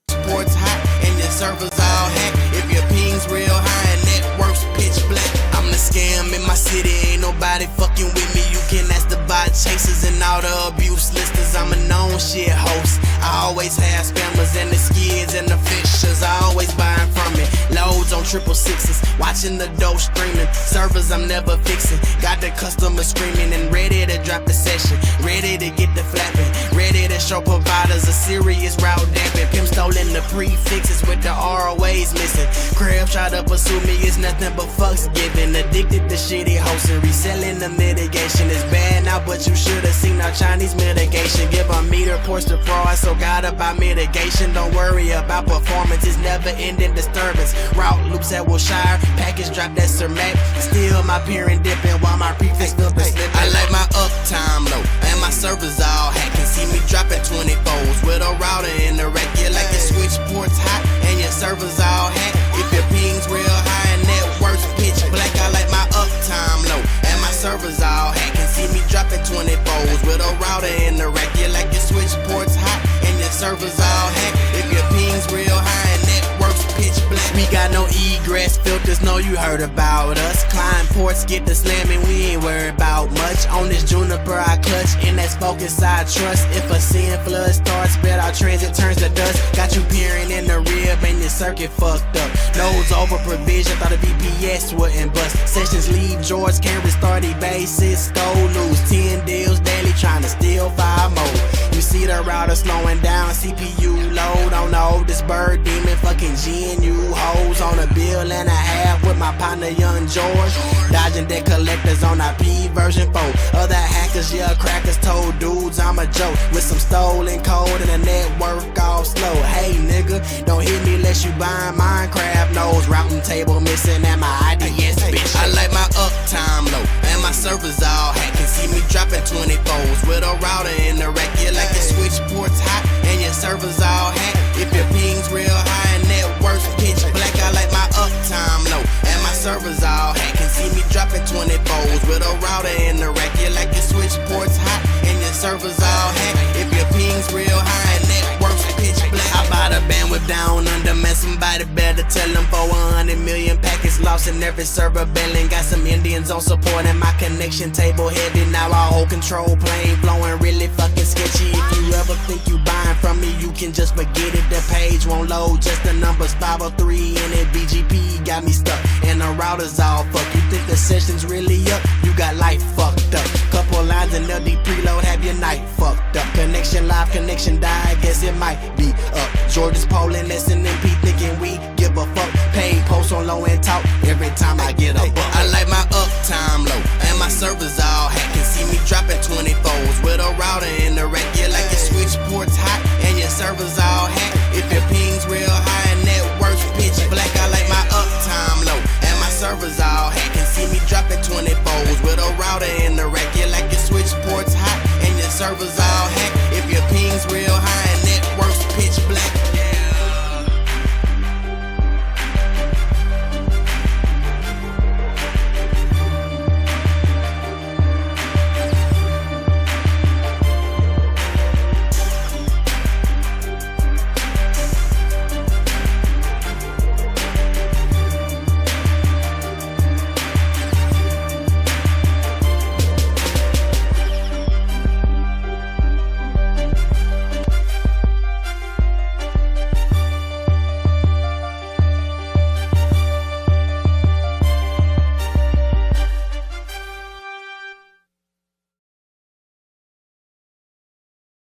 Sports hot and your servers all hacked. If your ping's real high and networks pitch black, I'm the scam in my city. Ain't nobody fucking with me. You can ask the bot chasers and all the abuse listers. I'm a known shit host. I always have spammers and the skids and the fishers. I always buying from it. Loads on 666s. Watching the dough streaming. Servers I'm never fixing. Got the customer screaming and ready to drop the session. Ready to get the flapping. Ready to show providers a serious route damping. Pimp stolen the prefixes with the ROAs missing. Crab try to pursue me. It's nothing but fucks giving. Addicted to shitty hosting. Reselling the mitigation is bad now, but you should have seen our Chinese mitigation. Give a meter ports to fraud, so gotta buy mitigation. Don't worry about performance, it's never ending disturbance. Route loops at Wilshire, package drop that Cermak. Still my peering dipping while my prefix still be slipping. I like my uptime low, and my servers all hacking. See me dropping 24s with a router in the rack. Yeah, like your switch ports hot and your servers all hacked. If your ping's real high and networks pitch black, I like my uptime low and my servers all hacked. Can see me dropping 24s with a router in the rack. Yeah, like your switch ports hot and your servers all hacked. If your ping's real high and networks pitch black, we got no egress filters, know you heard about us. Client ports get the slamming, we ain't worried about much. On this Juniper I clutch, in that focus I trust. If a sin flood starts, bet our transit turns to dust. Got you peering in the rib and your circuit fucked up. Nodes over provision, thought a VPS wouldn't bust. Sessions leave George, can't restart the bases. Stole lose 10 deals daily, trying to steal 5 more. You see the router slowing down, CPU load on the oldest bird demon, fucking GNU hoes on a bill and a half with my partner Young George. Dodging debt collectors on IP version 4. Other hackers, yeah, crackers told dudes I'm a joke. With some stolen code and a network all slow. Hey nigga, don't hit me unless you buying Minecraft nodes. Routing table missing and my IDS bitch. I like my uptime low and my servers all hacked. Can see me dropping 24s with a router in the rack. Yeah, like your switch ports hot and your servers all hacked. If your ping's real high and networks pitch black, I like my uptime low and my servers all hacked. Can see me dropping 24s with a router in the rack. Yeah, like your switch ports hot and your servers all hacked. If your ping's real high and networks pitch black, I buy the bandwidth down under, man. Somebody better tell them for 100 million packets lost in every server bailing. Got some Indians on support and my connection table heavy. Now I hold control, plane blowing really fucking sketchy. If you ever think you buying from me, you can just forget it. The page won't load, just the numbers 503 and it BGP got me stuck and the router's all fucked. You think the session's really up? You got life fucked up. Couple lines and LD preload, have your night fucked up. Connection live, connection die, guess it might be up. Georgia's polling, SNMP thinking we give a fuck. Paid post on low and talk every time I get a buck. I like my uptime low and my servers all hacked. Can see me dropping 24s with a router in the rack. Yeah, like your switch ports hot and your servers all hacked. If your ping's real high and networks pitch black, I like my uptime low and my servers all hacked. Can see me dropping 24s with a router in the rack. Yeah, like your switch ports hot and your servers all hacked. If your ping's real high and networks pitch black.